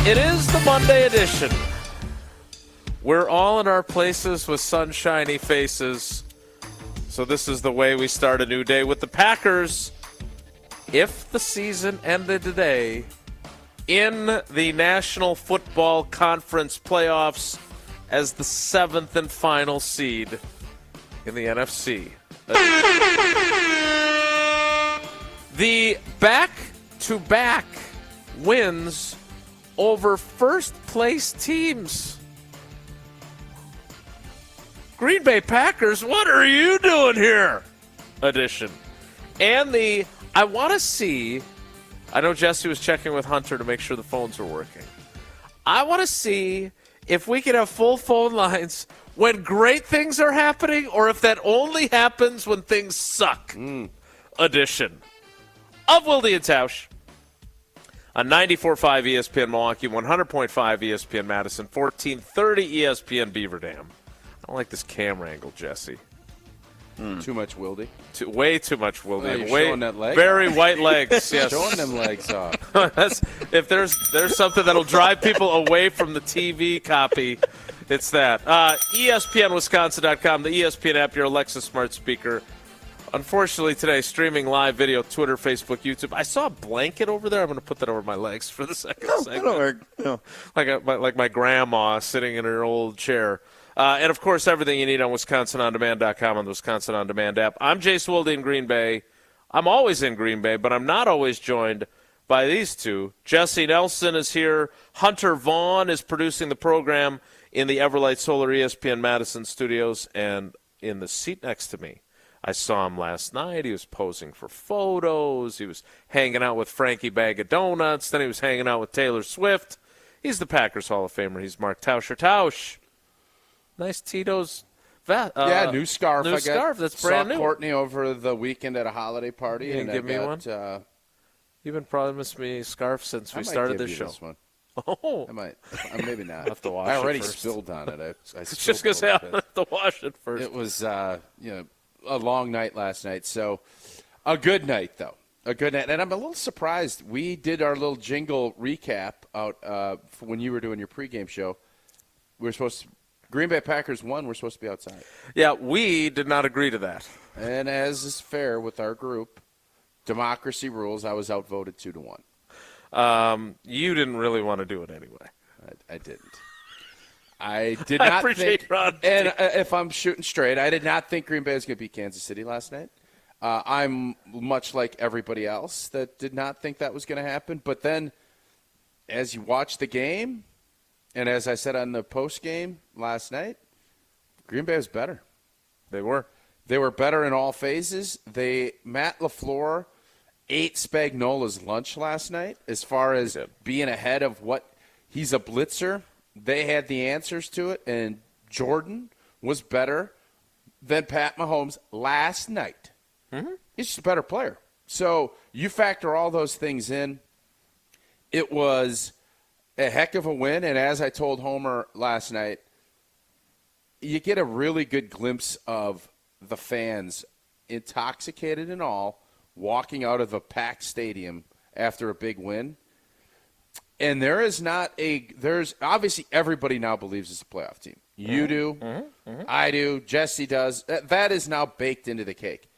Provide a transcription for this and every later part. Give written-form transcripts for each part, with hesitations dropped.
It is the Monday edition. We're all in our places with sunshiny faces. So this is the way we start a new day with the Packers. If the season ended today, in the National Football Conference playoffs as the 7th and final seed in the NFC. The back-to-back wins over first-place teams. Green Bay Packers, what are you doing here? Edition. And the, I want to see, I know Jesse was checking with Hunter to make sure the phones are working. I want to see if we can have full phone lines when great things are happening or if that only happens when things suck. Edition of Wilde and Tausch on 94.5 ESPN Milwaukee, 100.5 ESPN Madison, 1430 ESPN Beaver Dam. I don't like this camera angle, Jesse. Too much Wilde. Way too much Wilde. You're showing that leg very off. white legs. Yes. Showing them legs off. If there's something that'll drive people away from the TV copy, it's that. ESPNWisconsin.com, the ESPN app, your Alexa smart speaker. Unfortunately today, streaming live video, Twitter, Facebook, YouTube. I saw a blanket over there. I'm going to put that over my legs for the second segment. Like my grandma sitting in her old chair. And, of course, everything you need on WisconsinOnDemand.com on the Wisconsin On Demand app. I'm Jace Wilde in Green Bay. I'm always in Green Bay, but I'm not always joined by these two. Jesse Nelson is here. Hunter Vaughn is producing the program in the Everlight Solar ESPN Madison studios. And in the seat next to me, I saw him last night. He was posing for photos. He was hanging out with Frankie Bag of Donuts. Then he was hanging out with Taylor Swift. He's the Packers Hall of Famer. He's Mark Tauscher. Tausch. Nice Tito's vest. New scarf. New scarf. That's brand new. Saw Courtney over the weekend at a holiday party. You didn't give me one? You've been promising me a scarf since we started this show. This one. Oh. I might. Maybe not. I'll have to wash I already it first. spilled on it. I Just going to say, I'll have to wash it first. It was a long night last night. So a good night, though. A good night. And I'm a little surprised. We did our little jingle recap out for when you were doing your pregame show. We were supposed to. Green Bay Packers won. We're supposed to be outside. Yeah, we did not agree to that. And as is fair with our group, democracy rules, I was outvoted 2-1. You didn't really want to do it anyway. I didn't. I did not think. And if I'm shooting straight, I did not think Green Bay was going to beat Kansas City last night. I'm much like everybody else that did not think that was going to happen. But then as you watch the game, and as I said on the post game last night, Green Bay was better. They were. They were better in all phases. Matt LaFleur ate Spagnola's lunch last night as far as being ahead of what he's a blitzer. They had the answers to it, and Jordan was better than Pat Mahomes last night. Mm-hmm. He's just a better player. So you factor all those things in. It was a heck of a win, and as I told Homer last night, you get a really good glimpse of the fans, intoxicated and all, walking out of a packed stadium after a big win. And there's obviously everybody now believes it's a playoff team. You do, I do, Jesse does. That is now baked into the cake.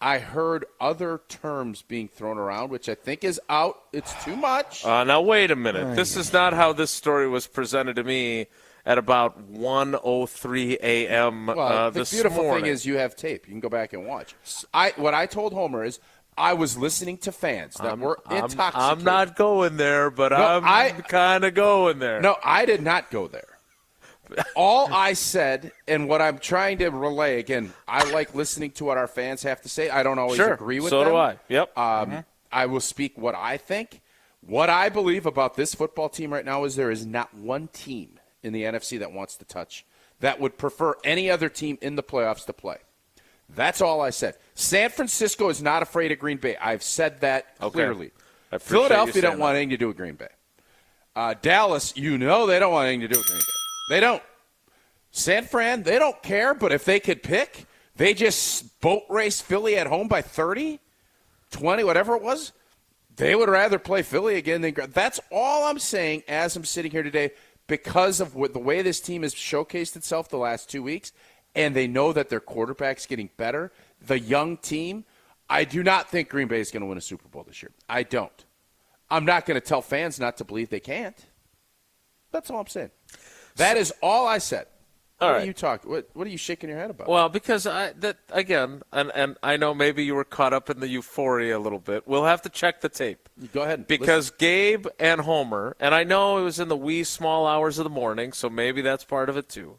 I heard other terms being thrown around, which I think is out. It's too much. Now, wait a minute. This is not how this story was presented to me at about 1:03 a.m. Well, the this beautiful morning. thing is you have tape. You can go back and watch. What I told Homer is I was listening to fans that were intoxicated. I'm not going there, but I'm kind of going there. No, I did not go there. All I said, and what I'm trying to relay, again, I like listening to what our fans have to say. I don't always agree with them. So do I. Yep. I will speak what I think. What I believe about this football team right now is there is not one team in the NFC that wants to touch, that would prefer any other team in the playoffs to play. That's all I said. San Francisco is not afraid of Green Bay. I've said that clearly. Philadelphia don't want anything to do with Green Bay. Dallas, they don't want anything to do with Green Bay. They don't. San Fran, they don't care, but if they could pick, they just boat race Philly at home by 30, 20, whatever it was. They would rather play Philly again than – that's all I'm saying as I'm sitting here today because of the way this team has showcased itself the last 2 weeks, and they know that their quarterback's getting better. The young team, I do not think Green Bay is going to win a Super Bowl this year. I don't. I'm not going to tell fans not to believe they can't. That's all I'm saying. That is all I said. All what right. are you talking? What are you shaking your head about? Well, because and I know maybe you were caught up in the euphoria a little bit. We'll have to check the tape. Go ahead. Because Gabe and Homer, and I know it was in the wee small hours of the morning, so maybe that's part of it too.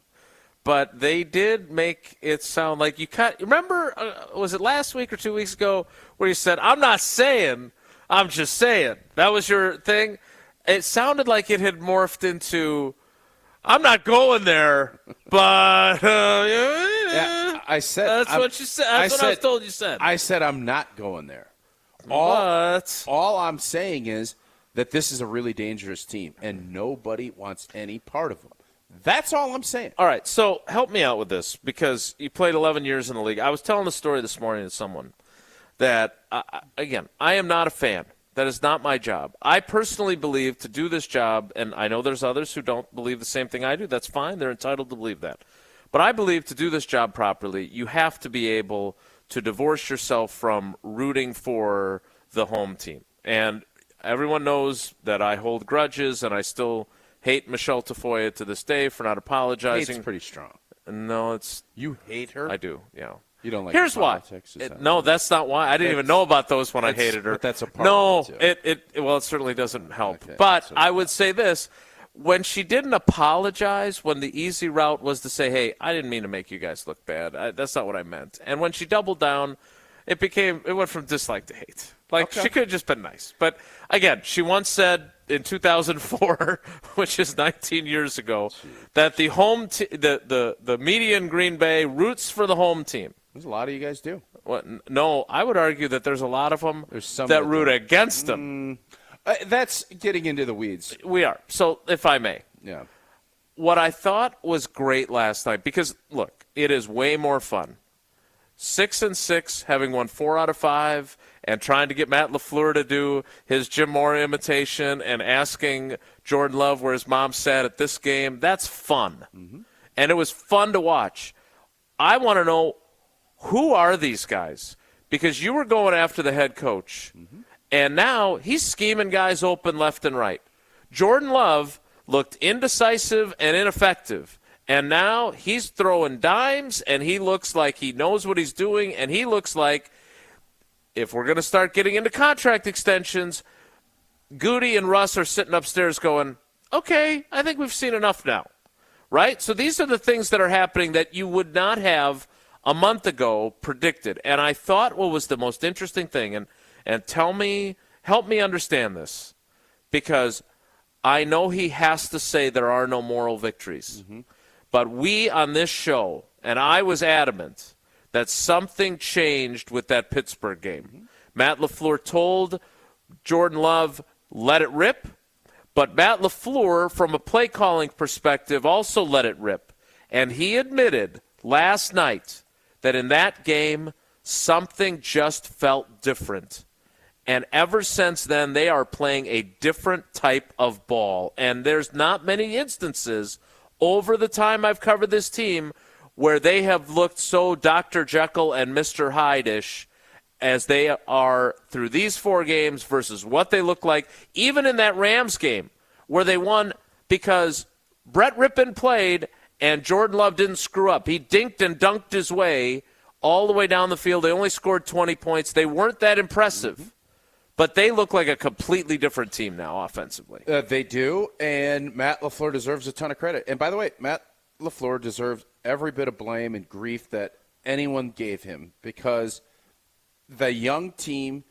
But they did make it sound like you cut. Remember, was it last week or 2 weeks ago where you said, "I'm not saying, I'm just saying." That was your thing. It sounded like it had morphed into, "I'm not going there," but yeah, I said that's what you said. That's what I was told you said. I said I'm not going there. All I'm saying is that this is a really dangerous team, and nobody wants any part of them. That's all I'm saying. All right, so help me out with this because you played 11 years in the league. I was telling a story this morning to someone that, again, I am not a fan. That is not my job. I personally believe to do this job, and I know there's others who don't believe the same thing I do. That's fine. They're entitled to believe that. But I believe to do this job properly, you have to be able to divorce yourself from rooting for the home team. And everyone knows that I hold grudges, and I still hate Michelle Tafoya to this day for not apologizing. Hate's pretty strong. No, it's You hate her? I do, yeah. You don't like Here's why. No, that's not why. I didn't even know about those when I hated her. But that's a part no, of it, well, it certainly doesn't help. Okay, but so I would say this. When she didn't apologize, when the easy route was to say, "Hey, I didn't mean to make you guys look bad. That's not what I meant." And when she doubled down, it went from dislike to hate. Like, she could have just been nice. But, again, she once said in 2004, which is 19 years ago, that the the media in Green Bay roots for the home team. There's a lot of you guys do. Well, no, I would argue that there's a lot of them that root against them. That's getting into the weeds. We are. So, if I may. Yeah. What I thought was great last night, because, look, it is way more fun. 6-6, having won 4 out of 5, and trying to get Matt LaFleur to do his Jim Mora imitation and asking Jordan Love where his mom sat at this game. That's fun. Mm-hmm. And it was fun to watch. I want to know, who are these guys? Because you were going after the head coach, and now he's scheming guys open left and right. Jordan Love looked indecisive and ineffective, and now he's throwing dimes, and he looks like he knows what he's doing, and he looks like, if we're going to start getting into contract extensions, Goody and Russ are sitting upstairs going, okay, I think we've seen enough now, right? So these are the things that are happening that you would not have a month ago predicted. And I thought what was the most interesting thing, and help me understand this, because I know he has to say there are no moral victories. Mm-hmm. But we on this show, and I was adamant that something changed with that Pittsburgh game. Mm-hmm. Matt LaFleur told Jordan Love, let it rip. But Matt LaFleur, from a play-calling perspective, also let it rip. And he admitted last night that in that game, something just felt different. And ever since then, they are playing a different type of ball. And there's not many instances over the time I've covered this team where they have looked so Dr. Jekyll and Mr. Hyde-ish as they are through these 4 games versus what they look like, even in that Rams game where they won because Brett Rippon played and Jordan Love didn't screw up. He dinked and dunked his way all the way down the field. They only scored 20 points. They weren't that impressive. Mm-hmm. But they look like a completely different team now offensively. They do, and Matt LaFleur deserves a ton of credit. And by the way, Matt LaFleur deserves every bit of blame and grief that anyone gave him, because the young team,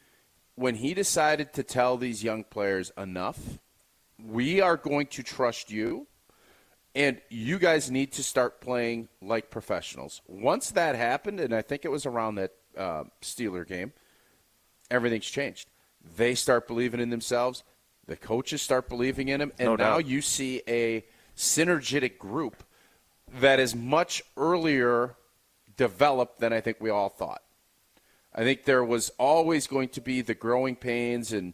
when he decided to tell these young players, enough, we are going to trust you, and you guys need to start playing like professionals. Once that happened, and I think it was around that Steeler game, everything's changed. They start believing in themselves. The coaches start believing in them. And now you see a synergetic group that is much earlier developed than I think we all thought. I think there was always going to be the growing pains and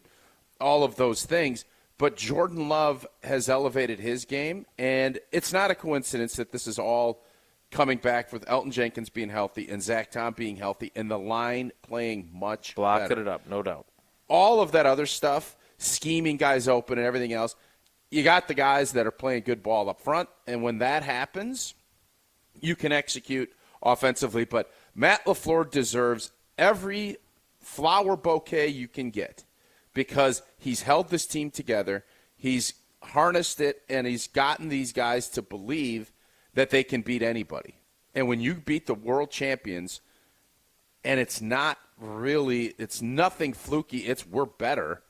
all of those things. But Jordan Love has elevated his game, and it's not a coincidence that this is all coming back with Elton Jenkins being healthy and Zach Tom being healthy and the line playing much Blocking better. it up, no doubt. All of that other stuff, scheming guys open and everything else, you got the guys that are playing good ball up front, and when that happens, you can execute offensively. But Matt LaFleur deserves every flower bouquet you can get because he's held this team together, he's harnessed it, and he's gotten these guys to believe that they can beat anybody. And when you beat the world champions, and it's not really, it's nothing fluky, it's we're better,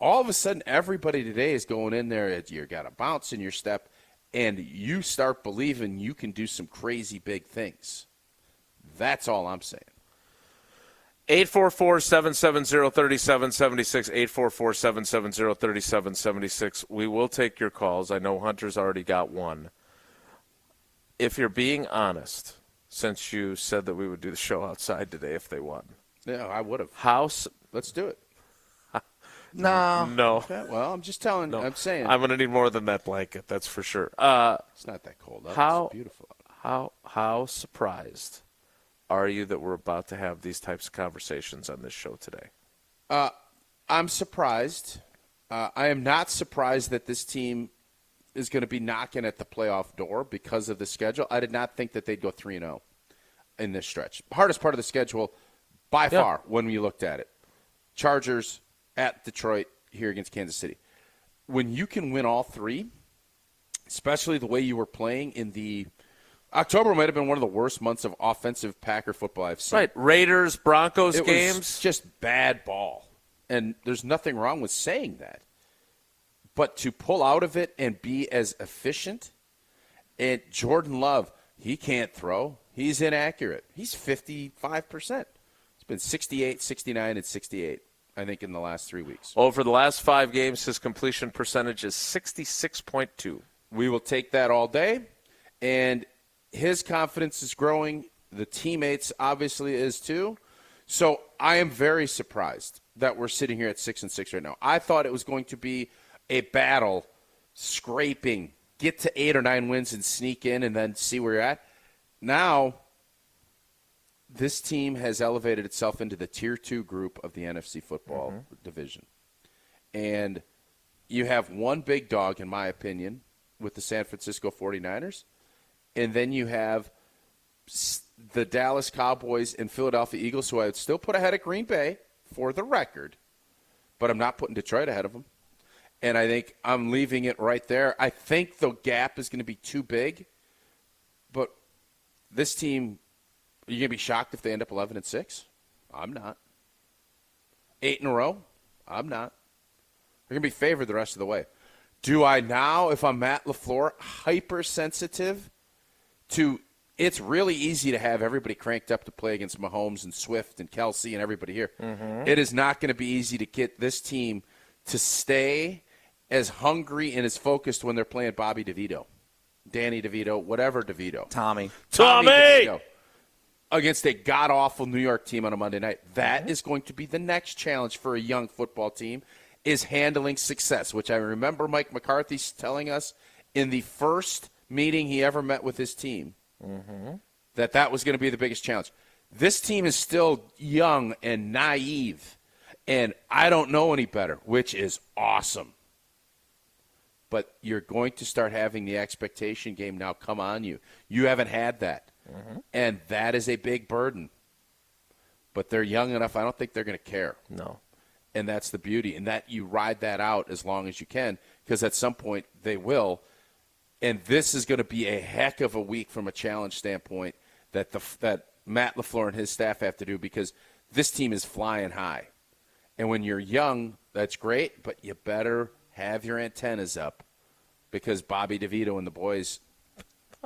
all of a sudden everybody today is going in there, you got a bounce in your step, and you start believing you can do some crazy big things. That's all I'm saying. 844-770-3776, 844-770-3776. We will take your calls. I know Hunter's already got one. If you're being honest, since you said that we would do the show outside today if they won. Yeah, I would have. Let's do it. No. Okay, well, I'm just telling. No. I'm saying. I'm going to need more than that blanket, that's for sure. It's not that cold out. It's beautiful out. How surprised are you that we're about to have these types of conversations on this show today? I'm surprised. I am not surprised that this team is going to be knocking at the playoff door because of the schedule. I did not think that they'd go 3-0 in this stretch. Hardest part of the schedule by far when we looked at it. Chargers at Detroit, here against Kansas City. When you can win all three, especially the way you were playing in the October might have been one of the worst months of offensive Packer football I've seen. Right, Raiders, Broncos games. Was just bad ball. And there's nothing wrong with saying that. But to pull out of it and be as efficient, and Jordan Love, he can't throw. He's inaccurate. He's 55%. It's been 68, 69, and 68, I think, in the last 3 weeks. Over the last 5 games, his completion percentage is 66.2. We will take that all day. And his confidence is growing. The teammates obviously is too. So I am very surprised that we're sitting here at 6-6 right now. I thought it was going to be a battle, scraping, get to 8 or 9 wins and sneak in and then see where you're at. Now, this team has elevated itself into the Tier 2 group of the NFC football division. And you have one big dog, in my opinion, with the San Francisco 49ers. And then you have the Dallas Cowboys and Philadelphia Eagles, who I would still put ahead of Green Bay for the record, but I'm not putting Detroit ahead of them. And I think I'm leaving it right there. I think the gap is going to be too big, but this team, are you going to be shocked if they end up 11-6? I'm not. 8 in a row? I'm not. They're going to be favored the rest of the way. Do I now, if I'm Matt LaFleur, hypersensitive to it's really easy to have everybody cranked up to play against Mahomes and Swift and Kelsey and everybody here. It is not going to be easy to get this team to stay as hungry and as focused when they're playing Bobby DeVito, Danny DeVito, whatever DeVito. Tommy DeVito against a god-awful New York team on a Monday night. That is going to be the next challenge for a young football team, is handling success, which I remember Mike McCarthy telling us in the first meeting he ever met with his team, that was going to be the biggest challenge. This team is still young and naive, and I don't know any better, which is awesome. But you're going to start having the expectation game now come on you. You haven't had that, and that is a big burden. But they're young enough, I don't think they're going to care. No. And that's the beauty, and that you ride that out as long as you can, because at some point they will. And this is going to be a heck of a week from a challenge standpoint that that Matt LaFleur and his staff have to do, because this team is flying high. And when you're young, that's great, but you better have your antennas up, because Bobby DeVito and the boys,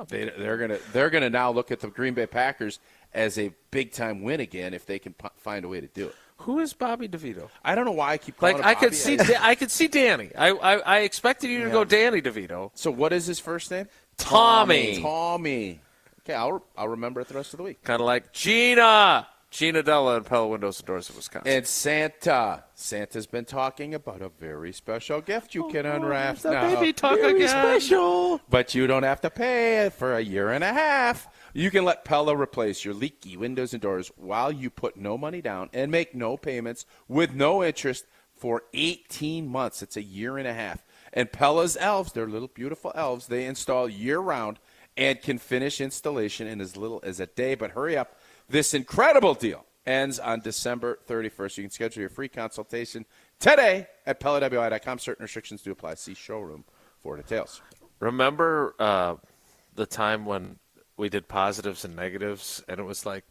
they're gonna now look at the Green Bay Packers as a big-time win again if they can find a way to do it. Who is Bobby DeVito? I don't know why I keep calling him I Bobby. could see Danny. I expected you to go Danny DeVito. So what is his first name? Tommy. Okay, I'll remember it the rest of the week. Kind of like Gina. Gina Della and Pella Windows and Doors of Wisconsin. And Santa's been talking about a very special gift you can unwrap now. Baby talk again. Special. But you don't have to pay it for a year and a half. You can let Pella replace your leaky windows and doors while you put no money down and make no payments with no interest for 18 months. It's a year and a half. And Pella's elves, they're little beautiful elves, they install year-round and can finish installation in as little as a day. But hurry up. This incredible deal ends on December 31st. You can schedule your free consultation today at PellaWI.com. Certain restrictions do apply. See showroom for details. Remember the time when we did positives and negatives, and it was like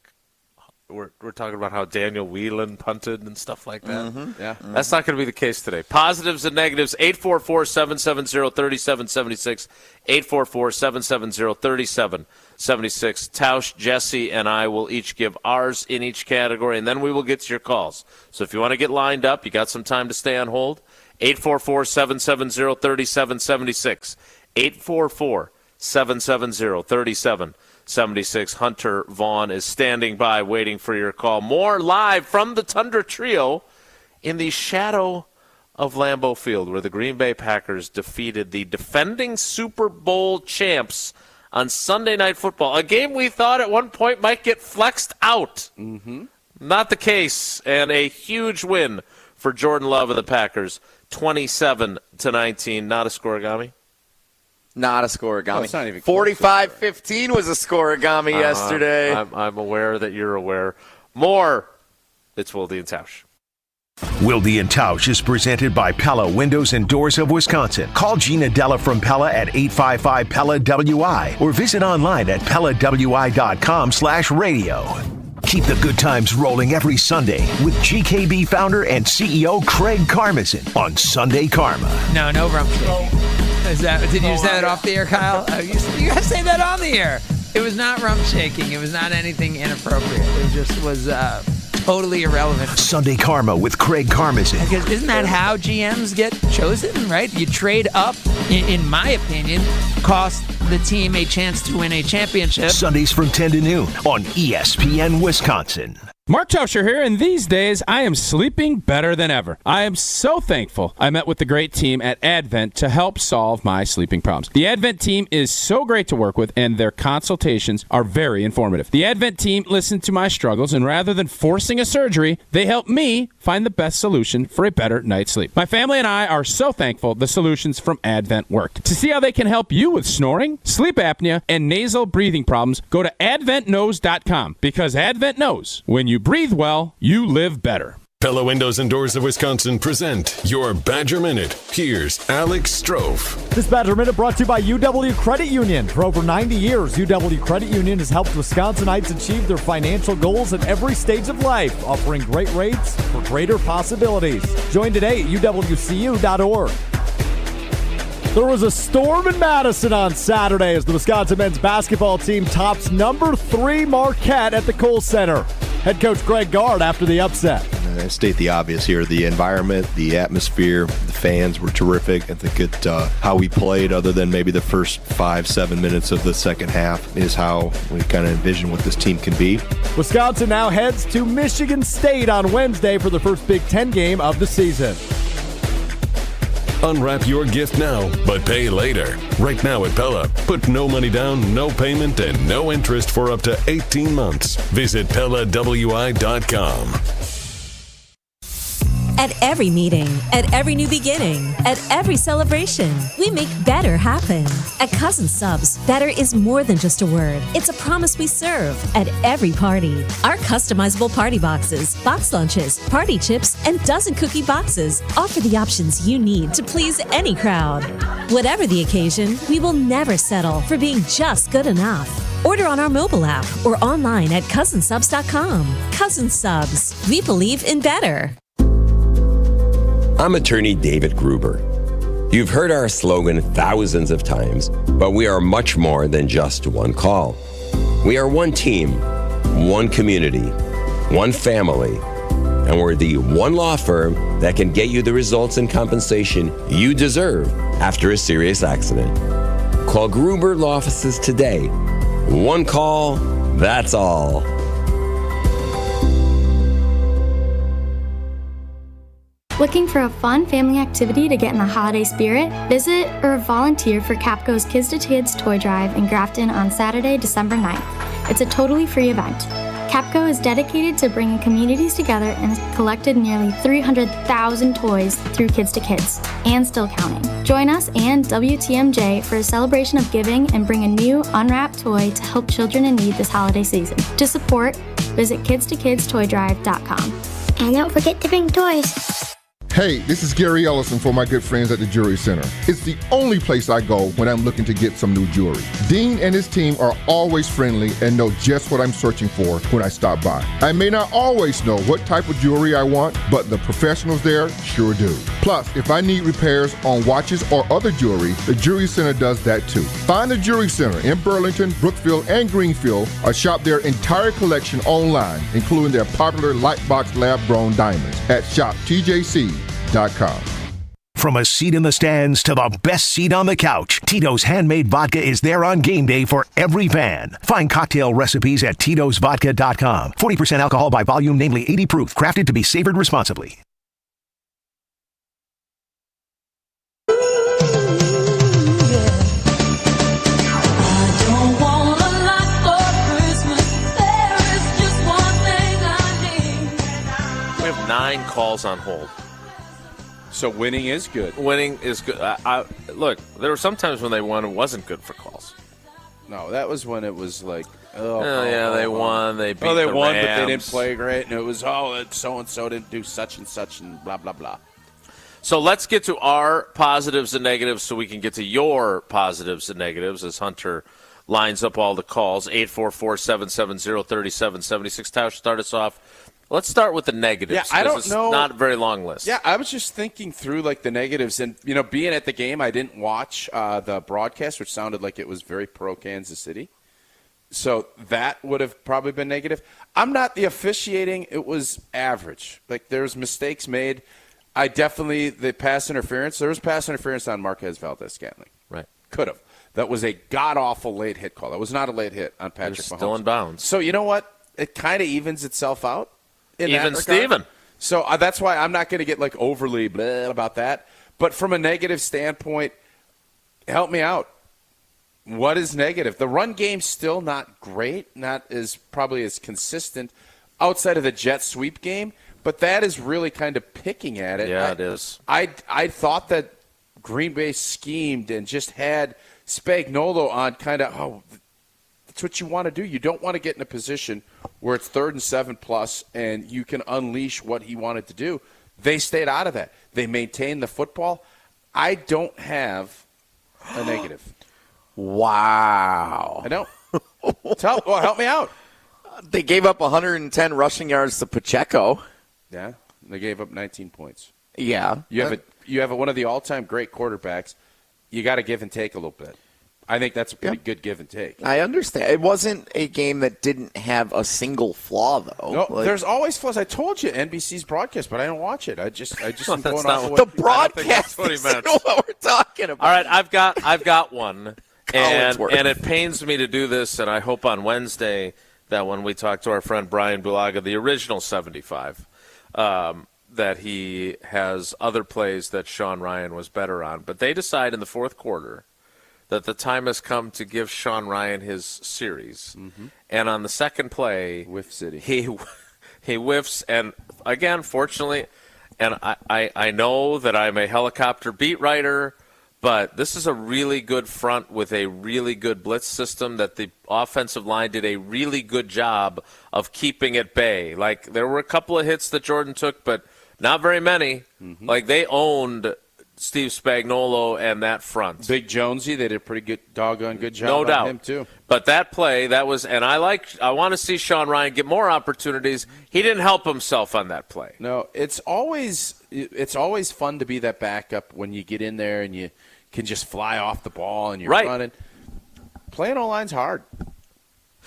we're talking about how Daniel Whelan punted and stuff like that? Mm-hmm. Yeah. Mm-hmm. That's not going to be the case today. Positives and negatives, 844-770-3776, 844-770-3776. Tausch, Jesse, and I will each give ours in each category, and then we will get to your calls. So if you want to get lined up, you got some time to stay on hold, 844-770-3776, 844-770-3776. Hunter Vaughn is standing by waiting for your call. More live from the Tundra Trio in the shadow of Lambeau Field, where the Green Bay Packers defeated the defending Super Bowl champs on Sunday Night Football, a game we thought at one point might get flexed out. Mm-hmm. Not the case, and a huge win for Jordan Love of the Packers, 27-19. Not a scoregami. Not a scoregami. Well, it's not even 45-15 was a scoregami yesterday. I'm aware that you're aware. More, it's Wilde and Tausch. Wilde and Tausch is presented by Pella Windows and Doors of Wisconsin. Call Gina Della from Pella at 855-PELLA-WI or visit online at PellaWI.com/radio. Keep the good times rolling every Sunday with GKB founder and CEO Craig Karmazin on Sunday Karma. No rump shaking. Did you say that off the air, Kyle? You got to say that on the air. It was not rump shaking. It was not anything inappropriate. It just was totally irrelevant. Sunday Karma with Craig Karmazin. Because isn't that how GMs get chosen, right? You trade up, in my opinion, cost the team a chance to win a championship. Sundays from 10 to noon on ESPN Wisconsin. Mark Tauscher here, and these days I am sleeping better than ever. I am so thankful I met with the great team at Advent to help solve my sleeping problems. The Advent team is so great to work with, and their consultations are very informative. The Advent team listened to my struggles, and rather than forcing a surgery, they helped me find the best solution for a better night's sleep. My family and I are so thankful the solutions from Advent worked. To see how they can help you with snoring, sleep apnea, and nasal breathing problems, go to adventknows.com, because Advent knows when you breathe well, you live better. Pella Windows and Doors of Wisconsin present your Badger Minute. Here's Alex Strofe. This Badger Minute brought to you by UW Credit Union. For over 90 years, UW Credit Union has helped Wisconsinites achieve their financial goals at every stage of life, offering great rates for greater possibilities. Join today at uwcu.org. There was a storm in Madison on Saturday as the Wisconsin men's basketball team tops number 3 Marquette at the Kohl Center. Head coach Greg Gard after the upset. I state the obvious here. The environment, the atmosphere, the fans were terrific. I think how we played, other than maybe the first 5-7 minutes of the second half, is how we kind of envision what this team can be. Wisconsin now heads to Michigan State on Wednesday for the first Big Ten game of the season. Unwrap your gift now, but pay later. Right now at Pella, put no money down, no payment, and no interest for up to 18 months. Visit PellaWI.com. At every meeting, at every new beginning, at every celebration, we make better happen. At Cousin Subs, better is more than just a word. It's a promise we serve at every party. Our customizable party boxes, box lunches, party chips, and dozen cookie boxes offer the options you need to please any crowd. Whatever the occasion, we will never settle for being just good enough. Order on our mobile app or online at cousinsubs.com. Cousin Subs, we believe in better. I'm attorney David Gruber. You've heard our slogan thousands of times, but we are much more than just one call. We are one team, one community, one family, and we're the one law firm that can get you the results and compensation you deserve after a serious accident. Call Gruber Law Offices today. One call, that's all. Looking for a fun family activity to get in the holiday spirit? Visit or volunteer for Capco's Kids to Kids Toy Drive in Grafton on Saturday, December 9th. It's a totally free event. Capco is dedicated to bringing communities together and has collected nearly 300,000 toys through Kids to Kids, and still counting. Join us and WTMJ for a celebration of giving and bring a new unwrapped toy to help children in need this holiday season. To support, visit kidstokidstoydrive.com. And don't forget to bring toys. Hey, this is Gary Ellison for my good friends at the Jewelry Center. It's the only place I go when I'm looking to get some new jewelry. Dean and his team are always friendly and know just what I'm searching for when I stop by. I may not always know what type of jewelry I want, but the professionals there sure do. Plus, if I need repairs on watches or other jewelry, the Jewelry Center does that too. Find the Jewelry Center in Burlington, Brookfield, and Greenfield, or shop their entire collection online, including their popular Lightbox lab-grown diamonds at shoptjc.com. From a seat in the stands to the best seat on the couch, Tito's Handmade Vodka is there on game day for every fan. Find cocktail recipes at titosvodka.com. 40% alcohol by volume, namely 80 proof, crafted to be savored responsibly. We have 9 calls on hold. So winning is good. Winning is good. Look, there were some times when they won, it wasn't good for calls. No, that was when it was like, they won. They beat they the won, Rams. but they didn't play great, and it was so-and-so didn't do such and such and blah, blah, blah. So let's get to our positives and negatives so we can get to your positives and negatives as Hunter lines up all the calls. 844-770-3776. Tausch, start us off. Let's start with the negatives. Yeah, I don't it's know. Not a very long list. Yeah, I was just thinking through like the negatives, and being at the game, I didn't watch the broadcast, which sounded like it was very pro Kansas City. So that would have probably been negative. I'm not the officiating; it was average. Like there's mistakes made. The pass interference. There was pass interference on Marquez Valdez-Scantling. Right, could have. That was a god awful late hit call. That was not a late hit on Patrick Mahomes. Still in bounds. So you know what? It kind of evens itself out. Even Steven. So that's why I'm not going to get like overly blah about that. But from a negative standpoint, help me out. What is negative? The run game's still not great, not as probably as consistent outside of the jet sweep game, but that is really kind of picking at it. Yeah, it is. I thought that Green Bay schemed and just had Spagnuolo on kind of, that's what you want to do. You don't want to get in a position where it's 3rd and 7+ and you can unleash what he wanted to do. They stayed out of that. They maintained the football. I don't have a negative. Wow. I don't. Help me out. They gave up 110 rushing yards to Pacheco. Yeah, they gave up 19 points. Yeah. You have one of the all-time great quarterbacks. You got to give and take a little bit. I think that's a pretty good give and take. I understand. It wasn't a game that didn't have a single flaw, though. No, there's always flaws. I told you NBC's broadcast, but I don't watch it. I just am going off the broadcast. What we're talking about. All right, I've got one, and it pains me to do this, and I hope on Wednesday that when we talk to our friend Brian Bulaga, the original 75, that he has other plays that Sean Ryan was better on. But they decide in the fourth quarter that the time has come to give Sean Ryan his series. Mm-hmm. And on the second play, Whiff City. he whiffs. And again, fortunately, and I know that I'm a helicopter beat writer, but this is a really good front with a really good blitz system that the offensive line did a really good job of keeping at bay. Like, there were a couple of hits that Jordan took, but not very many. Mm-hmm. Like, they owned Steve Spagnuolo and that front. Big Jonesy, they did a pretty doggone good job on him too. But that play, that was, and I want to see Sean Ryan get more opportunities. He didn't help himself on that play. No, it's always fun to be that backup when you get in there and you can just fly off the ball and you're running. Playing O-line's hard.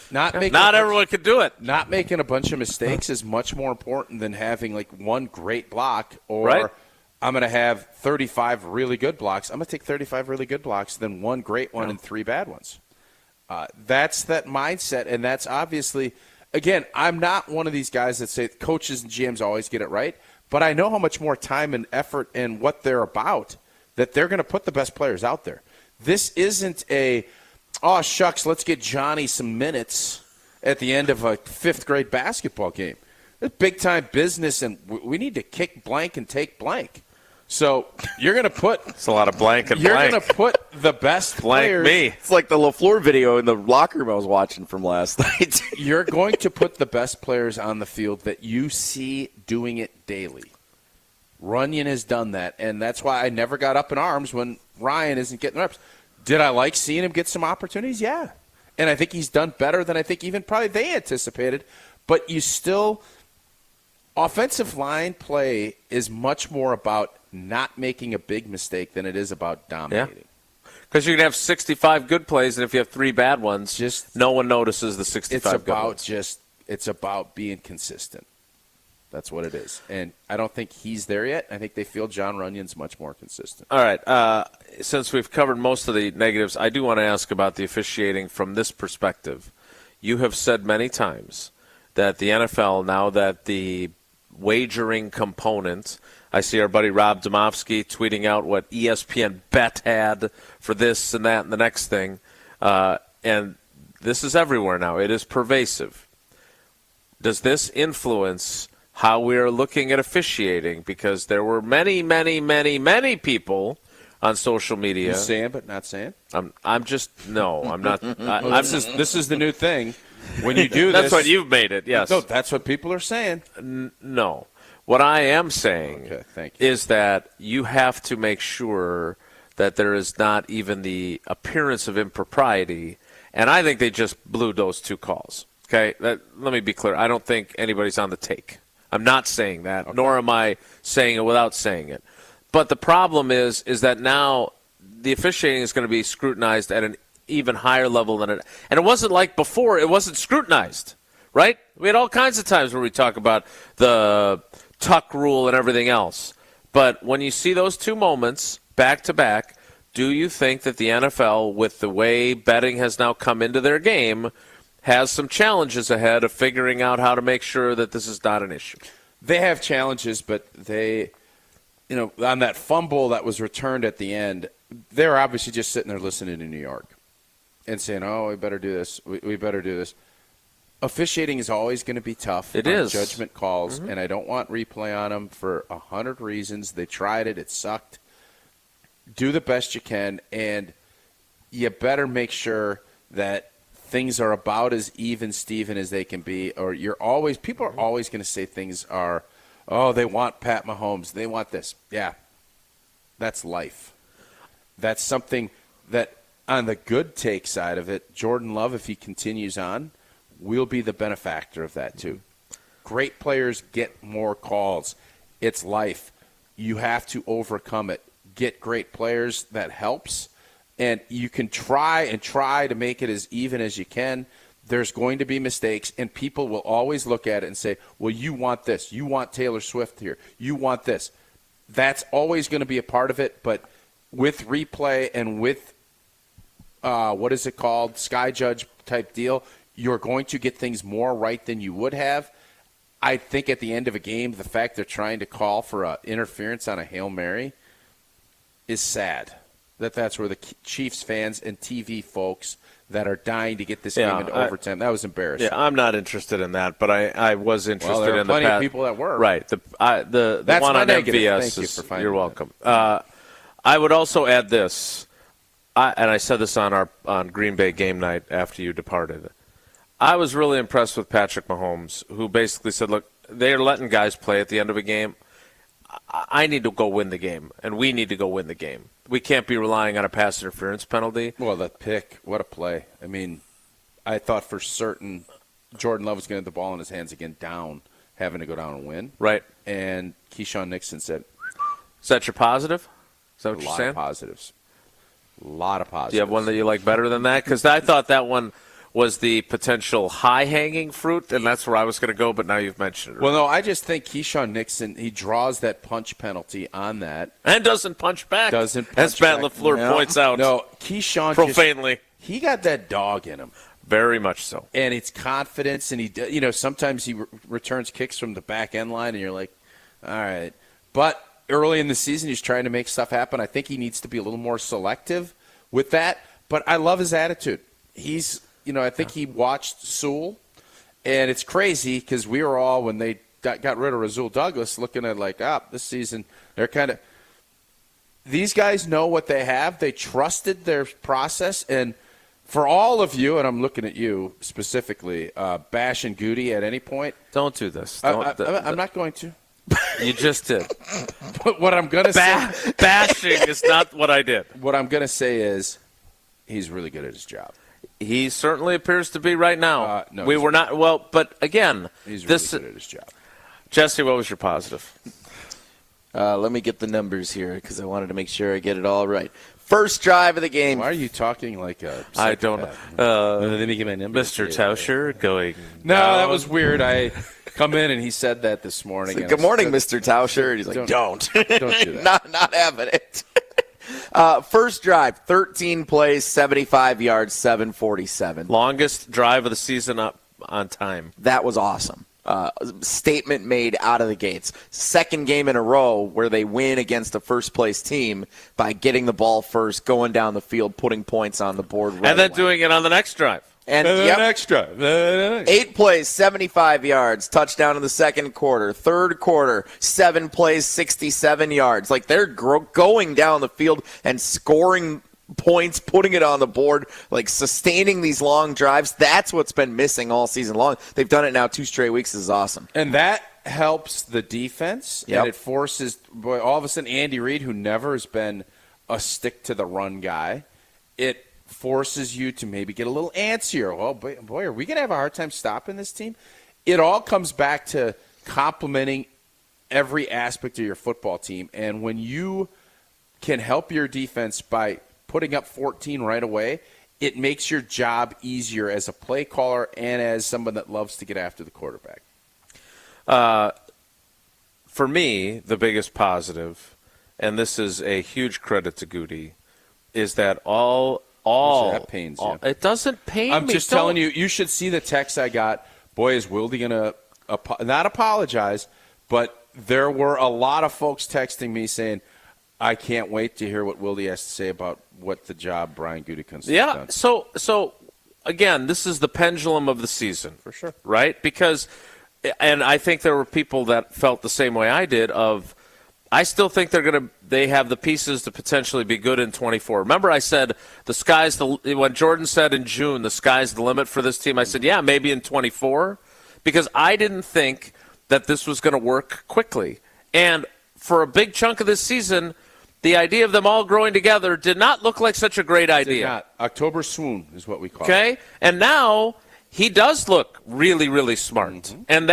Not everyone can do it. Not making a bunch of mistakes is much more important than having like one great block or I'm going to have 35 really good blocks. I'm going to take 35 really good blocks than one great one and 3 bad ones. That's that mindset, and that's obviously, again, I'm not one of these guys that say coaches and GMs always get it right, but I know how much more time and effort and what they're about, that they're going to put the best players out there. This isn't oh, shucks, let's get Johnny some minutes at the end of a fifth-grade basketball game. It's big-time business, and we need to kick blank and take blank. So you're going to put – it's a lot of blank and you're blank. You're going to put the best blank players – me. It's like the LaFleur video in the locker room I was watching from last night. You're going to put the best players on the field that you see doing it daily. Runyon has done that, and that's why I never got up in arms when Ryan isn't getting reps. Did I like seeing him get some opportunities? Yeah. And I think he's done better than I think even probably they anticipated. But you still – offensive line play is much more about not making a big mistake than it is about dominating. Because you can have 65 good plays, and if you have 3 bad ones, no one notices the 65 good ones. It's about being consistent. That's what it is. And I don't think he's there yet. I think they feel John Runyon's much more consistent. All right. Since we've covered most of the negatives, I do want to ask about the officiating from this perspective. You have said many times that the NFL, now that the wagering component, I see our buddy Rob Domofsky tweeting out what ESPN bet had for this and that and the next thing. And this is everywhere now. It is pervasive. Does this influence how we are looking at officiating? Because there were many, many, many, many people on social media. You're saying but not saying? I'm just no. I'm not. This is the new thing. When you do that's this, what you've made it. Yes. No, that's what people are saying. No. What I am saying is that you have to make sure that there is not even the appearance of impropriety. And I think they just blew those 2 calls. Okay. Let me be clear. I don't think anybody's on the take. I'm not saying that, nor am I saying it without saying it. But the problem is that now the officiating is going to be scrutinized at an even higher level than it. And it wasn't like before. It wasn't scrutinized, right? We had all kinds of times where we talk about the tuck rule and everything else. But when you see those 2 moments back to back, do you think that the NFL, with the way betting has now come into their game, has some challenges ahead of figuring out how to make sure that this is not an issue? They have challenges, but they, on that fumble that was returned at the end, they're obviously just sitting there listening to New York and saying, oh, we better do this. We better do this. Officiating is always going to be tough. It is. Judgment calls, and I don't want replay on them for 100 reasons. They tried it. It sucked. Do the best you can, and you better make sure that things are about as even, Steven, as they can be, or people are always going to say things are, oh, they want Pat Mahomes. They want this. Yeah, that's life. That's something that on the good take side of it, Jordan Love, if he continues on, will be the benefactor of that too. Great players get more calls. It's life. You have to overcome it. Get great players. That helps. And you can try to make it as even as you can. There's going to be mistakes, and people will always look at it and say, well, you want this. You want Taylor Swift here. You want this. That's always going to be a part of it, but with replay and with, what is it called, Sky Judge type deal, you're going to get things more right than you would have. I think at the end of a game, the fact they're trying to call for interference on a Hail Mary is sad. That's where the Chiefs fans and TV folks that are dying to get this game into overtime. That was embarrassing. Yeah, I'm not interested in that, but I was interested there were in the plenty of people that were. Right. The one on MVS. Thank you for finding you're welcome. I would also add this, and I said this on Green Bay game night after you departed. I was really impressed with Patrick Mahomes, who basically said, look, they're letting guys play at the end of a game. I need to go win the game, and we need to go win the game. We can't be relying on a pass interference penalty. Well, that pick, what a play. I mean, I thought for certain Jordan Love was going to have the ball in his hands again having to go down and win. Right. And Keyshawn Nixon said. Is that your positive? Is that what you're saying? A lot of positives. Do you have one that you like better than that? Because I thought that one was the potential high-hanging fruit, and that's where I was going to go, but now you've mentioned it. Well, no, I just think Keyshawn Nixon, he draws that punch penalty on that. And doesn't punch back. As Matt LaFleur points out. No, Keyshawn profanely. He got that dog in him. Very much so. And it's confidence, and sometimes he returns kicks from the back end line, and you're like, All right. But early in the season, he's trying to make stuff happen. I think he needs to be a little more selective with that. But I love his attitude. He's, I think he watched Sewell, and it's crazy because we were all, when they got rid of Rasul Douglas, looking at this season, they're kind of – these guys know what they have. They trusted their process, and for all of you, and I'm looking at you specifically, Bash and Goody at any point. Don't do this. I'm not going to. You just did. But what I'm going to say – bashing is not what I did. What I'm going to say is he's really good at his job. He certainly appears to be right now. No, we were not – well, but again – he's really good at his job. Jesse, what was your positive? Let me get the numbers here because I wanted to make sure I get it all right. First drive of the game. Why are you talking like a psychopath? I don't know. Let me get my numbers. Mr. Tauscher going No, down. that was weird. I come in and he said that this morning. Good morning, Mr. Tauscher. And he's like, don't. Don't do that. not having it. First drive, 13 plays, 75 yards, 747. Longest drive of the season up on time. That was awesome. Statement made out of the gates. Second game in a row where they win against a first-place team by getting the ball first, going down the field, putting points on the board right and then away. doing it on the next drive. And next drive. 8 plays, 75 yards, touchdown in the second quarter. Third quarter, 7 plays, 67 yards. Like they're going down the field and scoring points, putting it on the board, like sustaining these long drives. That's what's been missing all season long. They've done it now 2 straight weeks. This is awesome. And that helps the defense, and it forces all of a sudden Andy Reid, who never has been a stick-to-the-run guy, it forces you to maybe get a little antsier. Oh, boy, are we going to have a hard time stopping this team? It all comes back to complimenting every aspect of your football team, and when you can help your defense by putting up 14 right away, it makes your job easier as a play caller and as someone that loves to get after the quarterback. For me, the biggest positive, and this is a huge credit to Goody, is that that pains you. It doesn't pain me. I'm just telling you, you should see the text I got. Boy, is Wilde going to not apologize, but there were a lot of folks texting me saying, I can't wait to hear what Wilde has to say about what the job Brian Gutekunst has done. So again, this is the pendulum of the season. For sure. Right? Because, and I think there were people that felt the same way I did I still think they have the pieces to potentially be good in 24. Remember I said when Jordan said in June, the sky's the limit for this team, I said, yeah, maybe in 24, because I didn't think that this was going to work quickly. And for a big chunk of this season, the idea of them all growing together did not look like such a great idea. Did not. October swoon is what we call it. Okay? And now he does look really, really smart. Mm-hmm. And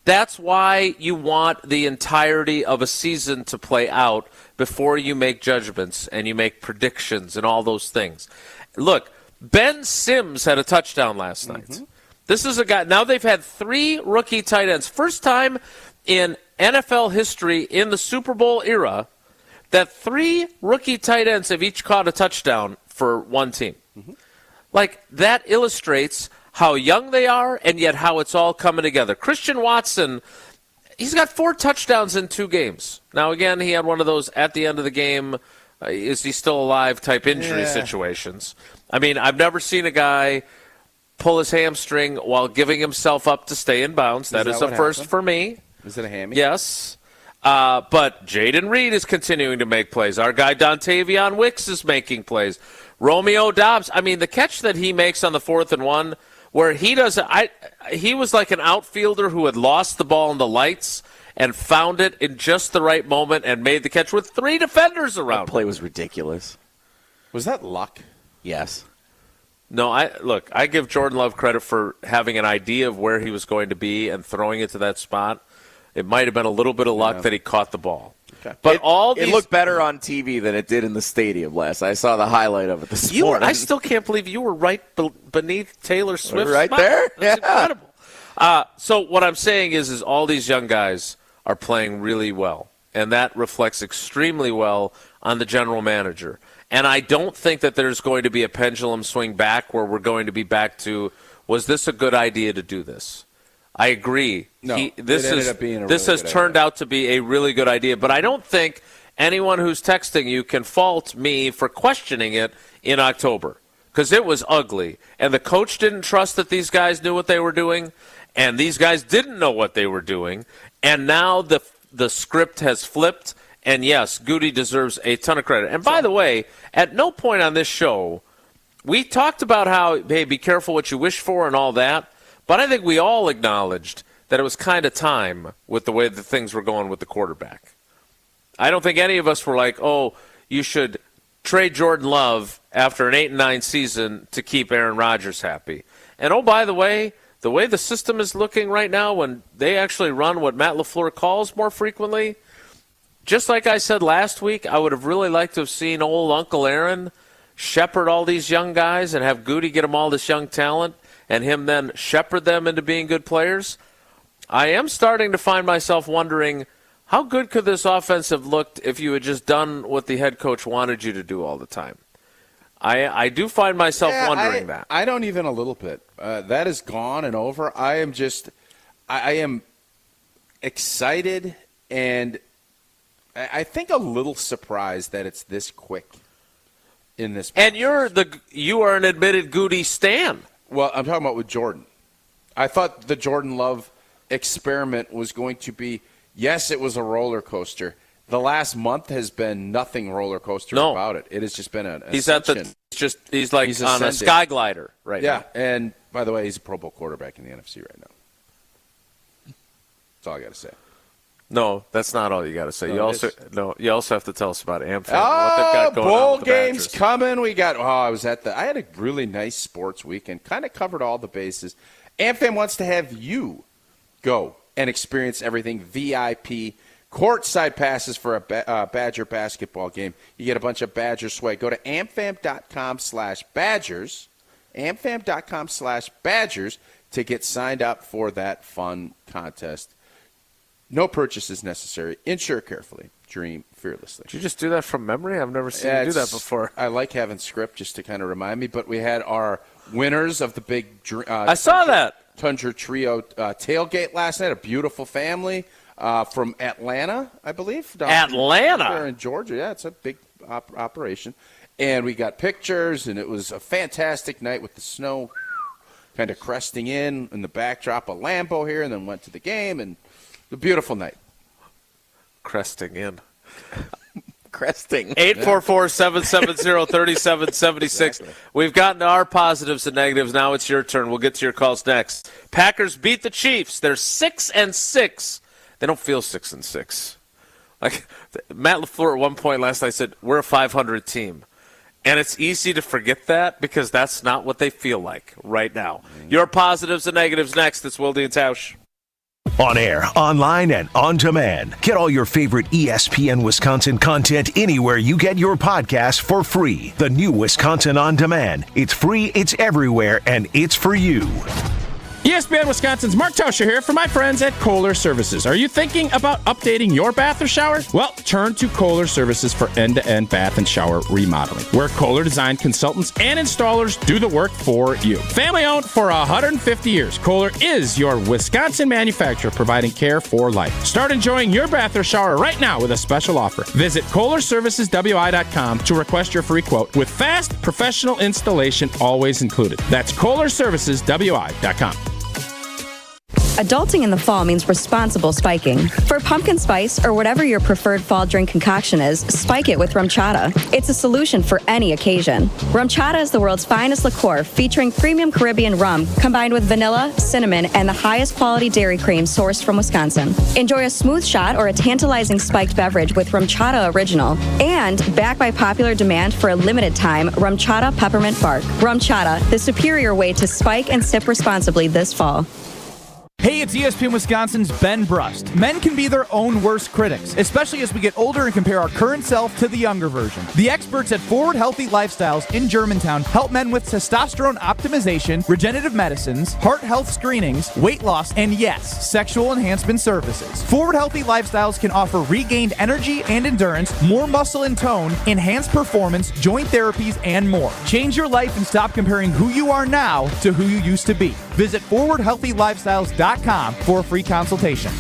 that's why you want the entirety of a season to play out before you make judgments and you make predictions and all those things. Look, Ben Sims had a touchdown last night. This is a guy. Now they've had 3 rookie tight ends. First time in NFL history in the Super Bowl era that 3 rookie tight ends have each caught a touchdown for one team. Like, that illustrates how young they are and yet how it's all coming together. Christian Watson, he's got 4 touchdowns in 2 games. Now, again, he had one of those at the end of the game, is he still alive type injury situations. I mean, I've never seen a guy pull his hamstring while giving himself up to stay in bounds. That is a first for me. Is it a hammy? Yes. But Jaden Reed is continuing to make plays. Our guy Dontavion Wicks is making plays. Romeo Dobbs, I mean, the catch that he makes on the 4th and 1, where he was like an outfielder who had lost the ball in the lights and found it in just the right moment and made the catch with 3 defenders around. That play was ridiculous. Was that luck? Yes. No, I give Jordan Love credit for having an idea of where he was going to be and throwing it to that spot. It might have been a little bit of luck that he caught the ball. Okay. But it looked better on TV than it did in the stadium last. I saw the highlight of it this morning. I still can't believe you were right beneath Taylor Swift's right spot. there. That's incredible. So what I'm saying is all these young guys are playing really well, and that reflects extremely well on the general manager. And I don't think that there's going to be a pendulum swing back where we're going to be back to, was this a good idea to do this? I agree. No, this it ended up being a this really has good turned idea. out to be a really good idea, but I don't think anyone who's texting you can fault me for questioning it in October because it was ugly, and the coach didn't trust that these guys knew what they were doing, and these guys didn't know what they were doing, and now the script has flipped, and yes, Goody deserves a ton of credit. And by the way, at no point on this show we talked about how, hey, be careful what you wish for and all that. But I think we all acknowledged that it was kind of time with the way that things were going with the quarterback. I don't think any of us were like, oh, you should trade Jordan Love after an 8-9 season to keep Aaron Rodgers happy. And, oh, by the way the system is looking right now when they actually run what Matt LaFleur calls more frequently, just like I said last week, I would have really liked to have seen old Uncle Aaron shepherd all these young guys and have Goody get them all this young talent, and him then shepherd them into being good players. I am starting to find myself wondering, how good could this offense have looked if you had just done what the head coach wanted you to do all the time? I do find myself wondering that. I don't even a little bit. That is gone and over. I am excited and I think a little surprised that it's this quick in this process. And you are an admitted Goody stan. Well, I'm talking about with Jordan. I thought the Jordan Love experiment was going to be, yes, it was a roller coaster. The last month has been nothing roller coaster about it. It has just been an ascension. He's like on a sky glider right now. Yeah, and by the way, he's a Pro Bowl quarterback in the NFC right now. That's all I got to say. No, that's not all you got to say. No, you also have to tell us about AmFam. Oh, what they've got going on bowl with the games Badgers. coming. I had a really nice sports weekend. Kind of covered all the bases. AmFam wants to have you go and experience everything VIP. Courtside passes for a Badger basketball game. You get a bunch of Badger swag. Go to amfam.com/Badgers, amfam.com/Badgers to get signed up for that fun contest. No purchases necessary. Insure carefully. Dream fearlessly. Did you just do that from memory? I've never seen you do that before. I like having script just to kind of remind me. But we had our winners of the big I saw that. Tundra Trio tailgate last night. A beautiful family from Atlanta, I believe. Atlanta? There in Georgia. Yeah, it's a big operation. And we got pictures, and it was a fantastic night with the snow kind of cresting in the backdrop of Lambeau here, and then went to the game, and a beautiful night. Cresting in. Cresting. 844-770-3776. Exactly. We've gotten to our positives and negatives. Now it's your turn. We'll get to your calls next. Packers beat the Chiefs. They're 6-6. They don't feel 6-6. Like Matt LaFleur at one point last night said, we're a 500 team. And it's easy to forget that because that's not what they feel like right now. Your positives and negatives next. It's Wilde and Tausch. On air, online, and on demand. Get all your favorite ESPN Wisconsin content anywhere you get your podcast for free. The new Wisconsin On Demand. It's free, it's everywhere, and it's for you. ESPN Wisconsin's Mark Tausch here for my friends at Kohler Services. Are you thinking about updating your bath or shower? Well, turn to Kohler Services for end-to-end bath and shower remodeling, where Kohler Design consultants and installers do the work for you. Family-owned for 150 years, Kohler is your Wisconsin manufacturer providing care for life. Start enjoying your bath or shower right now with a special offer. Visit KohlerServicesWI.com to request your free quote with fast, professional installation always included. That's KohlerServicesWI.com. Adulting in the fall means responsible spiking. For pumpkin spice or whatever your preferred fall drink concoction is, spike it with rum chata. It's a solution for any occasion. Rum chata is the world's finest liqueur featuring premium Caribbean rum combined with vanilla, cinnamon, and the highest quality dairy cream sourced from Wisconsin. Enjoy a smooth shot or a tantalizing spiked beverage with Rum Chata Original. And, backed by popular demand for a limited time, Rum Chata Peppermint Bark. Rum Chata, the superior way to spike and sip responsibly this fall. Hey, it's ESPN Wisconsin's Ben Brust. Men can be their own worst critics, especially as we get older and compare our current self to the younger version. The experts at Forward Healthy Lifestyles in Germantown help men with testosterone optimization, regenerative medicines, heart health screenings, weight loss, and yes, sexual enhancement services. Forward Healthy Lifestyles can offer regained energy and endurance, more muscle and tone, enhanced performance, joint therapies, and more. Change your life and stop comparing who you are now to who you used to be. Visit forwardhealthylifestyles.com ESPN.com for a free consultation.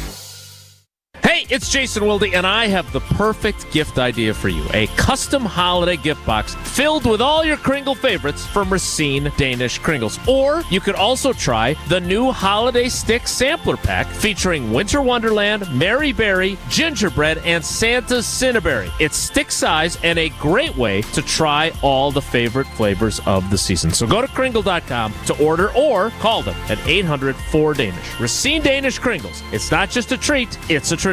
Hey, it's Jason Wilde, and I have the perfect gift idea for you. A custom holiday gift box filled with all your Kringle favorites from Racine Danish Kringles. Or you could also try the new Holiday Stick Sampler Pack featuring Winter Wonderland, Mary Berry, Gingerbread, and Santa's Cinnaberry. It's stick size and a great way to try all the favorite flavors of the season. So go to Kringle.com to order or call them at 800-4DANISH. Racine Danish Kringles. It's not just a treat, it's a tradition.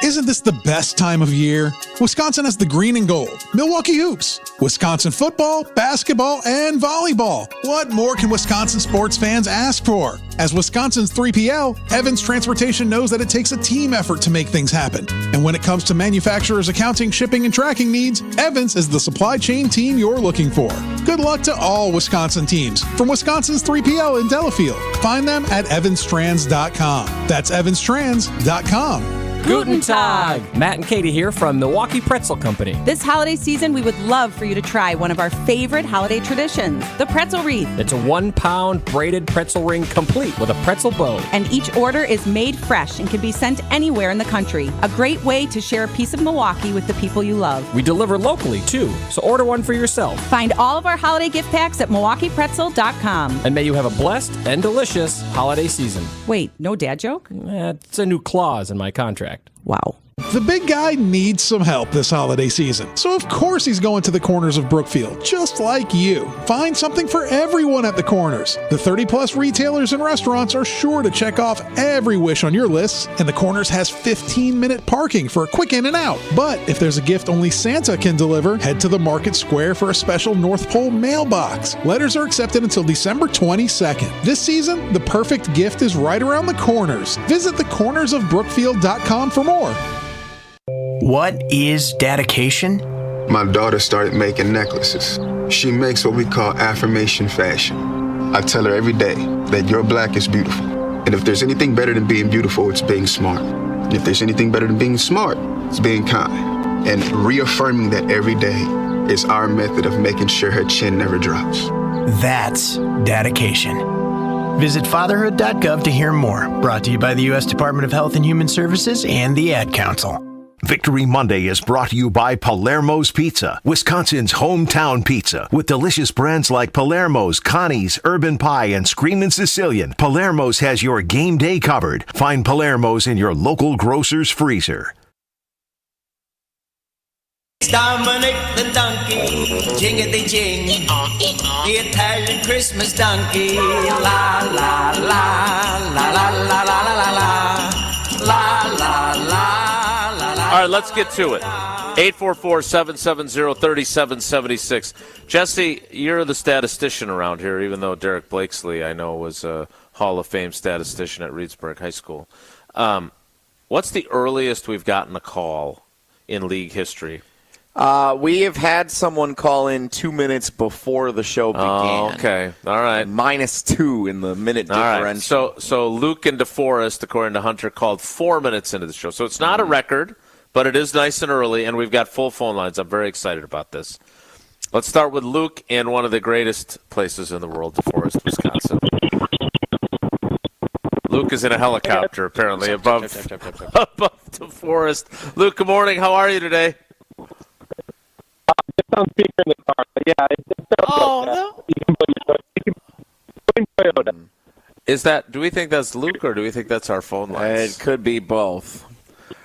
Isn't this the best time of year? Wisconsin has the green and gold, Milwaukee Hoops, Wisconsin football, basketball, and volleyball. What more can Wisconsin sports fans ask for? As Wisconsin's 3PL, Evans Transportation knows that it takes a team effort to make things happen. And when it comes to manufacturers' accounting, shipping, and tracking needs, Evans is the supply chain team you're looking for. Good luck to all Wisconsin teams from Wisconsin's 3PL in Delafield. Find them at evanstrands.com. That's evanstrands.com. Guten Tag! Matt and Katie here from Milwaukee Pretzel Company. This holiday season, we would love for you to try one of our favorite holiday traditions, the pretzel wreath. It's a 1-pound braided pretzel ring complete with a pretzel bow. And each order is made fresh and can be sent anywhere in the country. A great way to share a piece of Milwaukee with the people you love. We deliver locally, too, so order one for yourself. Find all of our holiday gift packs at MilwaukeePretzel.com. And may you have a blessed and delicious holiday season. Wait, no dad joke? It's a new clause in my contract. Wow. The big guy needs some help this holiday season, so of course he's going to the Corners of Brookfield, just like you. Find something for everyone at the Corners. The 30-plus retailers and restaurants are sure to check off every wish on your lists, and the Corners has 15-minute parking for a quick in and out. But if there's a gift only Santa can deliver, head to the Market Square for a special North Pole mailbox. Letters are accepted until December 22nd. This season, the perfect gift is right around the Corners. Visit thecornersofbrookfield.com for more. What is dedication? My daughter started making necklaces. She makes what we call affirmation fashion. I tell her every day that your black is beautiful. And if there's anything better than being beautiful, it's being smart. And if there's anything better than being smart, it's being kind. And reaffirming that every day is our method of making sure her chin never drops. That's dedication. Visit fatherhood.gov to hear more. Brought to you by the U.S. Department of Health and Human Services and the Ad Council. Victory Monday is brought to you by Palermo's Pizza, Wisconsin's hometown pizza. With delicious brands like Palermo's, Connie's, Urban Pie, and Screamin' Sicilian, Palermo's has your game day covered. Find Palermo's in your local grocer's freezer. Dominic the donkey, jingity-jing, the Italian Christmas donkey, la la la, la la la la la la, la la la. All right, let's get to it. 844-770-3776. Jesse, you're the statistician around here, even though Derek Blakesley, I know, was a Hall of Fame statistician at Reedsburg High School. What's the earliest we've gotten a call in league history? We have had someone call in 2 minutes before the show began. Oh, okay. All right. -2 in the minute differential. Right. So Luke and DeForest, according to Hunter, called 4 minutes into the show. So it's not a record, but it is nice and early, and we've got full phone lines. I'm very excited about this. Let's start with Luke in one of the greatest places in the world, DeForest, Wisconsin. Luke is in a helicopter, apparently, above DeForest. Luke, good morning. How are you today? Just on speaker in the car. But yeah, no. You can put Toyota. Do we think that's Luke, or do we think that's our phone lines? It could be both.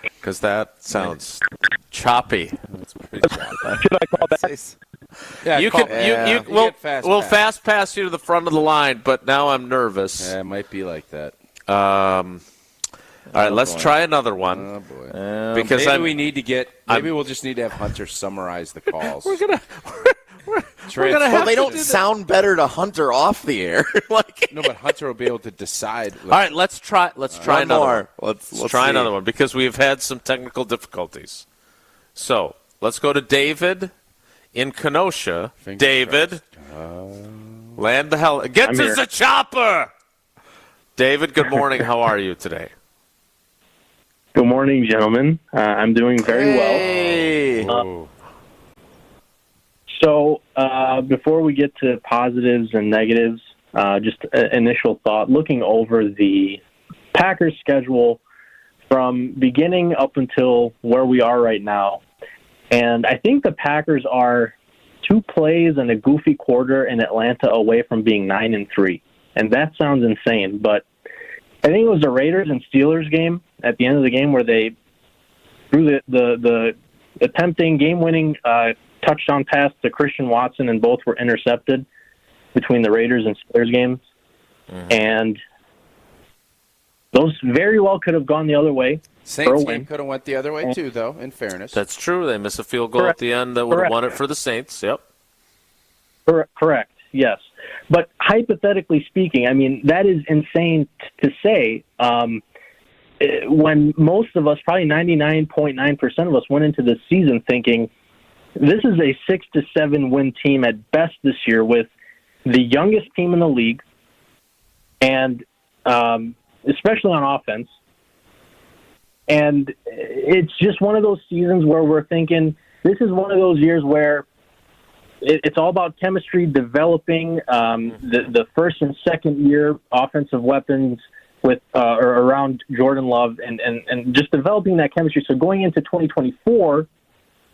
Because that sounds choppy. That's pretty choppy. Should I call back? Yeah, we'll fast pass you to the front of the line, but now I'm nervous. Yeah, it might be like that. All right, let's try another one. Oh boy! Because maybe we need to get. Maybe we'll just need to have Hunter summarize the calls. We're gonna well, they don't sound better to Hunter off the air. No, but Hunter will be able to decide. All right, let's try another one. Let's try see. another one because we've had some technical difficulties. So let's go to David in Kenosha. David, land the hell. Get to the chopper. David, good morning. How are you today? Good morning, gentlemen. I'm doing very well. So before we get to positives and negatives, just an initial thought, looking over the Packers schedule from beginning up until where we are right now. And I think the Packers are 2 plays and a goofy quarter in Atlanta away from being 9-3. And that sounds insane, but I think it was the Raiders and Steelers game at the end of the game where they threw the attempting game-winning touchdown pass to Christian Watson, and both were intercepted between the Raiders and Steelers games. And those very well could have gone the other way. Saints game could have went the other way too, though, in fairness. That's true. They missed a field goal at the end that would have won it for the Saints. Yep. Correct, yes. But hypothetically speaking, I mean, that is insane to say when most of us, probably 99.9% of us, went into this season thinking this is a 6 to 7 win team at best this year with the youngest team in the league, and especially on offense. And it's just one of those seasons where we're thinking this is one of those years where it's all about chemistry, developing the first and second year offensive weapons with or around Jordan Love, and just developing that chemistry. So going into 2024,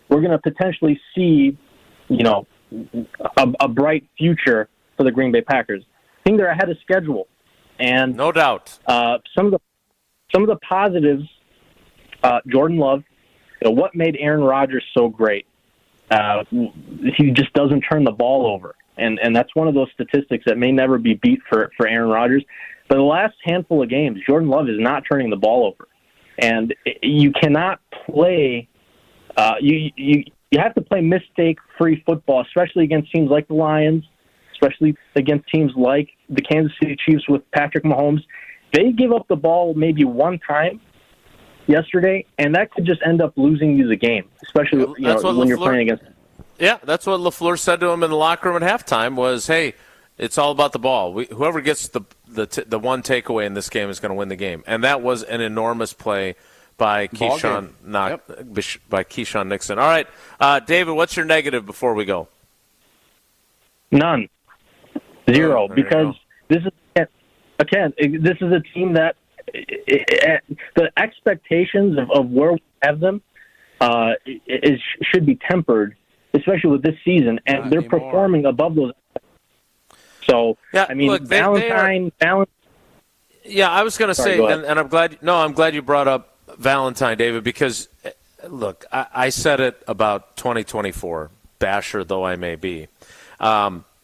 we're going to potentially see, a bright future for the Green Bay Packers. I think they're ahead of schedule, and no doubt some of the positives. Jordan Love, what made Aaron Rodgers so great? He just doesn't turn the ball over, and that's one of those statistics that may never be beat for Aaron Rodgers. But the last handful of games, Jordan Love is not turning the ball over, and you cannot play. You have to play mistake-free football, especially against teams like the Lions, especially against teams like the Kansas City Chiefs with Patrick Mahomes. They give up the ball maybe one time yesterday, and that could just end up losing you the game, especially when you're playing against. Yeah, that's what LaFleur said to him in the locker room at halftime was, hey, it's all about the ball. Whoever gets the one takeaway in this game is going to win the game. And that was an enormous play by Keyshawn Nixon. All right, David, what's your negative before we go? None. Zero, because this is a team that the expectations of where we have them should be tempered, especially with this season, and they're performing above those. So, yeah, I mean, look, Valentine. Yeah, I was going to say, and I'm glad you brought up Valentine, David, because look, I said it about 2024, basher though I may be.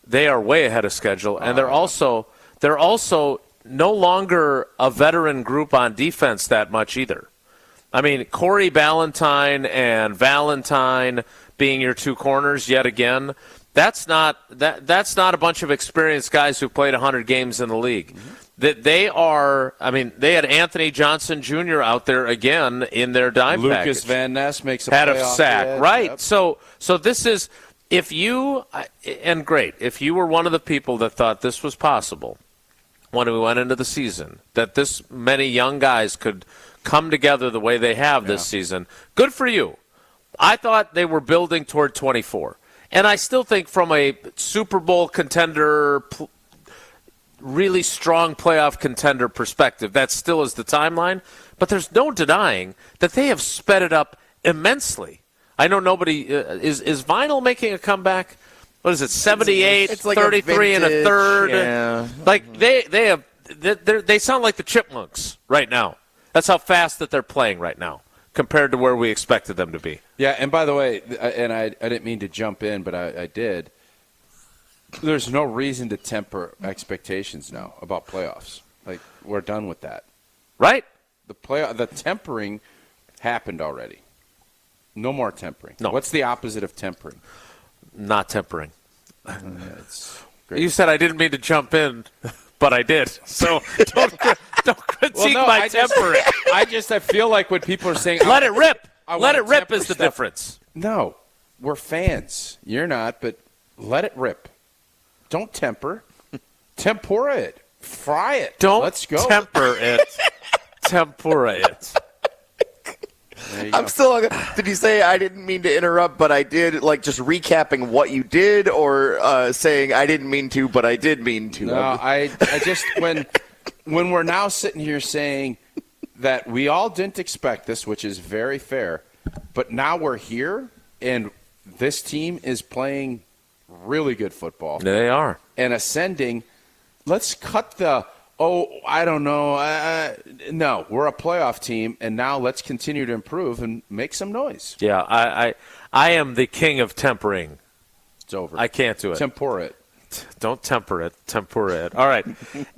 They are way ahead of schedule, and they're also no longer a veteran group on defense that much either. I mean, Corey Ballantyne and Valentine being your 2 corners yet again, that's not a bunch of experienced guys who played 100 games in the league. That they had Anthony Johnson Jr. out there again in their dime Lucas package. Van Ness makes a had a playoff sack, hit. right? Yep. So this is if you were one of the people that thought this was possible when we went into the season, that this many young guys could come together the way they have this season, good for you. I thought they were building toward 24. And I still think from a Super Bowl contender, really strong playoff contender perspective, that still is the timeline. But there's no denying that they have sped it up immensely. I know nobody is Vinyl making a comeback? What is it, 78, it's like 33 and a third? Yeah. Like they sound like the Chipmunks right now. That's how fast that they're playing right now compared to where we expected them to be. Yeah, and by the way, and I didn't mean to jump in, but I did. There's no reason to temper expectations now about playoffs. Like, we're done with that. Right? The tempering happened already. No more tempering. No. What's the opposite of tempering? Not tempering. It's great. You said I didn't mean to jump in, but I did. So don't critique my tempering. I feel like when people are saying, let it rip. I Let it wanna rip temper is the stuff. difference. No, we're fans. You're not, but let it rip. Don't temper. Tempura it. Fry it. Don't Let's go. temper it. Tempura it. I'm still. Did you say I didn't mean to interrupt, but I did? Like just recapping what you did, or saying I didn't mean to, but I did mean to? No, I just when we're now sitting here saying that we all didn't expect this, which is very fair, but now we're here and this team is playing really good football. They are. And ascending. Let's cut the, I don't know. No, we're a playoff team, and now let's continue to improve and make some noise. Yeah, I am the king of tempering. It's over. I can't do it. Tempura it. Don't temper it. Tempura it. All right.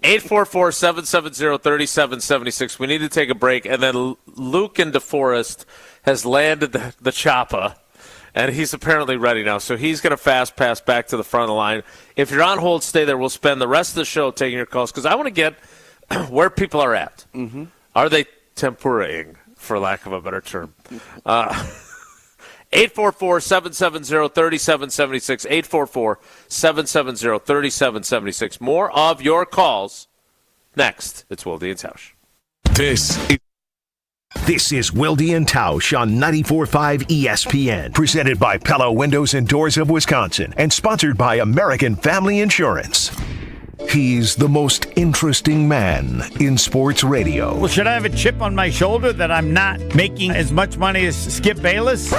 844-770-3776. We need to take a break. And then Luke in DeForest has landed the chopper, and he's apparently ready now. So he's going to fast pass back to the front of the line. If you're on hold, stay there. We'll spend the rest of the show taking your calls because I want to get where people are at. Mm-hmm. Are they tempuraing, for lack of a better term? 844-770-3776. 844-770-3776. More of your calls next. It's Wilde and Tausch. This is Wilde and Tausch on 94.5 ESPN. Presented by Pella Windows and Doors of Wisconsin and sponsored by American Family Insurance. He's the most interesting man in sports radio. Well, should I have a chip on my shoulder that I'm not making as much money as Skip Bayless?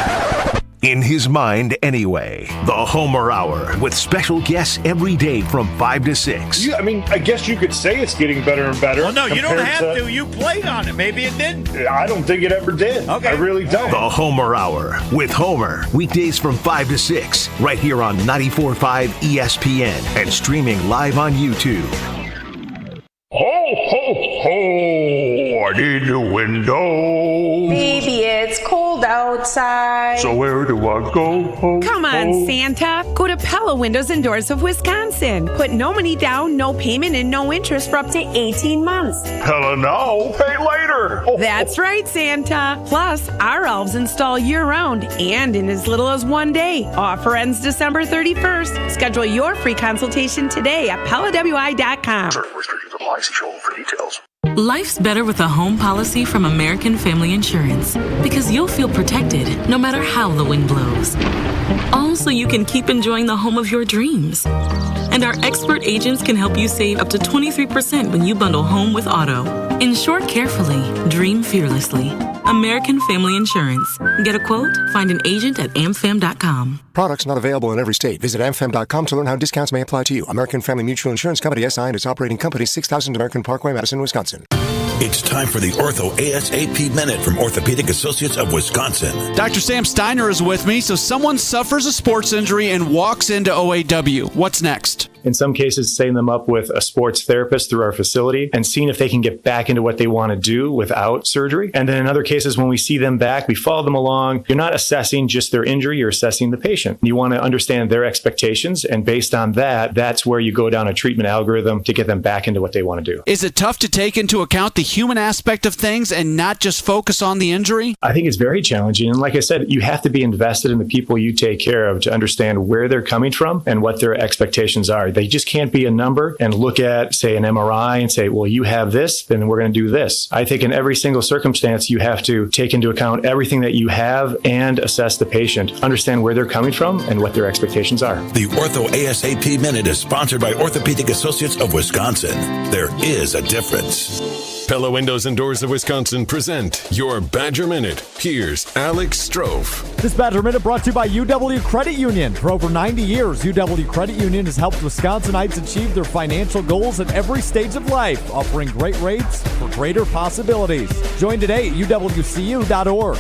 In his mind, anyway. The Homer Hour with special guests every day from 5 to 6. I guess you could say it's getting better and better. Well, no, you don't have to. You played on it. Maybe it didn't. I don't think it ever did. Okay. I really don't. The Homer Hour with Homer. Weekdays from 5 to 6. Right here on 94.5 ESPN and streaming live on YouTube. Ho, ho, ho! I need a window. Baby, it's cold outside. So where do I go? Ho, Come on, Santa. Go to Pella Windows and Doors of Wisconsin. Put no money down, no payment, and no interest for up to 18 months. Pella now, pay later. That's right, Santa. Plus, our elves install year-round and in as little as 1 day. Offer ends December 31st. Schedule your free consultation today at PellaWI.com. Certain restrictions apply. See show for details. Life's better with a home policy from American Family Insurance because you'll feel protected no matter how the wind blows. All so you can keep enjoying the home of your dreams. And our expert agents can help you save up to 23% when you bundle home with auto. Insure carefully, dream fearlessly. American Family Insurance. Get a quote? Find an agent at amfam.com. Products not available in every state. Visit amfam.com to learn how discounts may apply to you. American Family Mutual Insurance Company, SI, and its operating company, 6000 American Parkway, Madison, Wisconsin. It's time for the Ortho ASAP Minute from Orthopedic Associates of Wisconsin. Dr. Sam Steiner is with me. So someone suffers a sports injury and walks into OAW. What's next? In some cases, setting them up with a sports therapist through our facility and seeing if they can get back into what they want to do without surgery. And then in other cases, when we see them back, we follow them along. You're not assessing just their injury, you're assessing the patient. You want to understand their expectations. And based on that, that's where you go down a treatment algorithm to get them back into what they want to do. Is it tough to take into account the human aspect of things and not just focus on the injury? I think it's very challenging. And like I said, you have to be invested in the people you take care of to understand where they're coming from and what their expectations are. They just can't be a number and look at, say, an MRI and say, well, you have this, then we're going to do this. I think in every single circumstance, you have to take into account everything that you have and assess the patient, understand where they're coming from and what their expectations are. The Ortho ASAP Minute is sponsored by Orthopedic Associates of Wisconsin. There is a difference. Pella Windows and Doors of Wisconsin present your Badger Minute. Here's Alex Strofe. This Badger Minute brought to you by UW Credit Union. For over 90 years, UW Credit Union has helped Wisconsinites achieve their financial goals at every stage of life, offering great rates for greater possibilities. Join today at uwcu.org.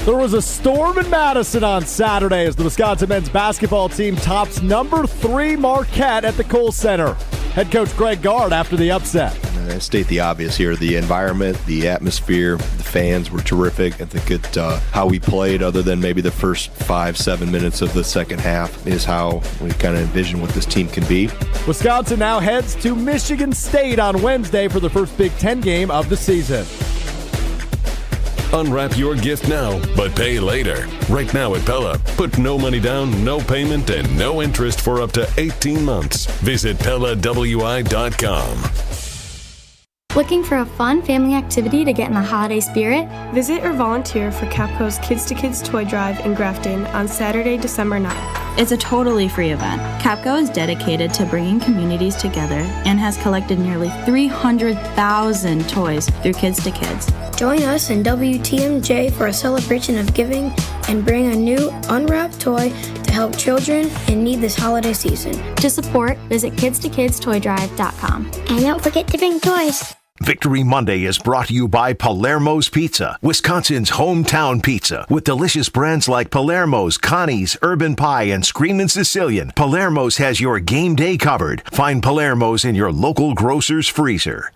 There was a storm in Madison on Saturday as the Wisconsin men's basketball team tops number 3 Marquette at the Kohl Center. Head coach Greg Gard after the upset. I state the obvious here. The environment, the atmosphere, the fans were terrific. I think how we played, other than maybe the first 5-7 minutes of the second half, is how we kind of envision what this team can be. Wisconsin now heads to Michigan State on Wednesday for the first Big Ten game of the season. Unwrap your gift now, but pay later. Right now at Pella, put no money down, no payment, and no interest for up to 18 months. Visit PellaWI.com. Looking for a fun family activity to get in the holiday spirit? Visit or volunteer for Capco's Kids to Kids Toy Drive in Grafton on Saturday, December 9th. It's a totally free event. Capco is dedicated to bringing communities together and has collected nearly 300,000 toys through Kids to Kids. Join us in WTMJ for a celebration of giving and bring a new unwrapped toy to help children in need this holiday season. To support, visit kidstokids.toydrive.com. And don't forget to bring toys. Victory Monday is brought to you by Palermo's Pizza, Wisconsin's hometown pizza. With delicious brands like Palermo's, Connie's, Urban Pie, and Screamin' Sicilian, Palermo's has your game day covered. Find Palermo's in your local grocer's freezer.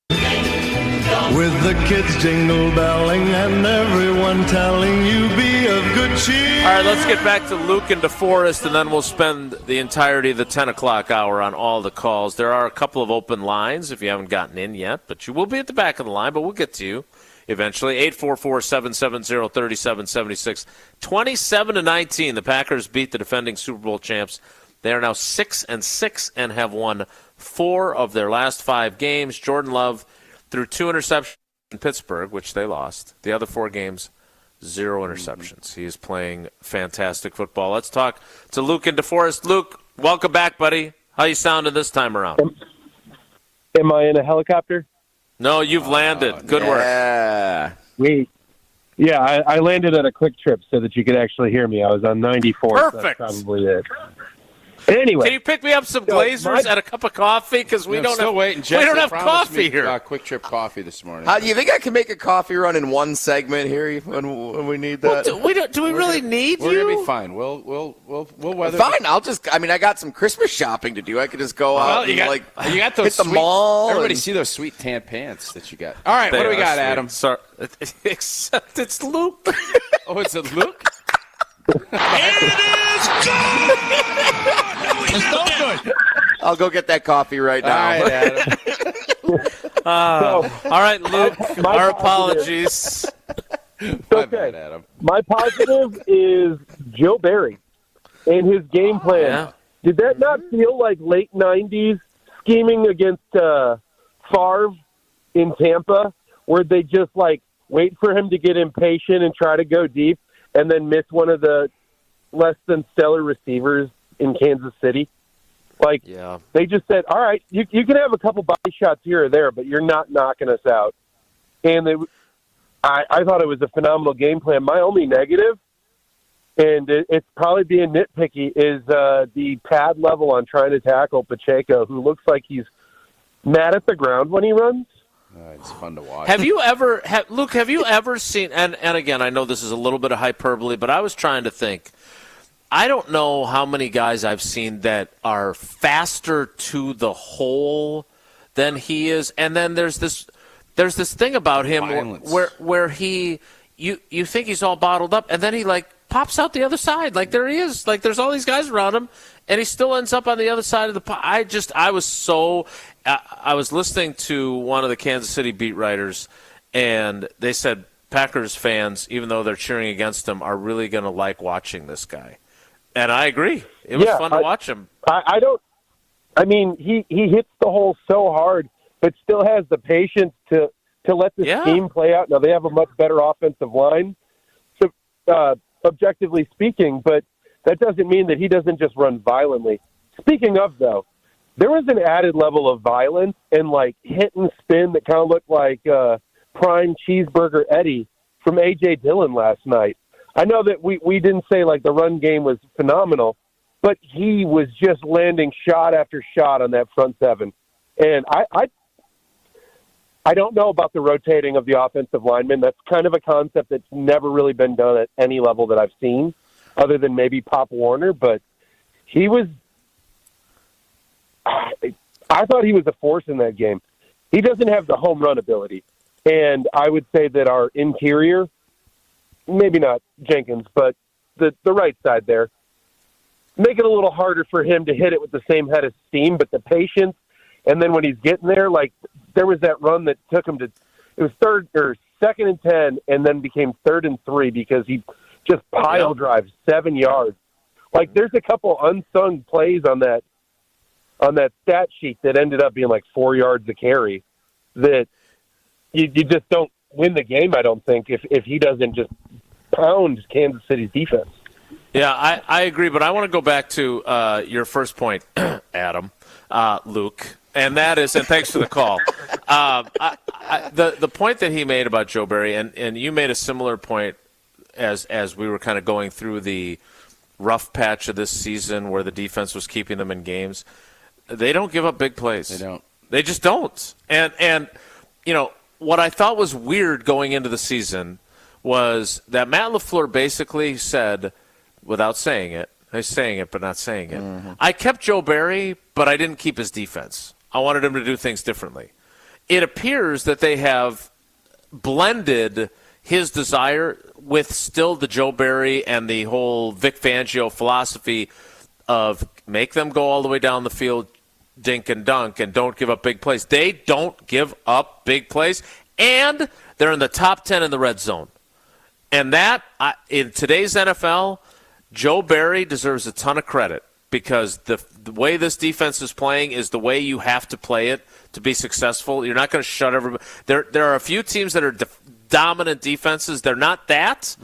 With the kids jingle belling and everyone telling you be of good cheer. All right, let's get back to Luke and DeForest, and then we'll spend the entirety of the 10 o'clock hour on all the calls. There are a couple of open lines if you haven't gotten in yet, but you will be at the back of the line, but we'll get to you eventually. 844-770-3776. 27-19, the Packers beat the defending Super Bowl champs. They are now 6-6 and have won 4 of their last 5 games. Jordan Love threw 2 interceptions in Pittsburgh, which they lost. The other 4 games, 0 interceptions. He is playing fantastic football. Let's talk to Luke and DeForest. Luke, welcome back, buddy. How you sounding this time around? Am I in a helicopter? No, you've landed. Good work. Yeah, I landed at a Quick Trip so that you could actually hear me. I was on 94. Perfect. So that's probably it. Anyway, can you pick me up some Glazers and a cup of coffee? Because we don't have coffee here. Quick Trip coffee this morning. Do you think I can make a coffee run in one segment here when we need that? Well, do we really need you? We're gonna be fine. We'll weather. Fine. I got some Christmas shopping to do. I could just go out and you got those hit the mall. Everybody see those sweet tan pants that you got. All right, what do we got, sweet. Adam? Sorry, except it's Luke. Oh, it's a Luke. It's no good. I'll go get that coffee right now. All right, Adam. All right, Luke. Our apologies. Okay. Adam. My positive is Joe Barry and his game plan. Yeah. Did that not feel like late 90s scheming against Favre in Tampa, where they just wait for him to get impatient and try to go deep and then miss one of the less than stellar receivers in Kansas City? They just said, all right, you can have a couple body shots here or there, but you're not knocking us out. And I thought it was a phenomenal game plan. My only negative, and it's probably being nitpicky, is the pad level on trying to tackle Pacheco, who looks like he's mad at the ground when he runs. It's fun to watch. Have you ever, Luke, seen, and again, I know this is a little bit of hyperbole, but I was trying to think. I don't know how many guys I've seen that are faster to the hole than he is. And then there's this thing about him where he, you think he's all bottled up, and then he pops out the other side. There he is. There's all these guys around him, and he still ends up on the other side of the pot. I was listening to one of the Kansas City beat writers, and they said Packers fans, even though they're cheering against him, are really going to like watching this guy. And I agree. It was fun to watch him. He hits the hole so hard, but still has the patience to let the scheme play out. Now, they have a much better offensive line, objectively speaking, but that doesn't mean that he doesn't just run violently. Speaking of, though, there was an added level of violence and hit and spin that kind of looked like prime cheeseburger Eddie from A.J. Dillon last night. I know that we didn't say the run game was phenomenal, but he was just landing shot after shot on that front seven. And I don't know about the rotating of the offensive linemen. That's kind of a concept that's never really been done at any level that I've seen, other than maybe Pop Warner. But he was – I thought he was a force in that game. He doesn't have the home run ability. And I would say that our interior – maybe not Jenkins, but the right side there, make it a little harder for him to hit it with the same head of steam, but the patience, and then when he's getting there, there was that run that took him to, it was second and 10, and then became 3rd and 3 because he just pile drives 7 yards. There's a couple unsung plays on that on that stat sheet that ended up being like 4 yards a carry, that you just don't win the game, I don't think, if he doesn't just pound Kansas City's defense. Yeah, I agree, but I want to go back to your first point, Adam, Luke, and that is, and thanks for the call. The point that he made about Joe Barry, and you made a similar point as we were kind of going through the rough patch of this season where the defense was keeping them in games. They don't give up big plays. They don't. They just don't. And you know, what I thought was weird going into the season was that Matt LaFleur basically said, without saying it, he's saying it but not saying it, I kept Joe Barry, but I didn't keep his defense. I wanted him to do things differently. It appears that they have blended his desire with still the Joe Barry and the whole Vic Fangio philosophy of make them go all the way down the field, dink and dunk, and don't give up big plays. They don't give up big plays, and they're in the top 10 in the red zone. And that, in today's NFL, Joe Barry deserves a ton of credit because the way this defense is playing is the way you have to play it to be successful. You're not going to shut everybody. There are a few teams that are dominant defenses. They're not that,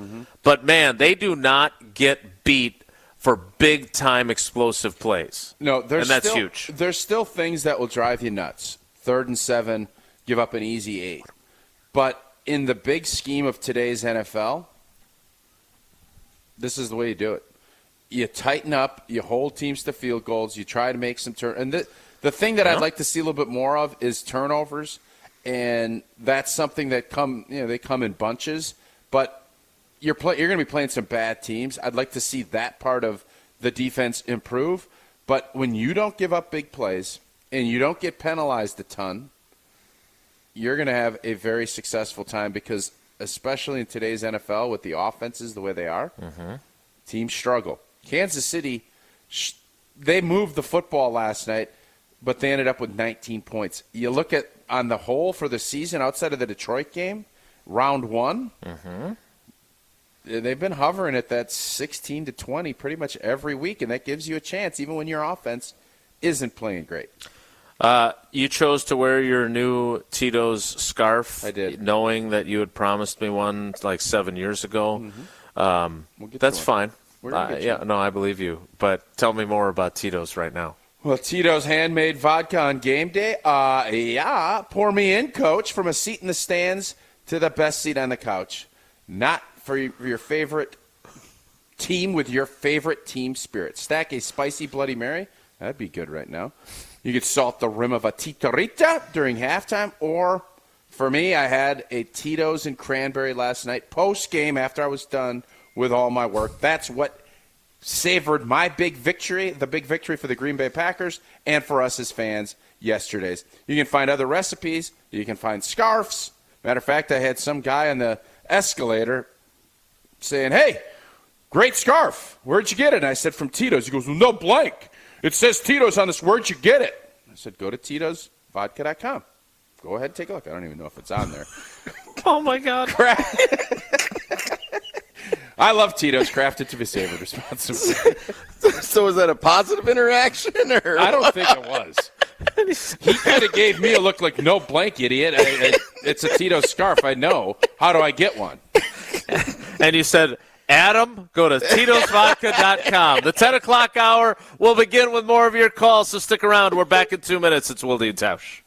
but, man, they do not get beat for big-time explosive plays. No, and that's huge. There's still things that will drive you nuts. 3rd and 7, give up an easy 8. But in the big scheme of today's NFL, this is the way you do it. You tighten up, you hold teams to field goals, you try to make some turn. And the thing that I'd like to see a little bit more of is turnovers, and that's something that they come in bunches. But you're going to be playing some bad teams. I'd like to see that part of the defense improve. But when you don't give up big plays and you don't get penalized a ton, you're going to have a very successful time because, especially in today's NFL with the offenses the way they are, teams struggle. Kansas City, they moved the football last night, but they ended up with 19 points. You look at, on the whole for the season, outside of the Detroit game, round 1, they've been hovering at that 16 to 20 pretty much every week, and that gives you a chance even when your offense isn't playing great. You chose to wear your new Tito's scarf. I did. Knowing that you had promised me one like 7 years ago. That's fine. I believe you. But tell me more about Tito's right now. Well, Tito's handmade vodka on game day. Pour me in, coach, from a seat in the stands to the best seat on the couch. Not for your favorite team with your favorite team spirit. Stack a spicy Bloody Mary. That'd be good right now. You could salt the rim of a Titorita during halftime. Or, for me, I had a Tito's and cranberry last night, post-game after I was done with all my work. That's what savored my big victory, the big victory for the Green Bay Packers and for us as fans yesterday's. You can find other recipes. You can find scarves. Matter of fact, I had some guy on the escalator saying, "Hey, great scarf. Where'd you get it?" And I said, "From Tito's." He goes, "Well, no blank. It says Tito's on this. Where'd you get it?" I said, "Go to Tito'sVodka.com. Go ahead and take a look." I don't even know if it's on there. Oh, my God. I love Tito's, crafted to be savored responsibly. So was that a positive interaction? Or I don't think it was. He kind of gave me a look like, "No blank, idiot. It's a Tito's scarf. I know. How do I get one?" And you said, "Adam, go to Tito'sVodka.com. The 10 o'clock hour will begin with more of your calls, so stick around. We're back in 2 minutes. It's Wilde and Tausch.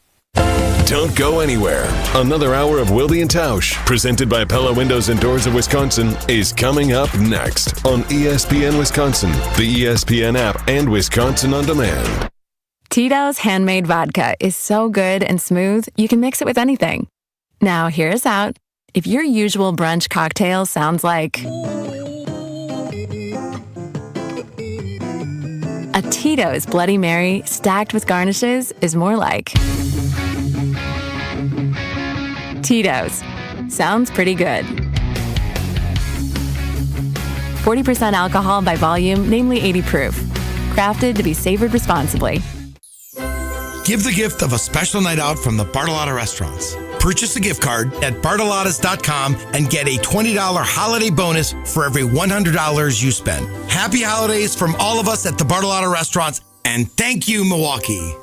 Don't go anywhere. Another hour of Wilde and Tausch, presented by Pella Windows and Doors of Wisconsin, is coming up next on ESPN Wisconsin, the ESPN app, and Wisconsin On Demand. Tito's handmade vodka is so good and smooth, you can mix it with anything. Now, here's out. If your usual brunch cocktail sounds like a Tito's Bloody Mary stacked with garnishes is more like Tito's. Sounds pretty good. 40% alcohol by volume, namely 80 proof. Crafted to be savored responsibly. Give the gift of a special night out from the Bartolotta Restaurants. Purchase a gift card at Bartolottas.com and get a $20 holiday bonus for every $100 you spend. Happy holidays from all of us at the Bartolotta Restaurants And thank you, Milwaukee.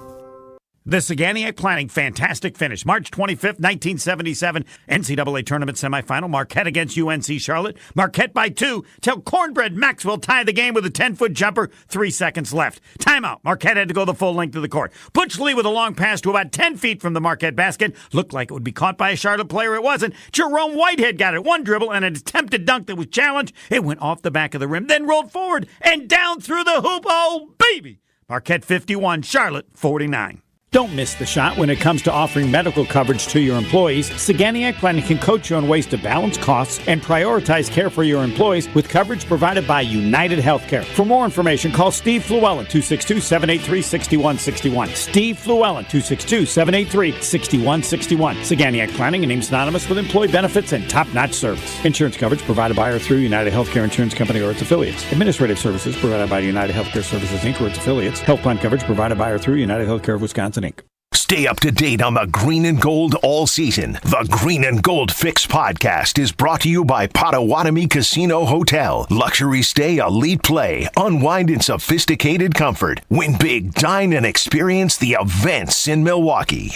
The Saganiac Planning fantastic finish. March 25th, 1977, NCAA Tournament semifinal. Marquette against UNC Charlotte. Marquette by 2 till Cornbread Maxwell tied the game with a 10-foot jumper. 3 seconds left. Timeout. Marquette had to go the full length of the court. Butch Lee with a long pass to about 10 feet from the Marquette basket. Looked like it would be caught by a Charlotte player. It wasn't. Jerome Whitehead got it. One dribble and an attempted dunk that was challenged. It went off the back of the rim, then rolled forward and down through the hoop. Oh, baby! Marquette 51, Charlotte 49. Don't miss the shot when it comes to offering medical coverage to your employees. Saganiac Planning can coach you on ways to balance costs and prioritize care for your employees with coverage provided by United Healthcare. For more information, call Steve Fluellen, 262-783-6161. Steve Fluellen, 262-783-6161. Saganiac Planning, a name synonymous with employee benefits and top-notch service. Insurance coverage provided by or through United Healthcare Insurance Company or its affiliates. Administrative services provided by United Healthcare Services, Inc. or its affiliates. Health plan coverage provided by or through United Healthcare of Wisconsin, Inc. Stay up to date on the Green and Gold all season. The Green and Gold Fix podcast is brought to you by Potawatomi Casino Hotel. Luxury stay, elite play, unwind in sophisticated comfort. Win big, dine, and experience the events in Milwaukee.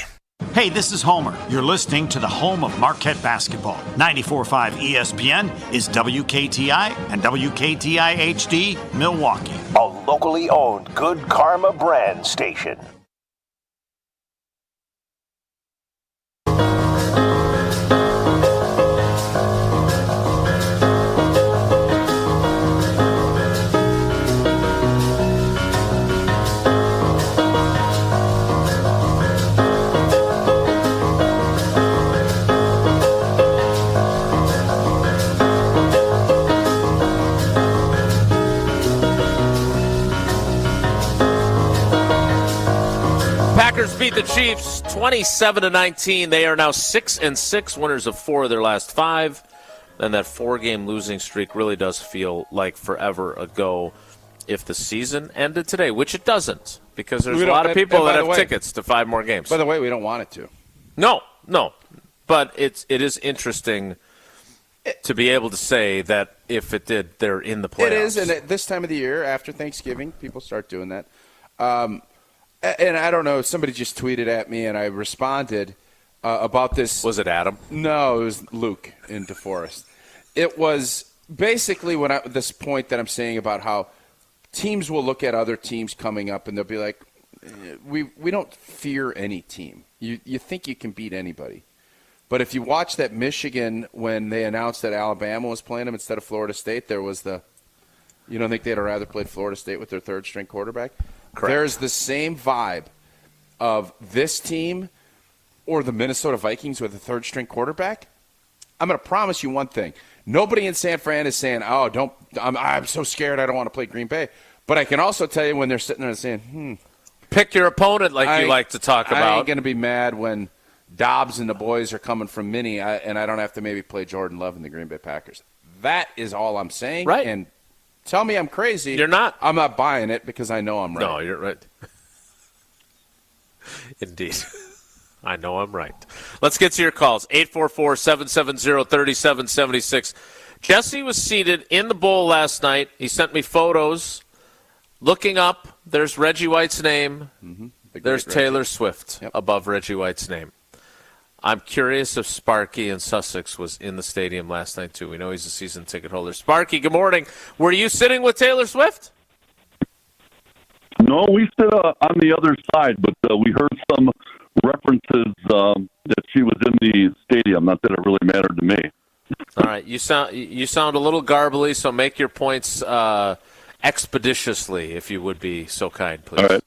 Hey, this is Homer. You're listening to the home of Marquette basketball. 94.5 ESPN is WKTI and WKTI HD Milwaukee. A locally owned Good Karma brand station. Packers beat the Chiefs 27-19. They are now 6-6, winners of 4 of their last 5. And that 4-game losing streak really does feel like forever ago if the season ended today, which it doesn't, because there's a lot of people that have tickets to 5 more games. By the way, we don't want it to. No. But it is interesting to be able to say that if it did, they're in the playoffs. It is, and at this time of the year, after Thanksgiving, people start doing that. And I don't know, somebody just tweeted at me, and I responded about this. Was it Adam? No, it was Luke in DeForest. It was basically this point that I'm saying about how teams will look at other teams coming up, and they'll be like, we don't fear any team. You think you can beat anybody. But if you watch that Michigan, when they announced that Alabama was playing them instead of Florida State, there was you don't think they'd have rather played Florida State with their third-string quarterback? Correct. There's the same vibe of this team or the Minnesota Vikings with a third-string quarterback. I'm going to promise you one thing. Nobody in San Fran is saying, I'm so scared I don't want to play Green Bay. But I can also tell you when they're sitting there saying, pick your opponent like you like to talk about. I ain't going to be mad when Dobbs and the boys are coming from Minnie and I don't have to maybe play Jordan Love and the Green Bay Packers. That is all I'm saying. Right. And tell me I'm crazy. You're not. I'm not buying it because I know I'm right. No, you're right. Indeed. I know I'm right. Let's get to your calls. 844-770-3776. Jesse was seated in the bowl last night. He sent me photos. Looking up, there's Reggie White's name. Mm-hmm. There's Taylor Swift above Reggie White's name. I'm curious if Sparky in Sussex was in the stadium last night, too. We know he's a season ticket holder. Sparky, good morning. Were you sitting with Taylor Swift? No, we sit on the other side, but we heard some references that she was in the stadium. Not that it really mattered to me. All right. You sound a little garbly, so make your points expeditiously, if you would be so kind, please. All right.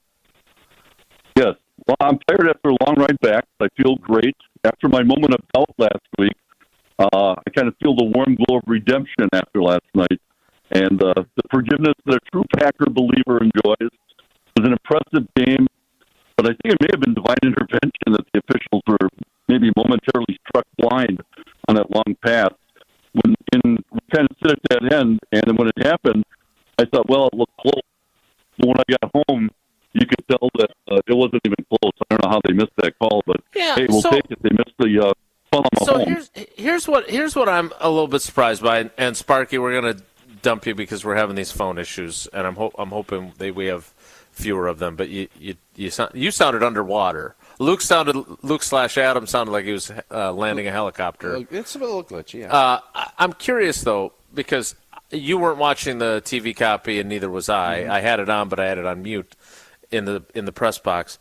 Yes. Well, I'm tired after a long ride back. I feel great. After my moment of doubt last week, I kind of feel the warm glow of redemption after last night. And the forgiveness that a true Packer believer enjoys. It was an impressive game, but I think it may have been divine intervention that the officials were maybe momentarily struck blind on that long pass. We kind of sit at that end, and then when it happened, I thought, well, it looked close. But when I got home, you could tell that it wasn't even close. I don't know how they missed that call, but hey, we'll take it. They missed the call on Mahomes. So here's what I'm a little bit surprised by, and Sparky, we're going to dump you because we're having these phone issues, and I'm hoping that we have fewer of them. But you sounded underwater. Luke / Adam sounded like he was landing a helicopter. It's a little glitchy. Yeah. I'm curious though, because you weren't watching the TV copy and neither was I. Mm-hmm. I had it on, but I had it on mute in the press box.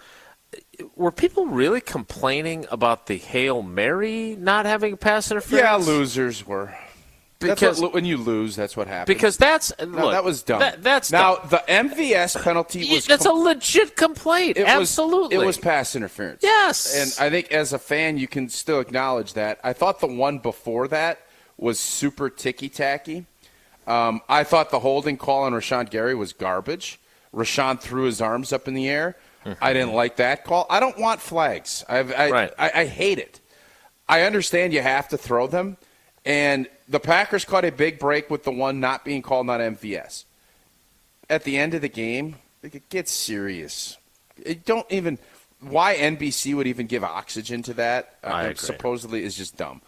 Were people really complaining about the Hail Mary not having pass interference? Yeah, losers were. Because when you lose, that's what happens. Because that was dumb. That's now dumb. the MVS penalty was. That's a legit complaint. Absolutely, it was pass interference. Yes, and I think as a fan, you can still acknowledge that. I thought the one before that was super ticky tacky. I thought the holding call on Rashawn Gary was garbage. Rashawn threw his arms up in the air. I didn't like that call. I don't want flags. I hate it. I understand you have to throw them. And the Packers caught a big break with the one not being called on MVS. At the end of the game, it gets serious. Why NBC would even give oxygen to that, supposedly, is just dumb.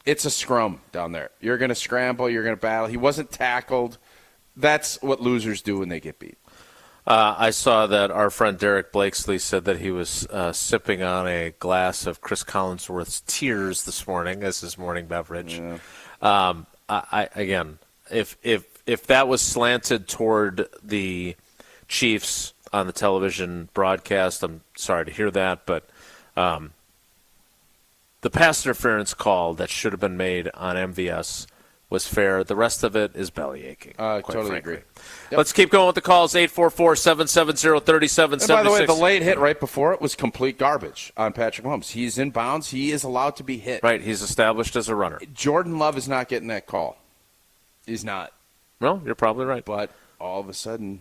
It's a scrum down there. You're going to scramble. You're going to battle. He wasn't tackled. That's what losers do when they get beat. I saw that our friend Derek Blakesley said that he was sipping on a glass of Chris Collinsworth's Tears this morning as his morning beverage. Yeah. Again, if that was slanted toward the Chiefs on the television broadcast, I'm sorry to hear that, but the pass interference call that should have been made on MVS was fair. The rest of it is belly aching. Totally agree. Yep. Let's keep going with the calls. 844-770-3776. And by the way, the late hit right before it was complete garbage on Patrick Mahomes. He's in bounds. He is allowed to be hit. Right. He's established as a runner. Jordan Love is not getting that call. He's not. No, you're probably right. But all of a sudden,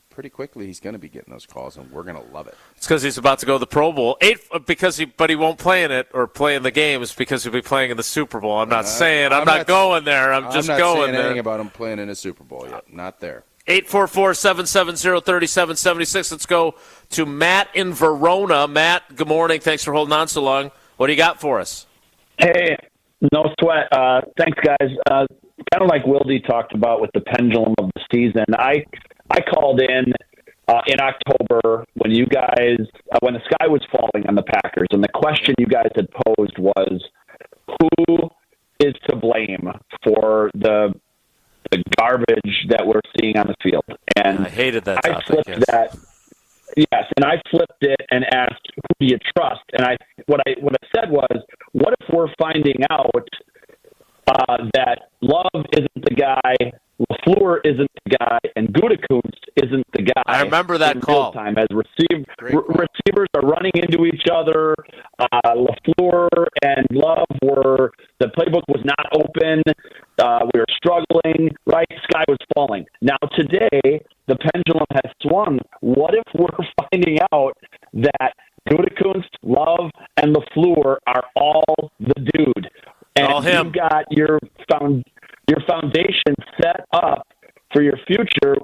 pretty quickly, he's going to be getting those calls, and we're going to love it. It's because he's about to go to the Pro Bowl. But he won't play in it or play in the games because he'll be playing in the Super Bowl. I'm not saying I'm not going there. I'm just going there. I'm not saying anything about him playing in a Super Bowl yet. Not there. 844-770-3776. Let's go to Matt in Verona. Matt, good morning. Thanks for holding on so long. What do you got for us? Hey, no sweat. Thanks, guys. Kind of like Wilde talked about with the pendulum of the season. I called in October when you guys, when the sky was falling on the Packers, and the question you guys had posed was, who is to blame for the garbage that we're seeing on the field? And I hated that topic. I flipped that. Yes, and I flipped it and asked, who do you trust? And what I said was, what if we're finding out that Love isn't the guy, LaFleur isn't the guy, and Gutekunst isn't the guy? I remember that call. Time as receivers are running into each other. LaFleur and Love the playbook was not open. We were struggling, right? Sky was falling. Now today, the pendulum has swung. What if we're finding out that Gutekunst, Love, and LaFleur are all the dude? And all him. You've got your foundation set up for your future.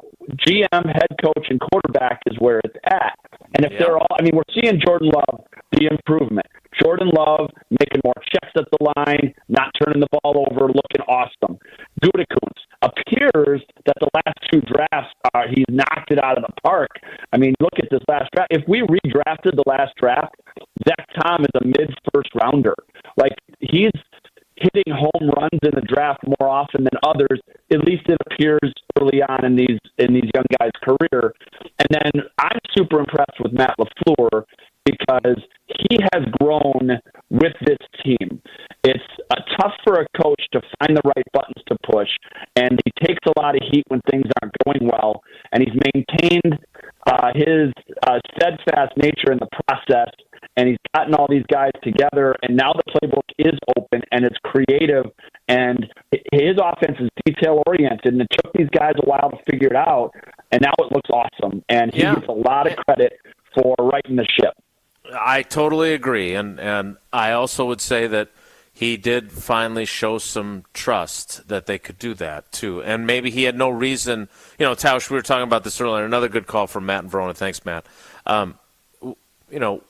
GM, head coach, and quarterback is where it's at. And if they're all, we're seeing Jordan Love, the improvement. Jordan Love making more checks at the line, not turning the ball over, looking awesome. Gutekunst appears that the last two drafts, he's knocked it out of the park. Look at this last draft. If we redrafted the last draft, Zach Tom is a mid-first rounder. He's hitting home runs in the draft more often than others. At least it appears early on in these young guys' career. And then I'm super impressed with Matt LaFleur because he has grown with this team. It's tough for a coach to find the right buttons to push, and he takes a lot of heat when things aren't going well, and he's maintained his steadfast nature in the process, and he's gotten all these guys together, and now the playbook is open, and it's creative, and his offense is detail-oriented, and it took these guys a while to figure it out, and now it looks awesome, and he gets a lot of credit for righting the ship. I totally agree, and I also would say that he did finally show some trust that they could do that, too. And maybe he had no reason. Tausch, we were talking about this earlier. Another good call from Matt in Verona. Thanks, Matt.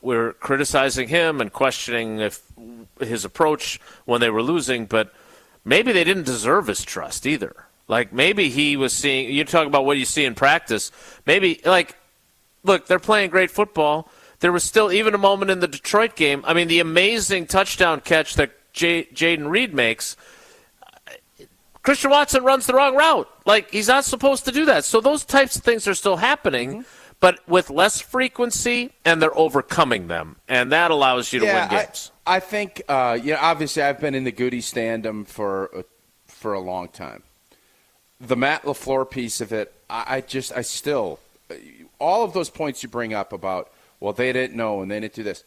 We're criticizing him and questioning his approach when they were losing, but maybe they didn't deserve his trust either. Maybe he was seeing – you talk about what you see in practice. Maybe, look, they're playing great football. There was still even a moment in the Detroit game. I mean, the amazing touchdown catch that Jaden Reed makes. Christian Watson runs the wrong route. Like, he's not supposed to do that. So those types of things are still happening, but with less frequency, and they're overcoming them. And that allows you to win games. I think, obviously I've been in the Goody standum for a long time. The Matt LaFleur piece of it, I still, all of those points you bring up about, well, they didn't know and they didn't do this.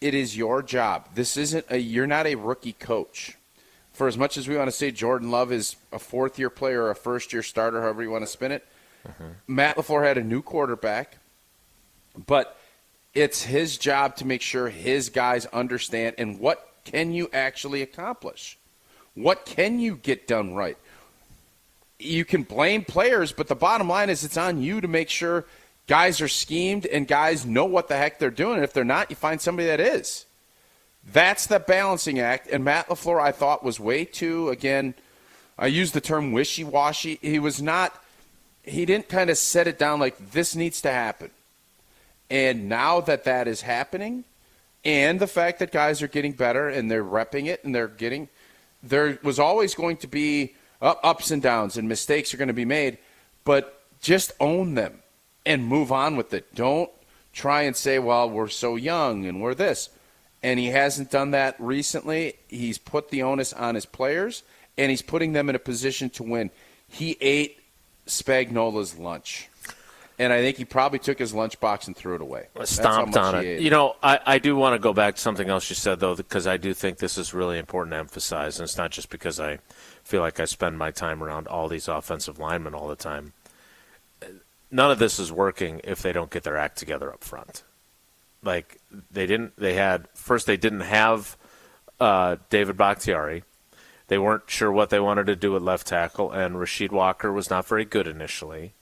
It is your job. You're not a rookie coach. For as much as we want to say Jordan Love is a fourth-year player or a first-year starter, however you want to spin it, Matt LaFleur had a new quarterback, but it's his job to make sure his guys understand and what can you actually accomplish? What can you get done right? You can blame players, but the bottom line is it's on you to make sure guys are schemed and guys know what the heck they're doing. And if they're not, you find somebody that is. That's the balancing act. And Matt LaFleur, I thought, was way too, again, I use the term wishy-washy. He didn't kind of set it down like this needs to happen. And now that is happening, and the fact that guys are getting better and they're repping it and there was always going to be ups and downs and mistakes are going to be made, but just own them and move on with it. Don't try and say, well, we're so young and we're this. And he hasn't done that recently. He's put the onus on his players, and he's putting them in a position to win. He ate Spagnola's lunch, and I think he probably took his lunchbox and threw it away. Stomped on it. Ate. You know, I do want to go back to something else you said, though, because I do think this is really important to emphasize, and it's not just because I feel like I spend my time around all these offensive linemen all the time. None of this is working if they don't get their act together up front. Like, they didn't have David Bakhtiari. They weren't sure what they wanted to do at left tackle, and Rasheed Walker was not very good initially.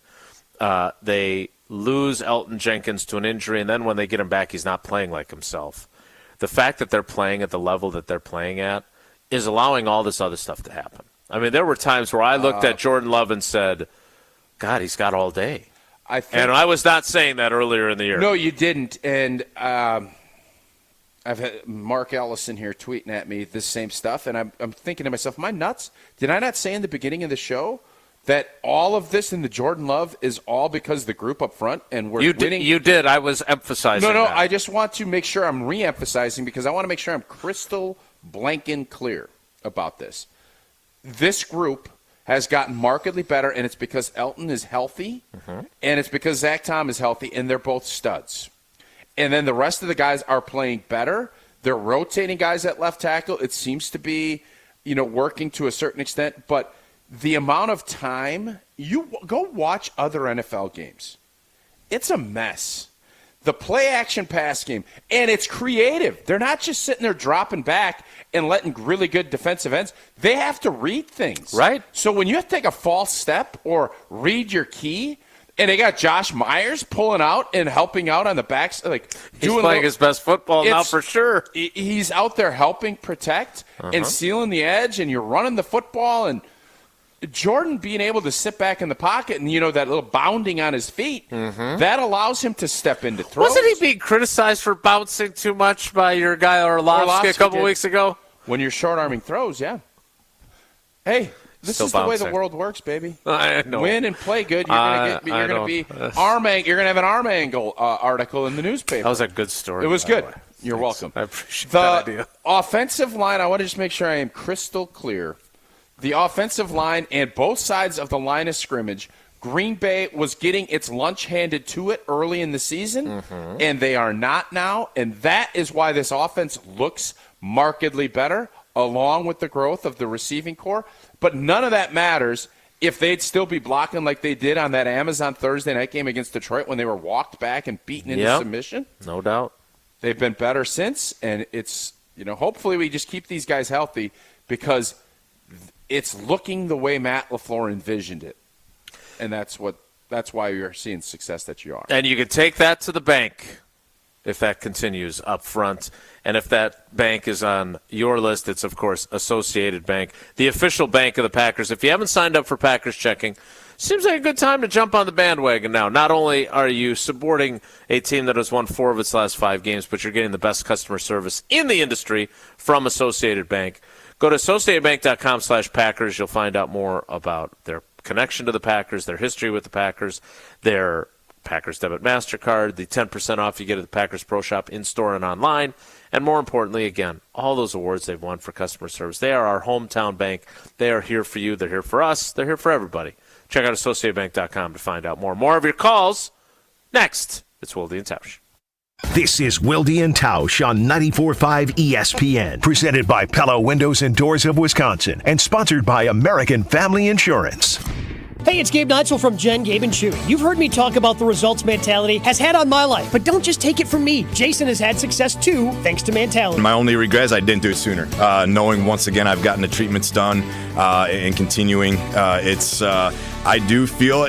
They lose Elton Jenkins to an injury, and then when they get him back, he's not playing like himself. The fact that they're playing at the level that they're playing at is allowing all this other stuff to happen. I mean, there were times where I looked at Jordan Love and said, God, he's got all day. And I was not saying that earlier in the year. No, you didn't. And I've had Mark Ellison here tweeting at me this same stuff, and I'm thinking to myself, am I nuts? Did I not say in the beginning of the show that all of this in the Jordan Love is all because the group up front and we're winning? You did. I was emphasizing No, that. I just want to make sure I'm re-emphasizing because I want to make sure I'm crystal blanking clear about this. This group has gotten markedly better, and it's because Elton is healthy, and it's because Zach Tom is healthy, and they're both studs. And then the rest of the guys are playing better. They're rotating guys at left tackle. It seems to be, working to a certain extent. But the amount of time, you go watch other NFL games. It's a mess. The play-action pass game, and it's creative. They're not just sitting there dropping back and letting really good defensive ends. They have to read things. Right. So when you have to take a false step or read your key, and they got Josh Myers pulling out and helping out on the backs, he's playing his best football now for sure. He's out there helping protect and sealing the edge, and you're running the football, and Jordan being able to sit back in the pocket and, that little bounding on his feet, that allows him to step into throws. Wasn't he being criticized for bouncing too much by your guy Orlovsky a couple weeks ago? When you're short-arming throws, yeah. Hey, this Still is bouncing. The way the world works, baby. I know. Win and play good. You're going to have an arm angle article in the newspaper. That was a good story. It was good. You're welcome. I appreciate that idea. Offensive line, I want to just make sure I am crystal clear. The offensive line and both sides of the line of scrimmage, Green Bay was getting its lunch handed to it early in the season, and they are not now. And that is why this offense looks markedly better, along with the growth of the receiving core. But none of that matters if they'd still be blocking like they did on that Amazon Thursday night game against Detroit when they were walked back and beaten into submission. No doubt. They've been better since, and it's, hopefully we just keep these guys healthy because it's looking the way Matt LaFleur envisioned it. And that's why you're seeing success that you are. And you can take that to the bank. if that continues up front. And if that bank is on your list, it's, of course, Associated Bank, the official bank of the Packers. If you haven't signed up for Packers Checking, seems like a good time to jump on the bandwagon now. Not only are you supporting a team that has won 4 of its last 5 games, but you're getting the best customer service in the industry from Associated Bank. Go to associatedbank.com/Packers. You'll find out more about their connection to the Packers, their history with the Packers, their Packers Debit MasterCard, the 10% off you get at the Packers Pro Shop in-store and online, and more importantly, again, all those awards they've won for customer service. They are our hometown bank. They are here for you. They're here for us. They're here for everybody. Check out associatedbank.com to find out more. More of your calls next. It's Wilde and Tausch. This is Wilde and Tausch on 94.5 ESPN, presented by Pella Windows and Doors of Wisconsin, and sponsored by American Family Insurance. Hey, it's Gabe Neitzel from Jen, Gabe, and Chewy. You've heard me talk about the results mentality has had on my life, but don't just take it from me. Jason has had success too, thanks to mentality. My only regret is I didn't do it sooner. Knowing once again I've gotten the treatments done and continuing, I do feel,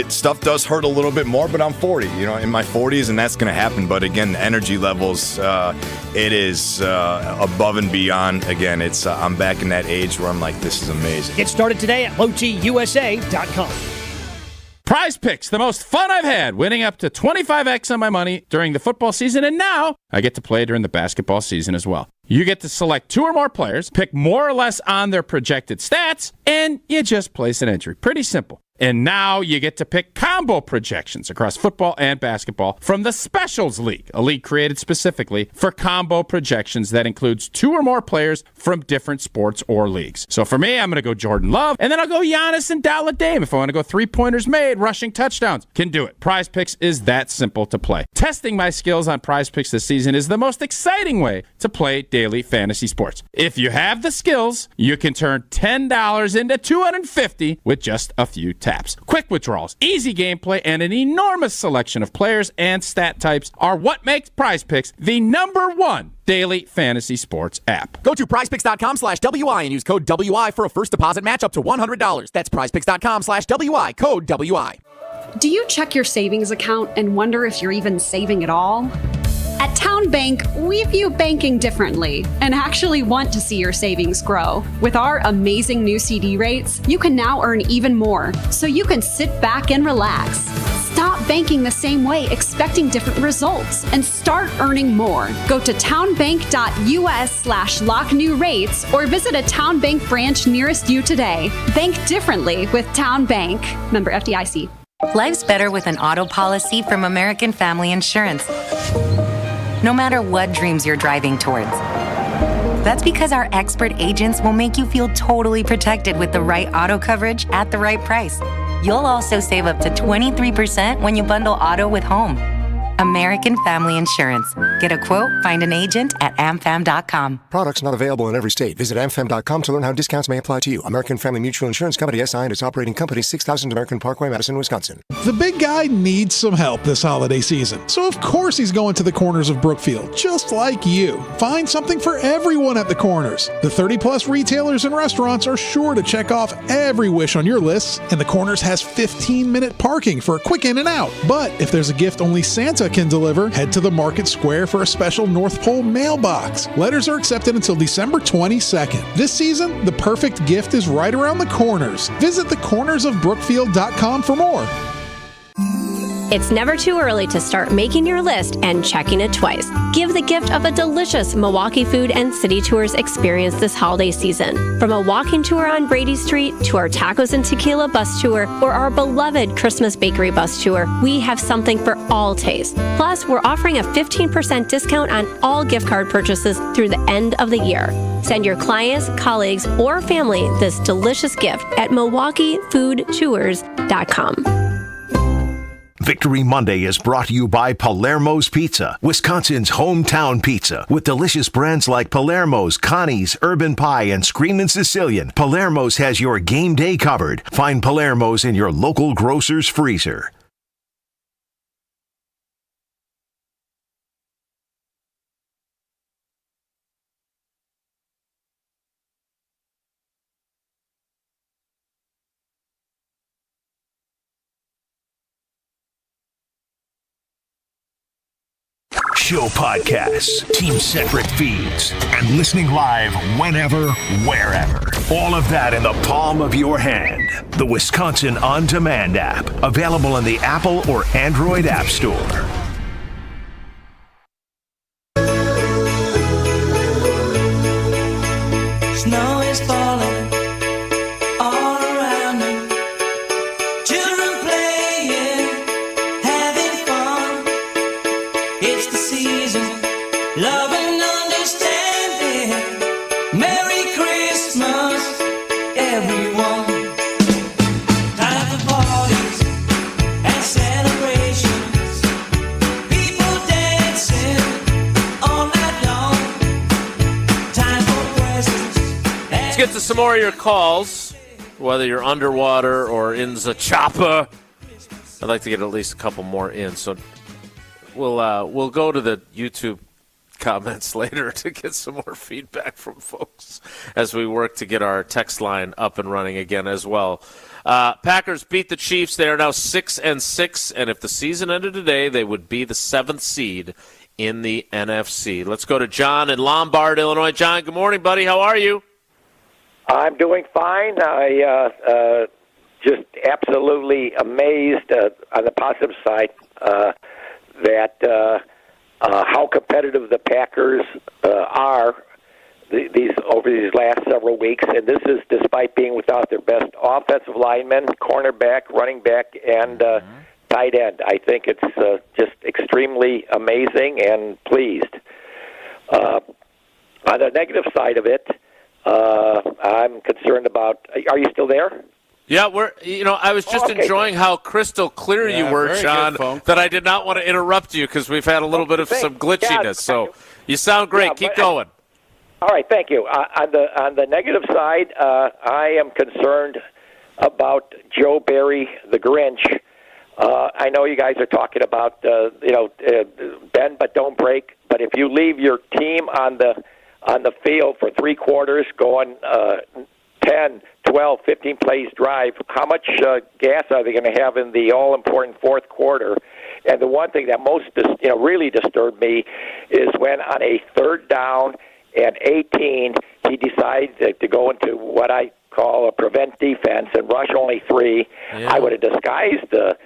stuff does hurt a little bit more, but I'm 40, in my 40s, and that's going to happen. But again, the energy levels, it is above and beyond. Again, I'm back in that age where I'm like, this is amazing. Get started today at lowtusa.com. Prize Picks, the most fun I've had, winning up to 25x on my money during the football season, and now I get to play during the basketball season as well. You get to select 2 or more players, pick more or less on their projected stats, and you just place an entry. Pretty simple. And now you get to pick combo projections across football and basketball from the Specials League, a league created specifically for combo projections that includes 2 or more players from different sports or leagues. So for me, I'm going to go Jordan Love, and then I'll go Giannis and Dallas Dame. If I want to go 3-pointers made, rushing touchdowns, can do it. Prize Picks is that simple to play. Testing my skills on Prize Picks this season is the most exciting way to play daily fantasy sports. If you have the skills, you can turn $10 into $250 with just a few taps. Quick withdrawals, easy gameplay, and an enormous selection of players and stat types are what makes Prize Picks the #1 daily fantasy sports app. Go to prizepicks.com/WI and use code WI for a first deposit match up to $100. That's prizepicks.com/WI, code WI. Do you check your savings account and wonder if you're even saving at all? At Town Bank, we view banking differently and actually want to see your savings grow. With our amazing new CD rates, you can now earn even more, so you can sit back and relax. Stop banking the same way, expecting different results, and start earning more. Go to townbank.us/locknewrates or visit a Town Bank branch nearest you today. Bank differently with Town Bank. Member FDIC. Life's better with an auto policy from American Family Insurance. No matter what dreams you're driving towards. That's because our expert agents will make you feel totally protected with the right auto coverage at the right price. You'll also save up to 23% when you bundle auto with home. American Family Insurance. Get a quote, find an agent at amfam.com. Products not available in every state. Visit amfam.com to learn how discounts may apply to you. American Family Mutual Insurance Company, SI, and its operating company, 6000 American Parkway, Madison, Wisconsin. The big guy needs some help this holiday season. So of course he's going to the Corners of Brookfield, just like you. Find something for everyone at the Corners. The 30-plus retailers and restaurants are sure to check off every wish on your lists, and the Corners has 15-minute parking for a quick in and out. But if there's a gift only Santa can deliver, head to the Market Square for a special North Pole mailbox. Letters are accepted until December 22nd. This season, the perfect gift is right around the corners. Visit thecornersofbrookfield.com for more. It's never too early to start making your list and checking it twice. Give the gift of a delicious Milwaukee food and city tours experience this holiday season. From a walking tour on Brady Street to our tacos and tequila bus tour or our beloved Christmas bakery bus tour, we have something for all tastes. Plus, we're offering a 15% discount on all gift card purchases through the end of the year. Send your clients, colleagues, or family this delicious gift at MilwaukeeFoodTours.com. Victory Monday is brought to you by Palermo's Pizza, Wisconsin's hometown pizza. With delicious brands like Palermo's, Connie's, Urban Pie, and Screamin' Sicilian, Palermo's has your game day covered. Find Palermo's in your local grocer's freezer. Show podcasts, team-centric feeds, and listening live whenever, wherever. All of that in the palm of your hand. The Wisconsin On Demand app, available in the Apple or Android App Store. Snow is falling all around me. Children playing, having fun. It's the season, love and understanding. Merry Christmas, everyone. Time for parties and celebrations. People dancing all night long. Time for presents. Let's get to some more of your calls, whether you're underwater or in the chopper. I'd like to get at least a couple more in, so we'll go to the YouTube comments later to get some more feedback from folks as we work to get our text line up and running again as well. Packers beat the Chiefs. They are now 6-6, and if the season ended today, they would be the 7th seed in the NFC. Let's go to John in Lombard, Illinois. John, good morning, buddy. How are you? I'm doing fine. I just absolutely amazed on the positive side that how competitive the Packers are over these last several weeks, and this is despite being without their best offensive lineman, cornerback, running back, and tight end. I think it's just extremely amazing and pleased. On the negative side of it, I'm concerned about. Are you still there? Yeah, I was just enjoying how crystal clear you were, John, that I did not want to interrupt you because we've had a little bit of some glitchiness. Yeah, so you sound great. Keep going. All right, thank you. On the negative side, I am concerned about Joe Barry, the Grinch. I know you guys are talking about bend but don't break. But if you leave your team on the field for 3 quarters, going 10, 12, 15 plays drive, how much gas are they going to have in the all-important fourth quarter? And the one thing that most really disturbed me is when on a 3rd down and 18, he decides to go into what I call a prevent defense and rush only 3. Yeah. I would have disguised a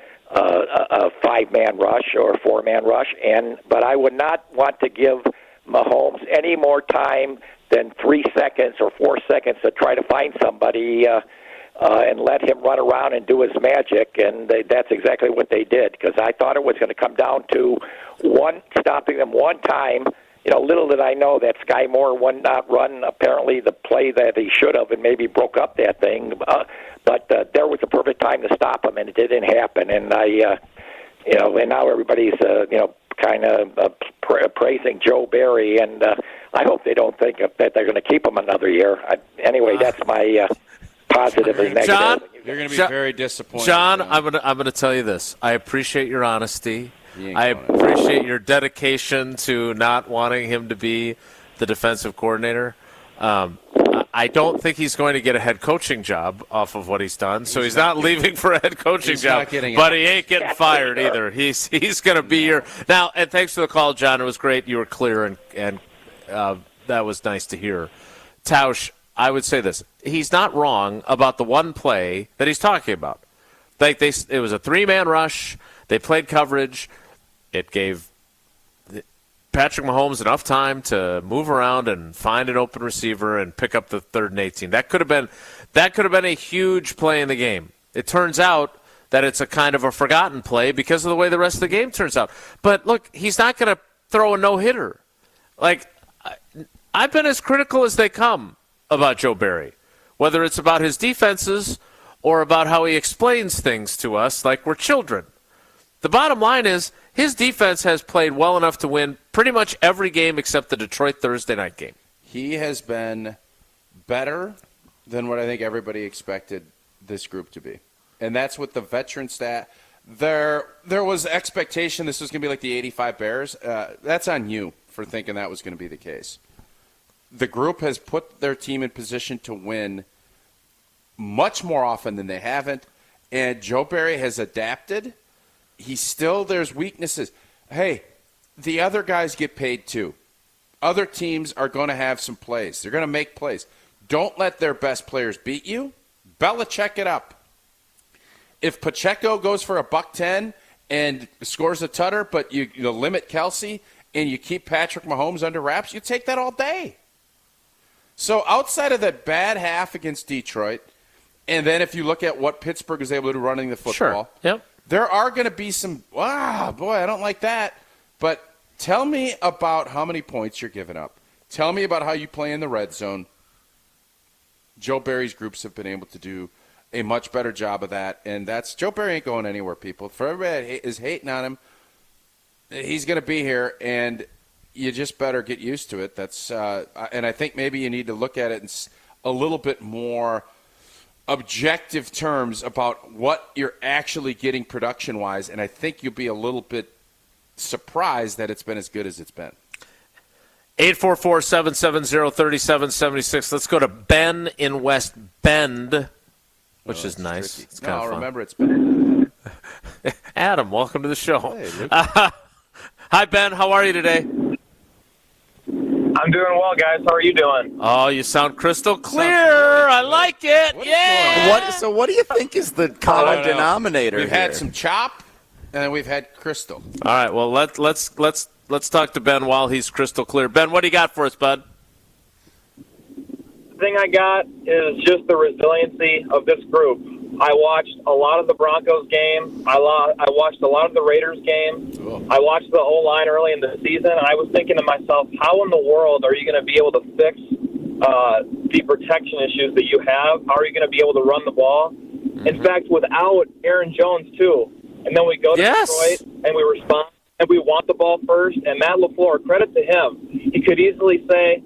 5-man rush or a 4-man rush, but I would not want to give Mahomes any more time than 3 seconds or 4 seconds to try to find somebody and let him run around and do his magic. And that's exactly what they did, because I thought it was going to come down to stopping them one time. Little did I know that Sky Moore would not run apparently the play that he should have and maybe broke up that thing. But there was the perfect time to stop him, and it didn't happen. And and now everybody's kind of praising Joe Barry, and I hope they don't think that they're going to keep him another year. Anyway, that's my positive and negative. John, you're going to be very disappointed. John, I'm going to tell you this. I appreciate your honesty. I appreciate your dedication to not wanting him to be the defensive coordinator. I don't think he's going to get a head coaching job off of what he's done, so he's not leaving for a head coaching job. But he ain't getting fired either. He's going to be here now. And thanks for the call, John. It was great. You were clear, and that was nice to hear. Tausch, I would say this: he's not wrong about the one play that he's talking about. Like it was a 3-man rush. They played coverage. It gave Patrick Mahomes enough time to move around and find an open receiver and pick up the 3rd and 18. That could have been a huge play in the game. It turns out that it's a kind of a forgotten play because of the way the rest of the game turns out. But look, he's not going to throw a no-hitter. Like, I've been as critical as they come about Joe Barry, whether it's about his defenses or about how he explains things to us like we're children. The bottom line is his defense has played well enough to win pretty much every game except the Detroit Thursday night game. He has been better than what I think everybody expected this group to be. And that's with the veteran stat. There was expectation this was going to be like the 85 Bears. That's on you for thinking that was going to be the case. The group has put their team in position to win much more often than they haven't. And Joe Barry has adapted. There's weaknesses. Hey, the other guys get paid too. Other teams are going to have some plays. They're going to make plays. Don't let their best players beat you. Belichick it up. If Pacheco goes for $110 and scores a tutter, but you limit Kelsey and you keep Patrick Mahomes under wraps, you take that all day. So outside of that bad half against Detroit, and then if you look at what Pittsburgh is able to do running the football, there are going to be some, I don't like that. But tell me about how many points you're giving up. Tell me about how you play in the red zone. Joe Barry's groups have been able to do a much better job of that, and that's Joe Barry ain't going anywhere, people. For everybody that is hating on him, he's going to be here, and you just better get used to it. That's and I think maybe you need to look at it in a little bit more objective terms about what you're actually getting production-wise, and I think you'll be a little bit surprised that it's been as good as it's been. 844-770-3776. Let's go to Ben in West Bend, which is nice. Tricky. It's kind of fun. Remember, it's Ben. Adam, welcome to the show. Hey, Luke. Hi, Ben. How are you today? I'm doing well, guys. How are you doing? Oh, you sound crystal clear. I like it. Yeah. What do you think is the common denominator We've here? had some chop, and then we've had crystal. All right. Well, let's talk to Ben while he's crystal clear. Ben, what do you got for us, bud? The thing I got is just the resiliency of this group. I watched a lot of the Broncos game. I watched a lot of the Raiders game. Cool. I watched the O-line early in the season, and I was thinking to myself, how in the world are you going to be able to fix the protection issues that you have? How are you going to be able to run the ball? Mm-hmm. In fact, without Aaron Jones, too. And then we go to Detroit, and we respond, and we want the ball first. And Matt LaFleur, credit to him, he could easily say,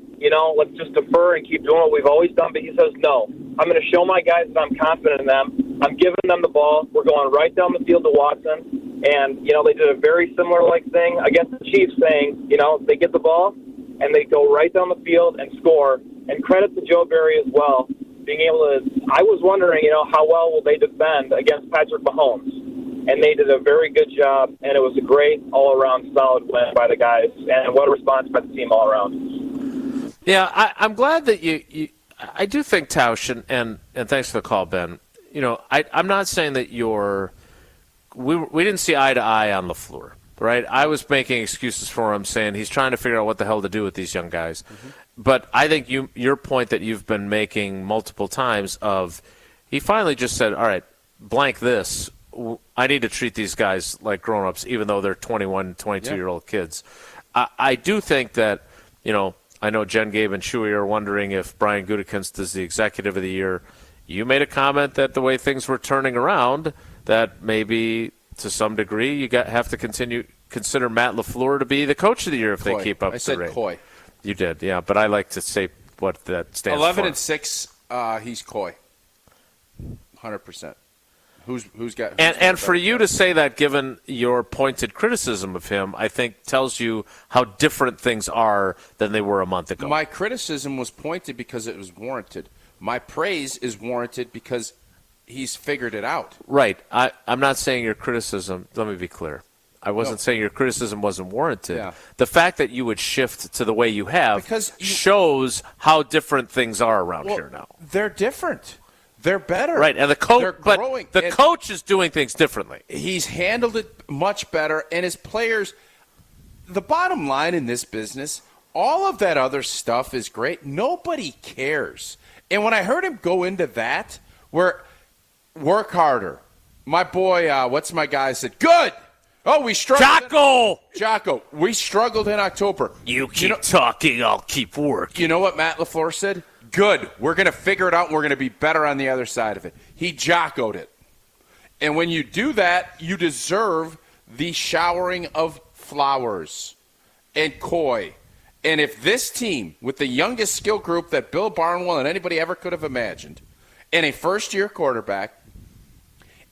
let's just defer and keep doing what we've always done. But he says, no, I'm going to show my guys that I'm confident in them. I'm giving them the ball. We're going right down the field to Watson. And, they did a very similar thing against the Chiefs saying, they get the ball and they go right down the field and score. And credit to Joe Barry as well, being able to – I was wondering, how well will they defend against Patrick Mahomes? And they did a very good job, and it was a great all-around solid win by the guys. And what a response by the team all around. Yeah, I'm glad that you I do think, Tausch, and thanks for the call, Ben. I'm not saying that we didn't see eye to eye on LaFleur, right? I was making excuses for him, saying he's trying to figure out what the hell to do with these young guys. Mm-hmm. But I think your point that you've been making multiple times of he finally just said, all right, blank this. I need to treat these guys like grown-ups, even though they're 21, 22-year-old kids. I do think that, I know Jen, Gabe, and Shuey are wondering if Brian Gutekunst is the executive of the year. You made a comment that the way things were turning around, that maybe to some degree you have to consider Matt LaFleur to be the coach of the year if they keep up the rate. I said Coy. You did, yeah, but I like to say what that stands 11-6, he's Coy. 100%. Who's got? And for you to say that, given your pointed criticism of him, I think tells you how different things are than they were a month ago. My criticism was pointed because it was warranted. My praise is warranted because he's figured it out. Right. I'm not saying your criticism. Let me be clear. I wasn't saying your criticism wasn't warranted. Yeah. The fact that you would shift to the way you have shows how different things are around here now. They're different. They're better. Right, and the coach is doing things differently. He's handled it much better, and his players, the bottom line in this business, all of that other stuff is great. Nobody cares. And when I heard him go into that, where work harder, my boy, what's my guy said, good. Oh, we struggled. Jocko, we struggled in October. You keep talking, I'll keep working. You know what Matt LaFleur said? Good. We're going to figure it out, and we're going to be better on the other side of it. He jockoed it. And when you do that, you deserve the showering of flowers and Coy. And if this team, with the youngest skill group that Bill Barnwell and anybody ever could have imagined, and a first-year quarterback,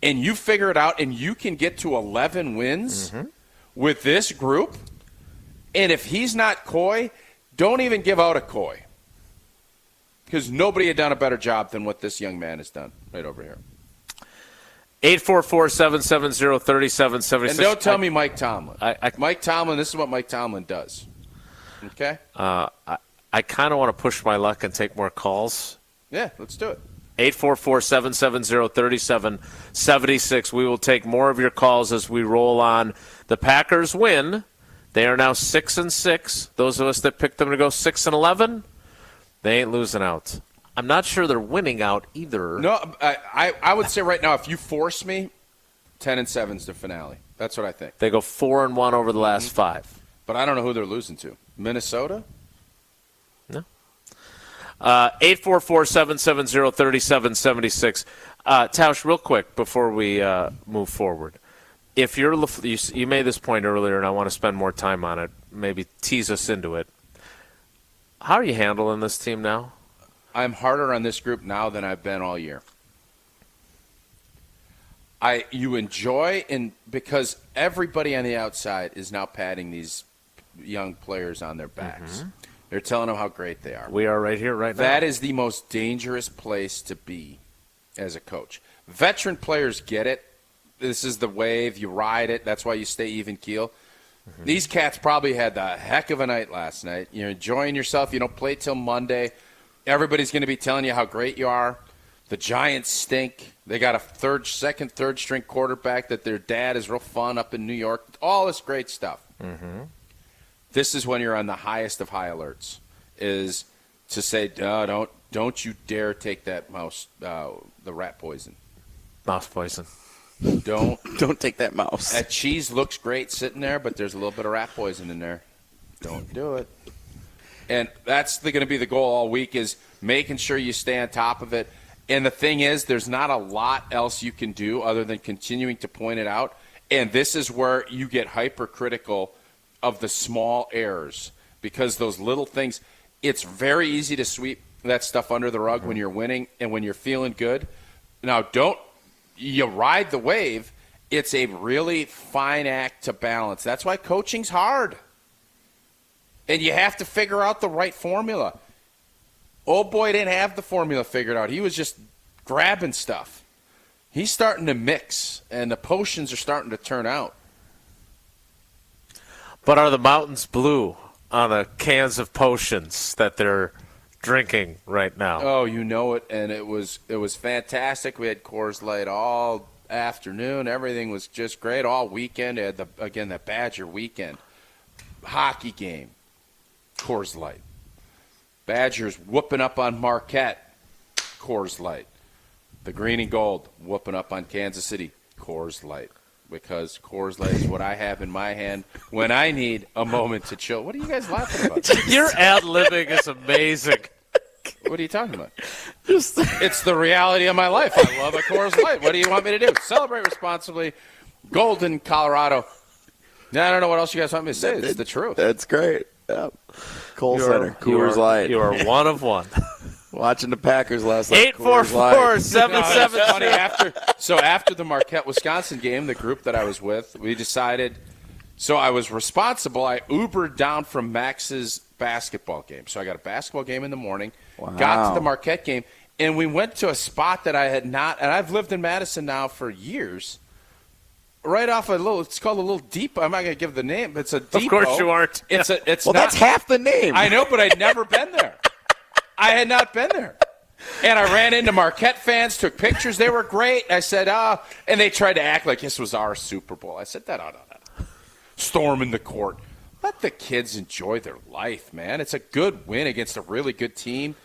and you figure it out and you can get to 11 wins with this group, and if he's not Coy, don't even give out a Coy. Because nobody had done a better job than what this young man has done right over here. 844-770-3776. And don't tell me Mike Tomlin. Mike Tomlin, this is what Mike Tomlin does. Okay? I kind of want to push my luck and take more calls. Yeah, let's do it. 844-770-3776. We will take more of your calls as we roll on. The Packers win. They are now 6-6. Those of us that picked them to go 6-11, they ain't losing out. I'm not sure they're winning out either. No, I would say right now, if you force me, 10-7 is the finale. That's what I think. They go 4-1 over the last 5. But I don't know who they're losing to. Minnesota? No. 844-770-3776. Tausch, real quick before we move forward. If you made this point earlier, and I want to spend more time on it, maybe tease us into it. How are you handling this team now? I'm harder on this group now than I've been all year. You enjoy, and because everybody on the outside is now patting these young players on their backs. Mm-hmm. They're telling them how great they are. We are right here, right now. That is the most dangerous place to be as a coach. Veteran players get it. This is the wave. You ride it. That's why you stay even keel. Mm-hmm. These cats probably had the heck of a night last night. You're enjoying yourself. You don't play till Monday. Everybody's going to be telling you how great you are. The Giants stink. They got a third string quarterback that their dad is real fun up in New York. All this great stuff. Mm-hmm. This is when you're on the highest of high alerts, is to say, don't you dare take that the rat poison. Mouse poison. Don't take that mouse. That cheese looks great sitting there, but there's a little bit of rat poison in there. Don't do it. And that's going to be the goal all week, is making sure you stay on top of it. And the thing is, there's not a lot else you can do other than continuing to point it out. And this is where you get hypercritical of the small errors, because those little things, it's very easy to sweep that stuff under the rug when you're winning and when you're feeling good. Now, you ride the wave. It's a really fine act to balance. That's why coaching's hard. And you have to figure out the right formula. Old boy didn't have the formula figured out. He was just grabbing stuff. He's starting to mix, and the potions are starting to turn out. But are the mountains blue on the cans of potions that they're drinking right now? Oh, you know it, and it was fantastic. We had Coors Light all afternoon. Everything was just great all weekend. They had the Badger weekend. Hockey game, Coors Light. Badgers whooping up on Marquette, Coors Light. The green and gold whooping up on Kansas City, Coors Light. Because Coors Light is what I have in my hand when I need a moment to chill. What are you guys laughing about? Your ad-libbing is amazing. What are you talking about? It's the reality of my life. I love a Coors Light. What do you want me to do? Celebrate responsibly. Golden, Colorado. I don't know what else you guys want me to say. It's the truth. That's great. Yep. Cole Center, Coors Light. You are one of one. Watching the Packers last night. 844-770. So after the Marquette, Wisconsin game, the group that I was with, we decided. So I was responsible. I Ubered down from Max's basketball game. So I got a basketball game in the morning. Wow. Got to the Marquette game, and we went to a spot that I had not. And I've lived in Madison now for years. Right off it's called a little depot. I'm not going to give the name, but it's a depot. Of course you aren't. That's half the name. I know, but I'd never been there. I had not been there. And I ran into Marquette fans, took pictures. They were great. I said, and they tried to act like this was our Super Bowl. I said, no. Storming the court. Let the kids enjoy their life, man. It's a good win against a really good team.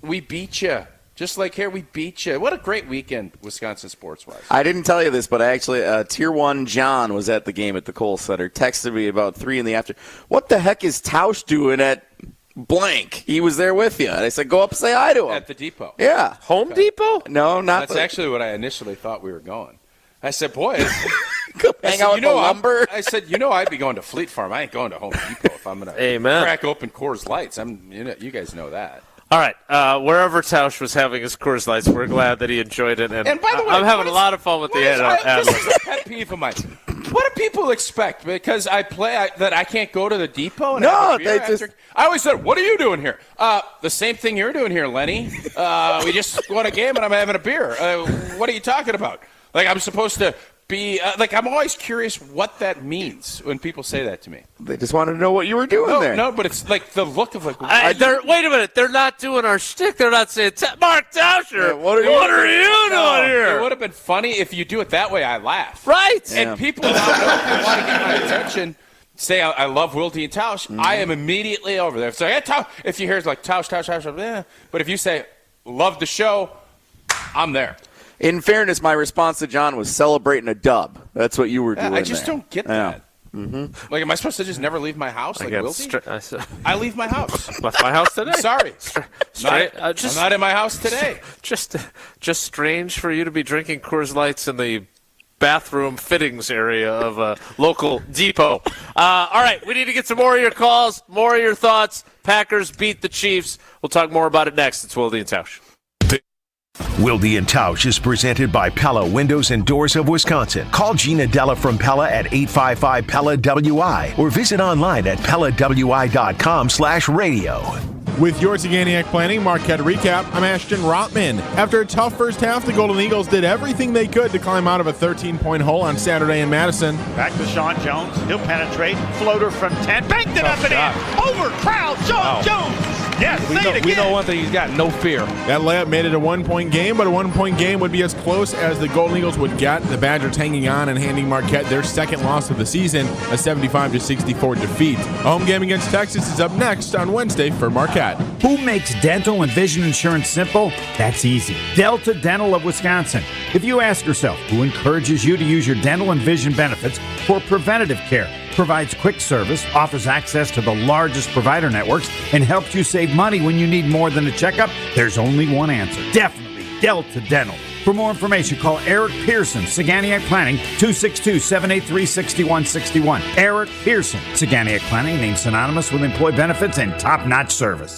We beat you. Just like here, we beat you. What a great weekend, Wisconsin sports-wise. I didn't tell you this, but actually, Tier 1 John was at the game at the Kohl Center. Texted me about 3 in the afternoon. What the heck is Tausch doing at blank? He was there with you. And I said, go up and say hi to him. At the depot. Yeah. Home Depot? No, not That's actually what I initially thought we were going. I said, boy. Hang out with the lumber. I said, I'd be going to Fleet Farm. I ain't going to Home Depot if I'm going to crack open Coors Lights. You guys know that. All right, wherever Tausch was having his Coors Lights, we're glad that he enjoyed it. And by the way, I'm having a lot of fun with the ad. This is a pet peeve of mine. What do people expect? Because that I can't go to the depot? And I always said, what are you doing here? The same thing you're doing here, Lenny. We just won a game and I'm having a beer. What are you talking about? Like I'm supposed to be I'm always curious what that means when people say that to me. They just wanted to know what you were doing there. No, but it's like the look of like. Wait a minute. They're not doing our shtick. They're not saying, Mark Tauscher, what are you doing here? It would have been funny if you do it that way. I laugh. Right. And people now know want to get my attention. Say I love Wilde and Tausch. Mm-hmm. I am immediately over there. So if you hear it's like Tausch, but if you say love the show, I'm there. In fairness, my response to John was celebrating a dub. That's what you were doing. I just don't get that. Mm-hmm. Like, am I supposed to just never leave my house? Like Wilde? I leave my house. Left my house today. Sorry. I'm not in my house today. Just strange for you to be drinking Coors Lights in the bathroom fittings area of a local depot. All right, we need to get some more of your calls, more of your thoughts. Packers beat the Chiefs. We'll talk more about it next. It's Wilde and Tausch. Wilde and Tausch is presented by Pella Windows and Doors of Wisconsin. Call Gina Della from Pella at 855-PELLA-WI or visit online at PellaWI.com/radio. With your Saganiac Planning Marquette Recap, I'm Ashton Rotman. After a tough first half, the Golden Eagles did everything they could to climb out of a 13-point hole on Saturday in Madison. Back to Sean Jones. He'll penetrate. Floater from 10. Banked it up and in. Over crowd. Sean Jones. Yes, we know one thing. He's got no fear. That layup made it a one-point game, but a one-point game would be as close as the Golden Eagles would get. The Badgers hanging on and handing Marquette their second loss of the season, a 75-64 defeat. A home game against Texas is up next on Wednesday for Marquette. Who makes dental and vision insurance simple? That's easy. Delta Dental of Wisconsin. If you ask yourself who encourages you to use your dental and vision benefits for preventative care, provides quick service, offers access to the largest provider networks, and helps you save money when you need more than a checkup, there's only one answer. Definitely Delta Dental. For more information, call Eric Pearson, Saganiac Planning, 262-783-6161. Eric Pearson, Saganiac Planning, named synonymous with employee benefits and top-notch service.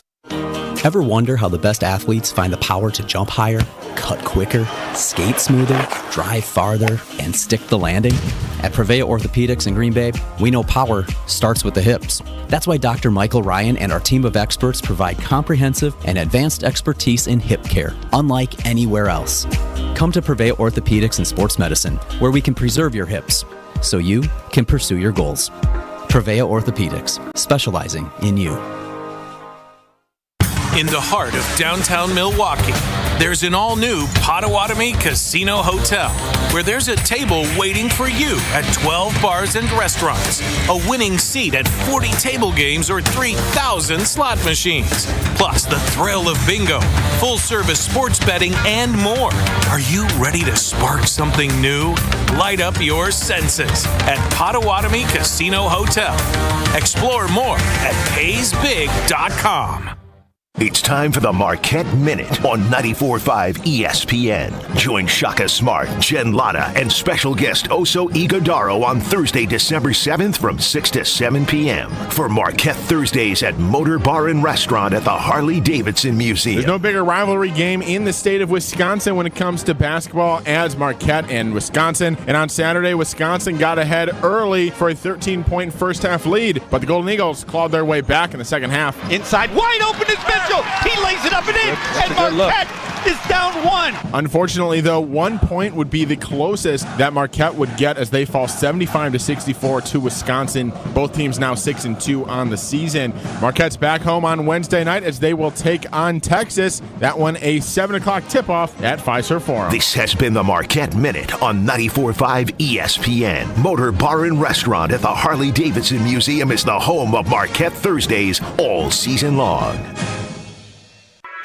Ever wonder how the best athletes find the power to jump higher, cut quicker, skate smoother, drive farther, and stick the landing? At Prevea Orthopedics in Green Bay, we know power starts with the hips. That's why Dr. Michael Ryan and our team of experts provide comprehensive and advanced expertise in hip care, unlike anywhere else. Come to Prevea Orthopedics and Sports Medicine, where we can preserve your hips so you can pursue your goals. Prevea Orthopedics, specializing in you. In the heart of downtown Milwaukee, there's an all-new Potawatomi Casino Hotel, where there's a table waiting for you at 12 bars and restaurants, a winning seat at 40 table games or 3,000 slot machines, plus the thrill of bingo, full-service sports betting, and more. Are you ready to spark something new? Light up your senses at Potawatomi Casino Hotel. Explore more at paysbig.com. It's time for the Marquette Minute on 94.5 ESPN. Join Shaka Smart, Jen Latta, and special guest Oso Ighodaro on Thursday, December 7th from 6 to 7 p.m. for Marquette Thursdays at Motor Bar and Restaurant at the Harley-Davidson Museum. There's no bigger rivalry game in the state of Wisconsin when it comes to basketball as Marquette and Wisconsin. And on Saturday, Wisconsin got ahead early for a 13-point first-half lead, but the Golden Eagles clawed their way back in the second half. Inside, wide open is Mitchell. He lays it up and in, and Marquette is down one. Unfortunately, though, 1 point would be the closest that Marquette would get as they fall 75-64 to Wisconsin. Both teams now 6-2 on the season. Marquette's back home on Wednesday night as they will take on Texas. That one a 7 o'clock tip-off at Fiserv Forum. This has been the Marquette Minute on 94.5 ESPN. Motor Bar and Restaurant at the Harley-Davidson Museum is the home of Marquette Thursdays all season long.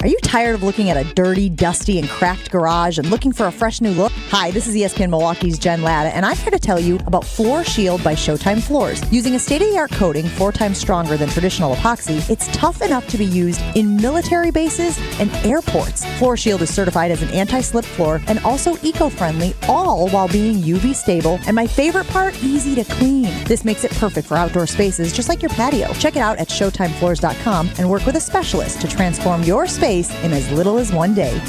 Are you tired of looking at a dirty, dusty, and cracked garage and looking for a fresh new look? Hi, this is ESPN Milwaukee's Jen Latta, and I'm here to tell you about Floor Shield by Showtime Floors. Using a state-of-the-art coating 4 times stronger than traditional epoxy, it's tough enough to be used in military bases and airports. Floor Shield is certified as an anti-slip floor and also eco-friendly, all while being UV stable, and my favorite part, easy to clean. This makes it perfect for outdoor spaces, just like your patio. Check it out at ShowtimeFloors.com and work with a specialist to transform your space in as little as 1 day.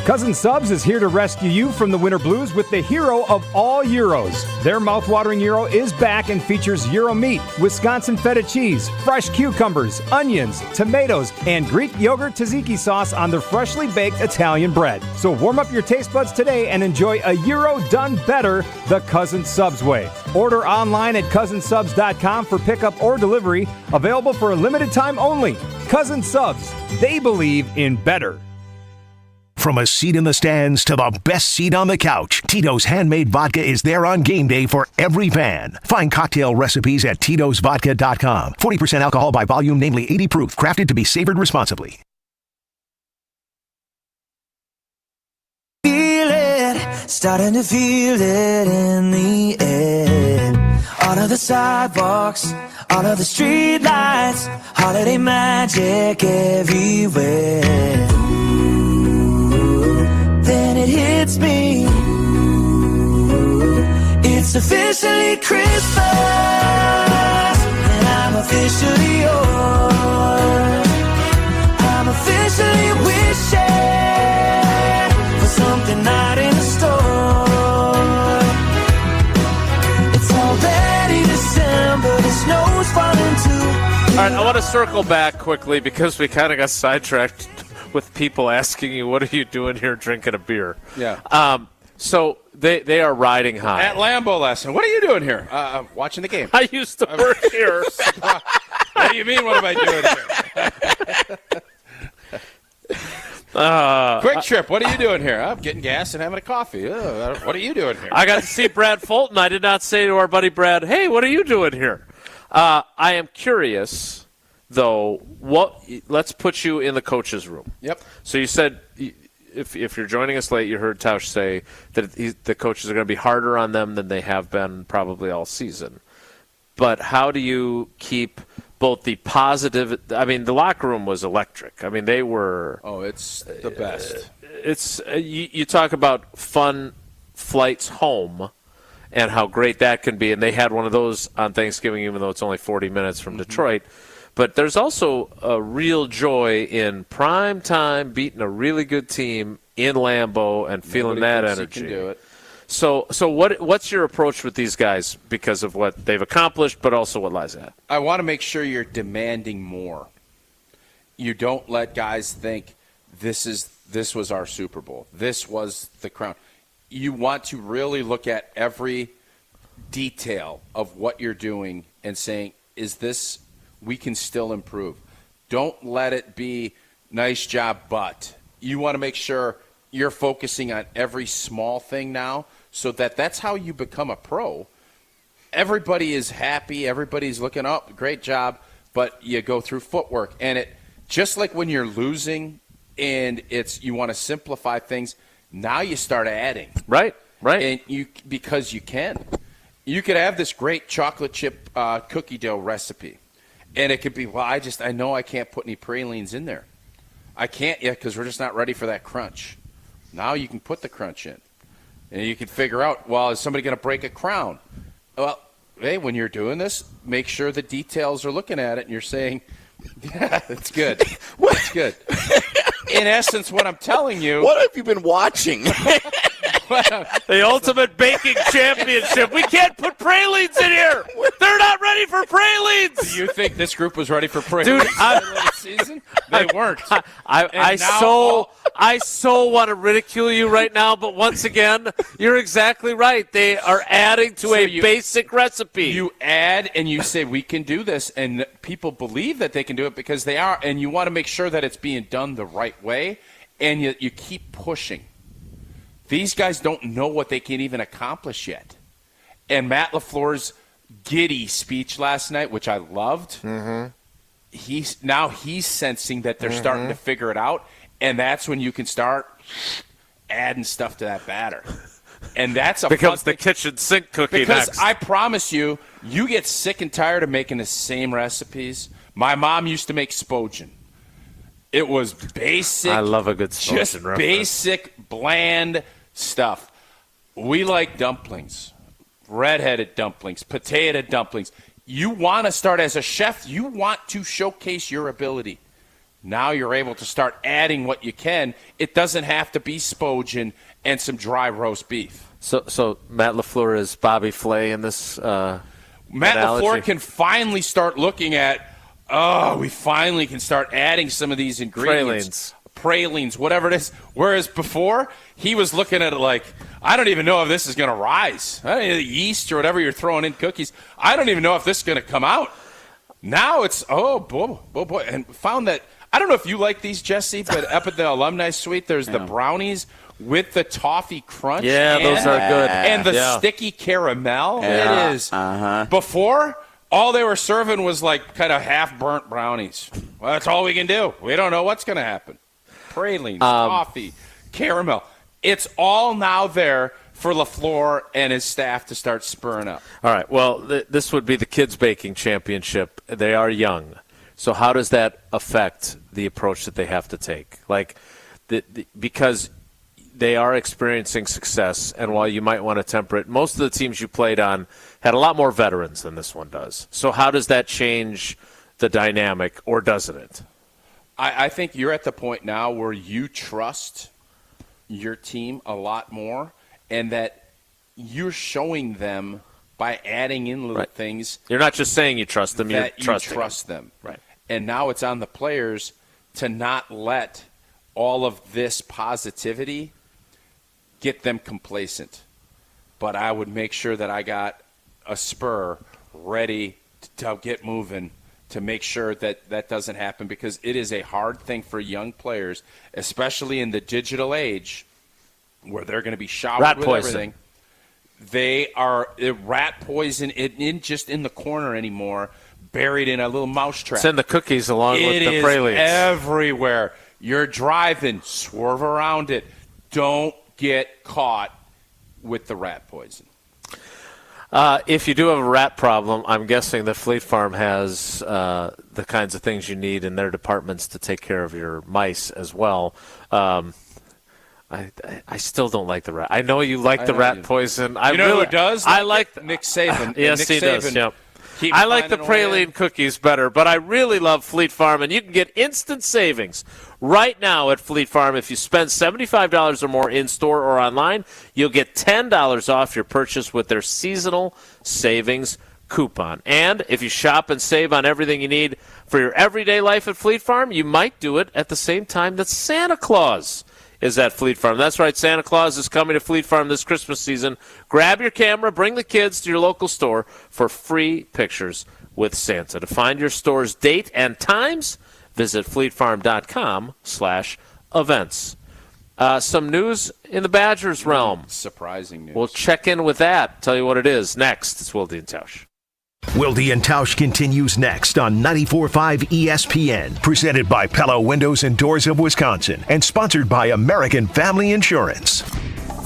Cousin Subs is here to rescue you from the winter blues with the hero of all gyros. Their mouthwatering gyro is back and features gyro meat, Wisconsin feta cheese, fresh cucumbers, onions, tomatoes, and Greek yogurt tzatziki sauce on their freshly baked Italian bread. So warm up your taste buds today and enjoy a gyro done better the Cousin Subs way. Order online at cousinsubs.com for pickup or delivery. Available for a limited time only. Cousin Subs, they believe in better. From a seat in the stands to the best seat on the couch, Tito's Handmade Vodka is there on game day for every fan. Find cocktail recipes at Tito'sVodka.com. 40% alcohol by volume, namely 80 proof, crafted to be savored responsibly. Feel it, starting to feel it in the air. All of the sidewalks, all of the street lights, holiday magic everywhere. Then it hits me. It's officially Christmas, and I'm officially yours. I'm officially wishing for something not in the store. It's already December, the snow's falling too. All right, I want to circle back quickly because we kind of got sidetracked with people asking you, what are you doing here drinking a beer? Yeah. So they are riding high. At Lambeau last night. What are you doing here? Watching the game. I used to work here. What do you mean, what am I doing here? Quick Trip, what are you doing here? I'm getting gas and having a coffee. What are you doing here? I got to see Brad Fulton. I did not say to our buddy Brad, hey, what are you doing here? I am curious, though, let's put you in the coach's room. Yep. So you said if you're joining us late, you heard Tausch say that the coaches are going to be harder on them than they have been probably all season. But how do you keep both the positive – I mean, the locker room was electric. I mean, they were – Oh, it's the best. You talk about fun flights home and how great that can be. And they had one of those on Thanksgiving, even though it's only 40 minutes from Detroit. But there's also a real joy in prime time beating a really good team in Lambeau and feeling that energy. Can do it. So what's your approach with these guys because of what they've accomplished, but also what lies ahead? I want to make sure you're demanding more. You don't let guys think this was our Super Bowl. This was the crown. You want to really look at every detail of what you're doing and saying, is this – we can still improve. Don't let it be nice job, but you want to make sure you're focusing on every small thing now so that's how you become a pro. Everybody is happy. Everybody's looking up. Great job. But you go through footwork. And it just like when you're losing and you want to simplify things, now you start adding. Right. And because you can. You could have this great chocolate chip cookie dough recipe. And it could be, I know I can't put any pralines in there. I can't yet because we're just not ready for that crunch. Now you can put the crunch in. And you can figure out, is somebody going to break a crown? Well, hey, when you're doing this, make sure the details are looking at it and you're saying, yeah, that's good. That's good. In essence, what I'm telling you. What have you been watching? The Ultimate Baking Championship. We can't put pralines in here. They're not ready for pralines. Do you think this group was ready for pralines? Dude, season? They weren't. I so want to ridicule you right now, but once again, you're exactly right. They are adding to a basic recipe. You add and you say, we can do this, and people believe that they can do it because they are, and you want to make sure that it's being done the right way, and you keep pushing. These guys don't know what they can even accomplish yet. And Matt LaFleur's giddy speech last night, which I loved, he's sensing that they're starting to figure it out, and that's when you can start adding stuff to that batter. And that's becomes the kitchen sink cookie because next. I promise you get sick and tired of making the same recipes. My mom used to make Spogen. It was basic. I love a good Spogen just reference. Basic, bland stuff. We like dumplings, red-headed dumplings, potato dumplings. You want to start as a chef. You want to showcase your ability. Now you're able to start adding what you can. It doesn't have to be Spogin and some dry roast beef. So Matt LaFleur is Bobby Flay in this Matt analogy? LaFleur can finally start looking at, we finally can start adding some of these ingredients. Pralines, whatever it is. Whereas before, he was looking at it like, I don't even know if this is going to rise. The yeast or whatever you're throwing in cookies, I don't even know if this is going to come out. Now it's, boy. And found that, I don't know if you like these, Jesse, but up at the alumni suite, there's the brownies with the toffee crunch. Yeah, those are good. And the sticky caramel. Yeah. It is. Before, all they were serving was like kind of half-burnt brownies. Well, that's all we can do. We don't know what's going to happen. Pralines, toffee, caramel. It's all now there for LaFleur and his staff to start spurring up. All right. Well, this would be the Kids Baking Championship. They are young. So how does that affect the approach that they have to take? Like, because they are experiencing success, and while you might want to temper it, most of the teams you played on had a lot more veterans than this one does. So how does that change the dynamic, or doesn't it? I think you're at the point now where you trust your team a lot more, and that you're showing them by adding in little things. You're not just saying you trust them, you trust them. Right. And now it's on the players to not let all of this positivity get them complacent. But I would make sure that I got a spur ready to get moving to make sure that that doesn't happen, because it is a hard thing for young players, especially in the digital age where they're going to be showered with everything. They are rat poison isn't just in the corner anymore, buried in a little mousetrap. It's in the cookies along with the pralines. It is everywhere. You're driving, swerve around it. Don't get caught with the rat poison. If you do have a rat problem, I'm guessing that Fleet Farm has the kinds of things you need in their departments to take care of your mice as well. I still don't like the rat. I know you like the rat poison. You know who does? I like Nick Saban. Yes, Nick he does. Saban Yep. I like the praline cookies better, but I really love Fleet Farm, and you can get instant savings right now at Fleet Farm. If you spend $75 or more in-store or online, you'll get $10 off your purchase with their seasonal savings coupon. And if you shop and save on everything you need for your everyday life at Fleet Farm, you might do it at the same time that Santa Claus is at Fleet Farm. That's right, Santa Claus is coming to Fleet Farm this Christmas season. Grab your camera, bring the kids to your local store for free pictures with Santa. To find your store's date and times, visit fleetfarm.com/events. Some news in the Badgers realm. Surprising news. We'll check in with that. Tell you what it is next. It's Wilde and Tausch. Wilde and Tausch continues next on 94.5 ESPN, presented by Pella Windows and Doors of Wisconsin, and sponsored by American Family Insurance.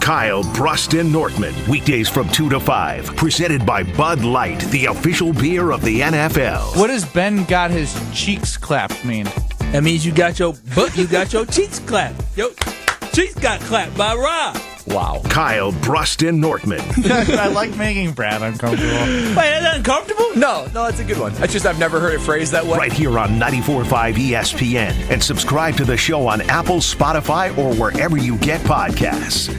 Kyle Bruston Nortman, weekdays from 2 to 5, presented by Bud Light, the official beer of the NFL. What does Ben got his cheeks clapped mean? That means you got your cheeks clapped. Your cheeks got clapped by Rob. Wow. Kyle Bruston Nortman. I like making Brad uncomfortable. Wait, that's uncomfortable? No, it's a good one. It's just I've never heard it phrased that way. Right here on 94.5 ESPN. And subscribe to the show on Apple, Spotify, or wherever you get podcasts.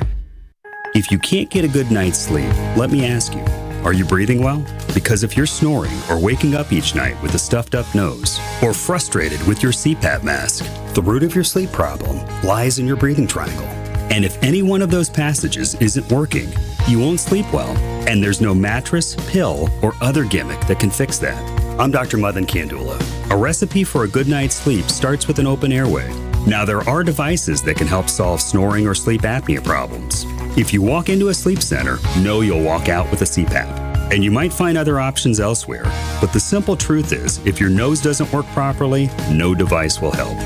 If you can't get a good night's sleep, let me ask you, are you breathing well? Because if you're snoring or waking up each night with a stuffed up nose, or frustrated with your CPAP mask, the root of your sleep problem lies in your breathing triangle. And if any one of those passages isn't working, you won't sleep well, and there's no mattress, pill, or other gimmick that can fix that. I'm Dr. Madan Kandula. A recipe for a good night's sleep starts with an open airway. Now, there are devices that can help solve snoring or sleep apnea problems. If you walk into a sleep center, know you'll walk out with a CPAP. And you might find other options elsewhere, but the simple truth is, if your nose doesn't work properly, no device will help.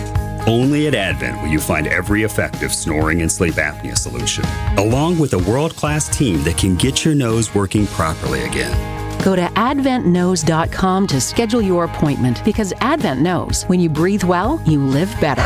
Only at Advent will you find every effective snoring and sleep apnea solution, along with a world-class team that can get your nose working properly again. Go to adventknows.com to schedule your appointment, because Advent knows when you breathe well, you live better.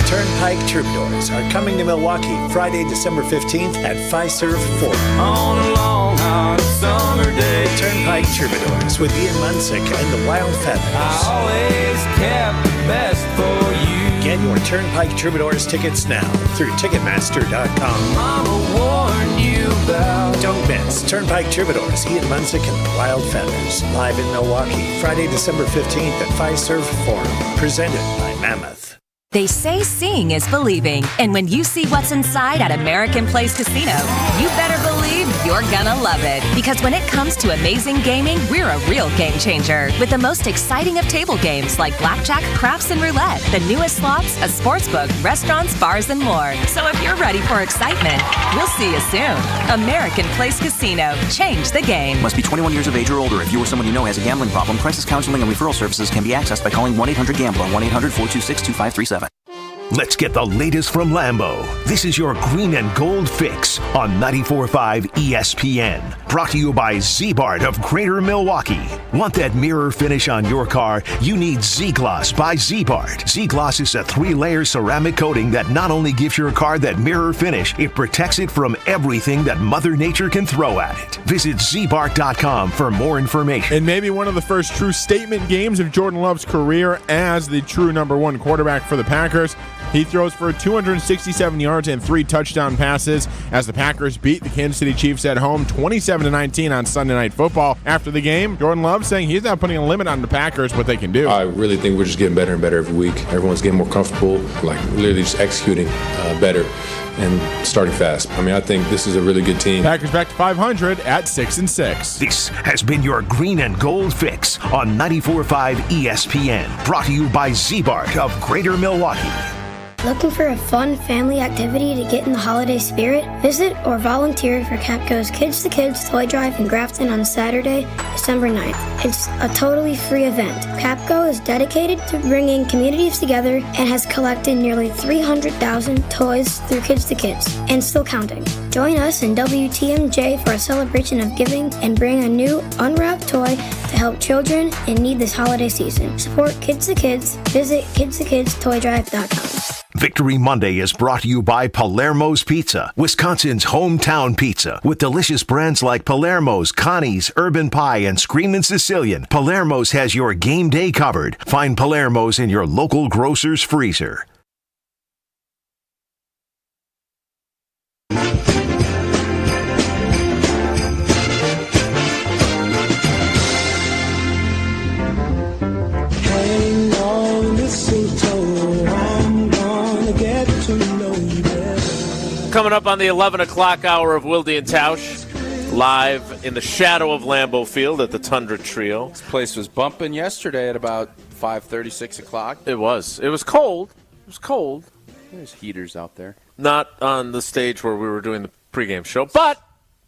Turnpike Troubadours are coming to Milwaukee Friday, December 15th at Fiserv Ford. On a long, hard summer day. Turnpike Troubadours with Ian Munsick and the Wild Feathers. I always kept the best for you. Get your Turnpike Troubadours tickets now through Ticketmaster.com. Mama warned you about. Don't miss Turnpike Troubadours, Ian Munsick and the Wild Feathers. Live in Milwaukee, Friday, December 15th at Fiserv Forum. Presented by Mammoth. They say seeing is believing, and when you see what's inside at American Place Casino, you better believe you're gonna love it. Because when it comes to amazing gaming, we're a real game changer. With the most exciting of table games like blackjack, craps, and roulette, the newest slots, a sportsbook, restaurants, bars, and more. So if you're ready for excitement, we'll see you soon. American Place Casino. Change the game. Must be 21 years of age or older. If you or someone you know has a gambling problem, crisis counseling and referral services can be accessed by calling 1-800-GAMBLER, 1-800-426-2537. Let's get the latest from Lambeau. This is your green and gold fix on 94.5 ESPN. Brought to you by Z-Bart of Greater Milwaukee. Want that mirror finish on your car? You need Z-Gloss by Z-Bart. Z-Gloss is a 3-layer ceramic coating that not only gives your car that mirror finish, it protects it from everything that Mother Nature can throw at it. Visit zbart.com for more information. And maybe one of the first true statement games of Jordan Love's career as the true number 1 quarterback for the Packers. He throws for 267 yards and 3 touchdown passes as the Packers beat the Kansas City Chiefs at home 27-19 on Sunday Night Football. After the game, Jordan Love saying he's not putting a limit on the Packers, what they can do. I really think we're just getting better and better every week. Everyone's getting more comfortable, like literally just executing better and starting fast. I mean, I think this is a really good team. Packers back to 500 at 6-6. This has been your green and gold fix on 94.5 ESPN. Brought to you by Z-Bart of Greater Milwaukee. Looking for a fun family activity to get in the holiday spirit? Visit or volunteer for Capco's Kids to Kids Toy Drive in Grafton on Saturday, December 9th. It's a totally free event. Capco is dedicated to bringing communities together and has collected nearly 300,000 toys through Kids to Kids, and still counting. Join us in WTMJ for a celebration of giving and bring a new unwrapped toy to help children in need this holiday season. Support Kids to Kids. Visit kidstokidstoydrive.com. Victory Monday is brought to you by Palermo's Pizza, Wisconsin's hometown pizza. With delicious brands like Palermo's, Connie's, Urban Pie, and Screamin' Sicilian, Palermo's has your game day covered. Find Palermo's in your local grocer's freezer. Hang on, mistletoe, I'm gonna get to know you better. Coming up on the 11 o'clock hour of Wilde and Tausch, live in the shadow of Lambeau Field at the Tundra Trio. This place was bumping yesterday at about 5:30, 6 o'clock. It was. It was cold. It was cold. There's heaters out there. Not on the stage where we were doing the pregame show, but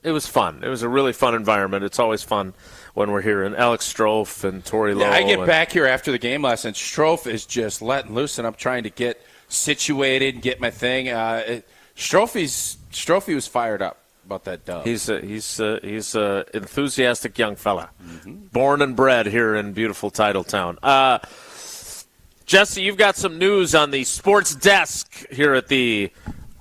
it was fun. It was a really fun environment. It's always fun when we're here. And Alex Strofe and Tori Lowe. Yeah, I get back here after the game last night. Strofe is just letting loose, and I'm trying to get situated, get my thing. Strophe was fired up about that dub. He's a enthusiastic young fella, born and bred here in beautiful Titletown. Jesse, you've got some news on the sports desk here at the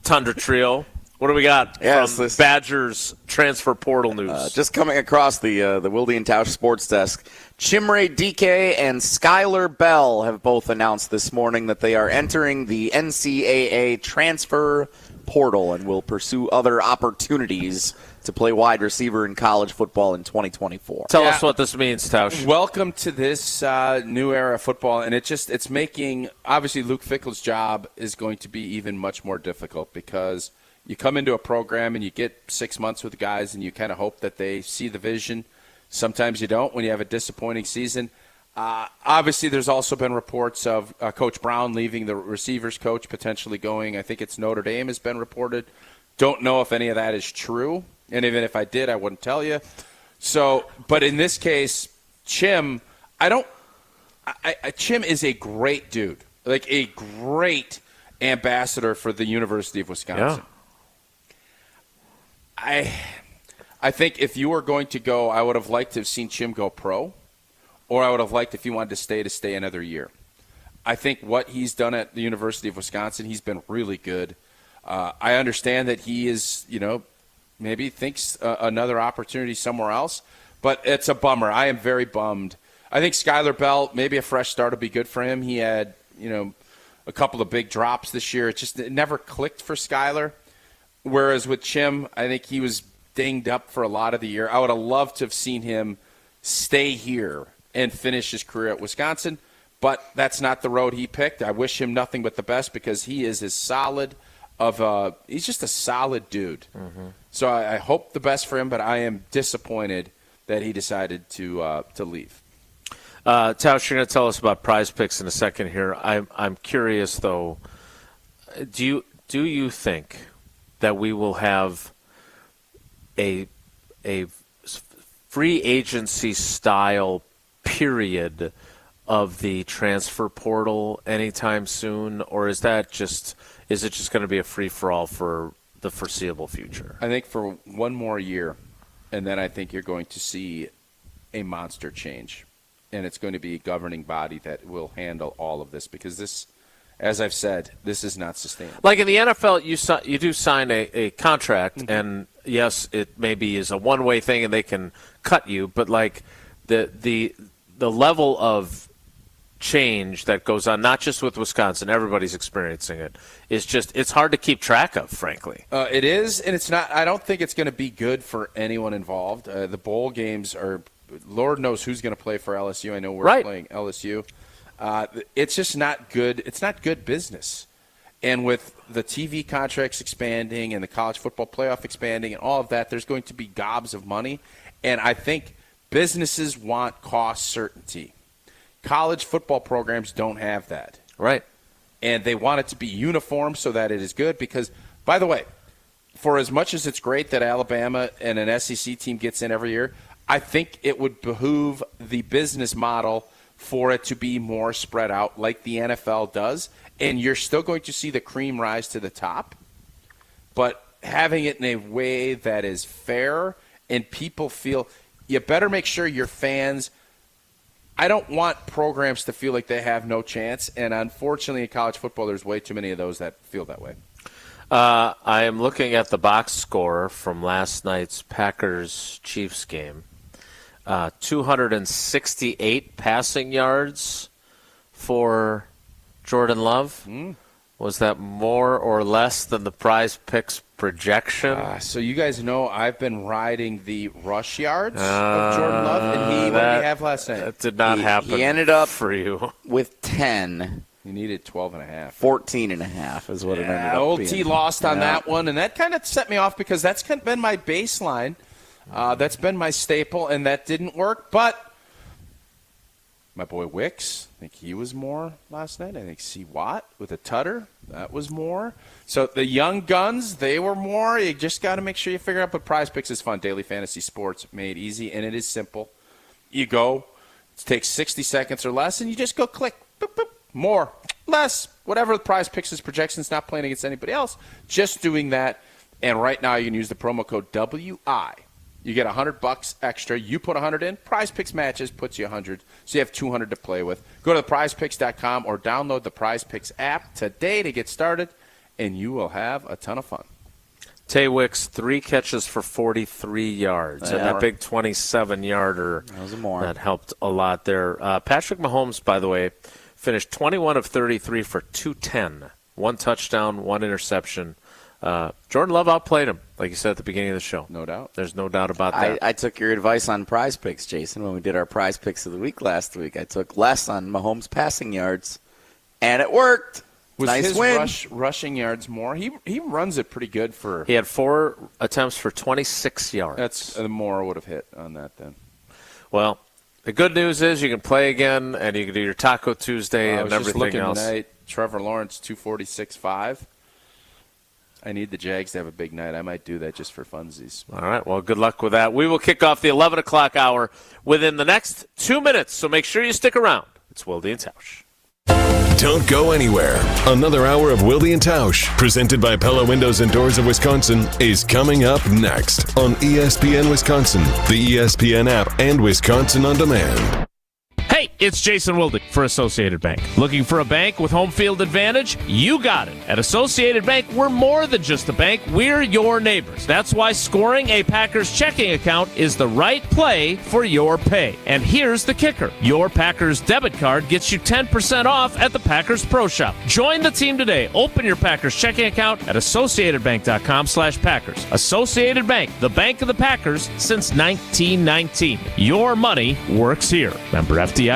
Tundra Trio. What do we got from Badgers transfer portal news? Just coming across the Wilde and Tausch sports desk, Chimray DK and Skylar Bell have both announced this morning that they are entering the NCAA transfer portal and will pursue other opportunities to play wide receiver in college football in 2024. Tell us what this means, Tausch. Welcome to this new era of football, and it's making, obviously, Luke Fickell's job is going to be even much more difficult because you come into a program and you get 6 months with guys and you kind of hope that they see the vision. Sometimes you don't when you have a disappointing season. Obviously, there's also been reports of Coach Brown leaving, the receivers coach potentially going. I think it's Notre Dame has been reported. Don't know if any of that is true. And even if I did, I wouldn't tell you. So, but in this case, Chim, Chim is a great dude, like a great ambassador for the University of Wisconsin. Yeah. I think if you were going to go, I would have liked to have seen Chim go pro, or I would have liked if he wanted to stay another year. I think what he's done at the University of Wisconsin, he's been really good. I understand that he is, maybe thinks another opportunity somewhere else. But it's a bummer. I am very bummed. I think Skylar Bell, maybe a fresh start will be good for him. He had, a couple of big drops this year. It never clicked for Skylar. Whereas with Chim, I think he was dinged up for a lot of the year. I would have loved to have seen him stay here and finish his career at Wisconsin, but that's not the road he picked. I wish him nothing but the best because he is as solid he's just a solid dude. Mm-hmm. So I hope the best for him, but I am disappointed that he decided to leave. Tausch, you're going to tell us about Prize Picks in a second here. I'm curious though. Do you think that we will have a free agency style period of the transfer portal anytime soon, or is it just going to be a free-for-all for the foreseeable future? I think for one more year, and then I think you're going to see a monster change, and it's going to be a governing body that will handle all of this because this, as I've said, this is not sustainable. Like in the NFL, you do sign a contract, mm-hmm. and yes, it maybe is a one-way thing, and they can cut you, but like the level of change that goes on, not just with Wisconsin, everybody's experiencing it. It's hard to keep track of, frankly. It is, and it's not. I don't think it's going to be good for anyone involved. The bowl games are, Lord knows who's going to play for LSU. I know we're playing LSU. It's just not good. It's not good business. And with the TV contracts expanding and the college football playoff expanding and all of that, there's going to be gobs of money. And I think businesses want cost certainty. College football programs don't have that. Right. And they want it to be uniform so that it is good because, by the way, for as much as it's great that Alabama and an SEC team gets in every year, I think it would behoove the business model for it to be more spread out like the NFL does. And you're still going to see the cream rise to the top, but having it in a way that is fair and people feel you better make sure your fans – I don't want programs to feel like they have no chance, and unfortunately in college football there's way too many of those that feel that way. I am looking at the box score from last night's Packers-Chiefs game. 268 passing yards for Jordan Love. Was that more or less than the Prize Picks projection? So you guys know I've been riding the rush yards of Jordan Love, and what did he have last night? That did not happen. He ended up for you with 10. He needed 12.5. 14.5 is what it ended up Old being. T lost on that one, and that kind of set me off because that's kind of been my baseline. That's been my staple, and that didn't work. But my boy Wicks, I think he was more last night. I think C. Watt with a tutter, that was more. So the young guns, they were more. You just got to make sure you figure out. But Prize Picks is fun. Daily fantasy sports made easy, and it is simple. You go, it takes 60 seconds or less, and you just go click, boop, boop, more, less, whatever the Prize Picks is projections, not playing against anybody else, just doing that. And right now you can use the promo code WI. You get $100 extra. You put 100 in. Prize Picks matches, puts you 100. So you have 200 to play with. Go to theprizepicks.com or download the Prize Picks app today to get started, and you will have a ton of fun. Tay Wicks, 3 catches for 43 yards. And that big 27-yarder, that was more. That helped a lot there. Patrick Mahomes, by the way, finished 21 of 33 for 210. 1 touchdown, 1 interception. Jordan Love outplayed him, like you said at the beginning of the show. No doubt. There's no doubt about that. I took your advice on Prize Picks, Jason, when we did our Prize Picks of the week last week. I took less on Mahomes' passing yards, and it worked. Was nice his win. Rushing yards more? He runs it pretty good for. He had 4 attempts for 26 yards. That's the more would have hit on that then. Well, the good news is you can play again, and you can do your Taco Tuesday and everything else. Tonight, Trevor Lawrence 246.5. I need the Jags to have a big night. I might do that just for funsies. All right. Well, good luck with that. We will kick off the 11 o'clock hour within the next 2 minutes, so make sure you stick around. It's Wilde and Tausch. Don't go anywhere. Another hour of Wilde and Tausch, presented by Pella Windows and Doors of Wisconsin, is coming up next on ESPN Wisconsin, the ESPN app, and Wisconsin On Demand. Hey, Hey, it's Jason Wilde for Associated Bank. Looking for a bank with home field advantage? You got it. At Associated Bank, we're more than just a bank. We're your neighbors. That's why scoring a Packers checking account is the right play for your pay. And here's the kicker. Your Packers debit card gets you 10% off at the Packers Pro Shop. Join the team today. Open your Packers checking account at AssociatedBank.com/Packers. Associated Bank, the bank of the Packers since 1919. Your money works here. Member FDIC.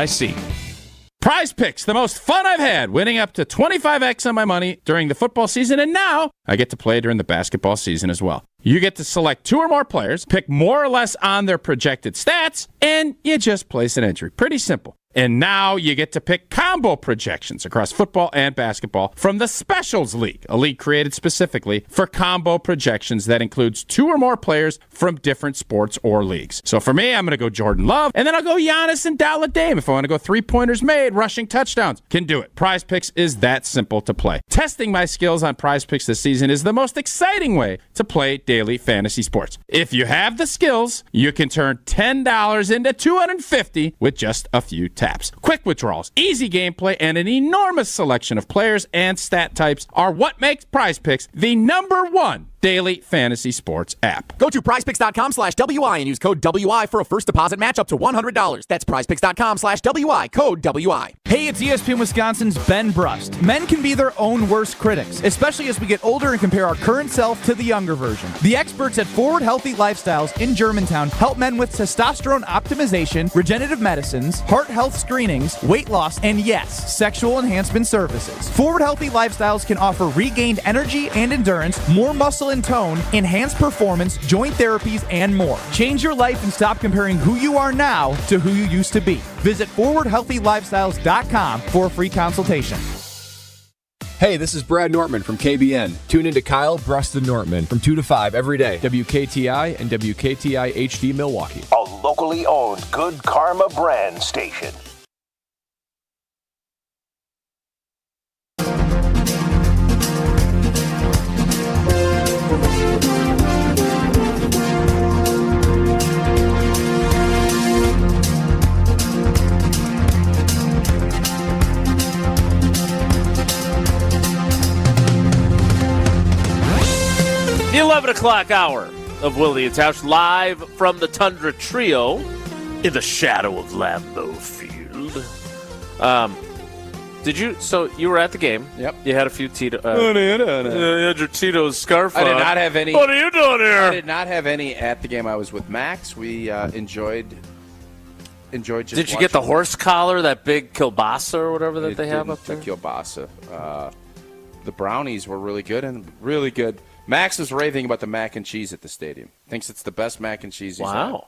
Prize Picks, the most fun I've had, winning up to 25x on my money during the football season, and now I get to play during the basketball season as well. You get to select 2 or more players, pick more or less on their projected stats, and you just place an entry. Pretty simple. And now you get to pick combo projections across football and basketball from the Specials League, a league created specifically for combo projections that includes 2 or more players from different sports or leagues. So for me, I'm going to go Jordan Love, and then I'll go Giannis and Dalla Dame. If I want to go 3-pointers made, rushing touchdowns, can do it. Prize Picks is that simple to play. Testing my skills on Prize Picks this season is the most exciting way to play daily fantasy sports. If you have the skills, you can turn $10 into $250 with just a few taps. Quick withdrawals, easy gameplay, and an enormous selection of players and stat types are what makes Prize Picks the #1 daily fantasy sports app. Go to prizepicks.com/WI and use code WI for a first deposit match up to $100. That's prizepicks.com/WI, code WI. Hey, it's ESPN Wisconsin's Ben Brust. Men can be their own worst critics, especially as we get older and compare our current self to the younger version. The experts at Forward Healthy Lifestyles in Germantown help men with testosterone optimization, regenerative medicines, heart health screenings, weight loss, and yes, sexual enhancement services. Forward Healthy Lifestyles can offer regained energy and endurance, more muscle and tone, enhanced performance, joint therapies, and more. Change your life and stop comparing who you are now to who you used to be. Visit forwardhealthylifestyles.com for a free consultation. Hey, this is Brad Nortman from KBN. Tune into Kyle, Brust, and Nortman from 2 to 5 every day. WKTI and WKTI HD Milwaukee. A locally owned Good Karma brand station. The 11 o'clock hour of Wilde and Tausch, live from the Tundra Trio in the shadow of Lambeau Field. So you were at the game. Yep. You had a few Tito. You had your Tito's scarf on. I did not have any. What are you doing here? I did not have any at the game. I was with Max. We enjoyed just Did you get the horse collar, that big kielbasa or whatever that they have up there? The kielbasa. The brownies were really good and really good. Max is raving about the mac and cheese at the stadium. Thinks it's the best mac and cheese he's had.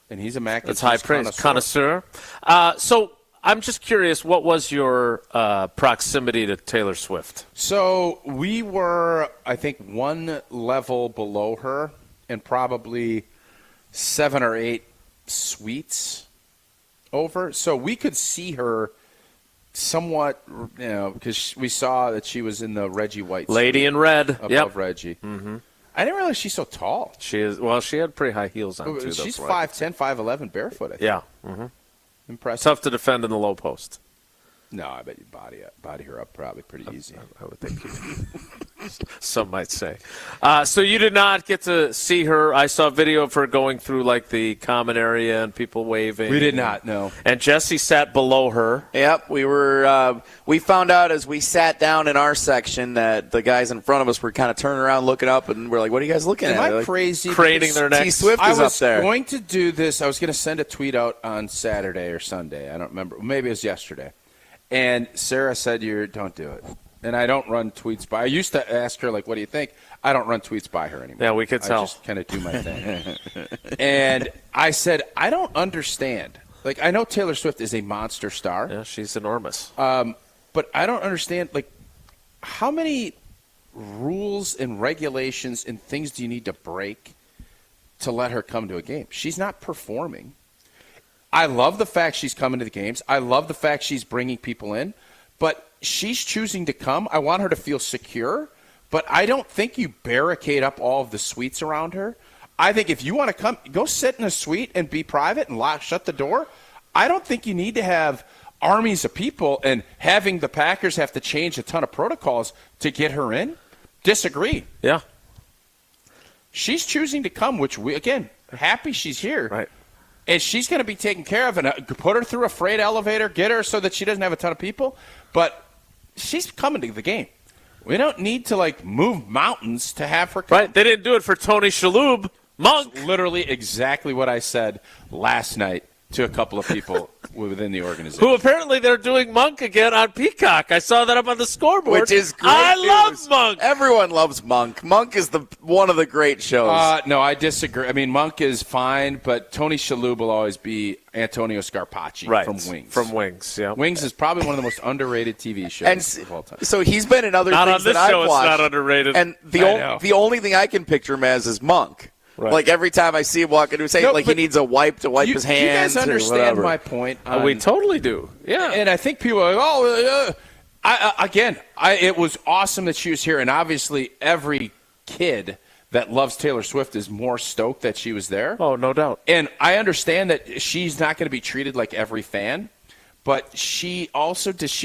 And he's a mac and cheese high praise. Connoisseur. So I'm just curious, what was your proximity to Taylor Swift? So we were, I think, 1 level below her and probably 7 or 8 suites over. So we could see her somewhat, because we saw that she was in the Reggie White Lady in red above Reggie. Mm-hmm. I didn't realize she's so tall. She is. Well, she had pretty high heels on too. She's 5'10", 5'11", barefoot. I think. Yeah, mm-hmm. Impressive. Tough to defend in the low post. No, I bet you body her up probably pretty easy. I would think you some might say. So you did not get to see her. I saw a video of her going through like the common area and people waving. We did not, no. And Jesse sat below her. Yep, we were. We found out as we sat down in our section that the guys in front of us were kind of turning around, looking up, and we're like, "What are you guys looking at?" Am I like, crazy? Craning their necks. T Swift is up there. I was going to do this. I was going to send a tweet out on Saturday or Sunday. I don't remember. Maybe it was yesterday. And Sarah said, don't do it. And I don't run tweets by. I used to ask her, like, what do you think? I don't run tweets by her anymore. Yeah, we could tell. I just kind of do my thing. And I said, I don't understand. Like, I know Taylor Swift is a monster star. Yeah, she's enormous. But I don't understand, like, how many rules and regulations and things do you need to break to let her come to a game? She's not performing. I love the fact she's coming to the games. I love the fact she's bringing people in. But she's choosing to come. I want her to feel secure. But I don't think you barricade up all of the suites around her. I think if you want to come, go sit in a suite and be private and shut the door. I don't think you need to have armies of people and having the Packers have to change a ton of protocols to get her in. Disagree. Yeah. She's choosing to come, which happy she's here. Right. And she's going to be taken care of and put her through a freight elevator, get her so that she doesn't have a ton of people. But she's coming to the game. We don't need to, move mountains to have her come. Right. They didn't do it for Tony Shalhoub. Monk. That's literally exactly what I said last night to a couple of people within the organization. Who apparently they're doing Monk again on Peacock. I saw that up on the scoreboard. Which is great. I love Monk. Everyone loves Monk. Monk is one of the great shows. No, I disagree. I mean, Monk is fine, but Tony Shalhoub will always be Antonio Scarpacci from Wings. From Wings, yeah. Wings is probably one of the most underrated TV shows of all time. So he's been in other not things on this that show, I've watched. It's not underrated. And the only thing I can picture him as is Monk. Right. Like every time I see him walk into he needs a wipe to wipe his hands. You guys understand my point? We totally do. Yeah. And I think people are it was awesome that she was here. And obviously every kid that loves Taylor Swift is more stoked that she was there. Oh, no doubt. And I understand that she's not going to be treated like every fan. But does she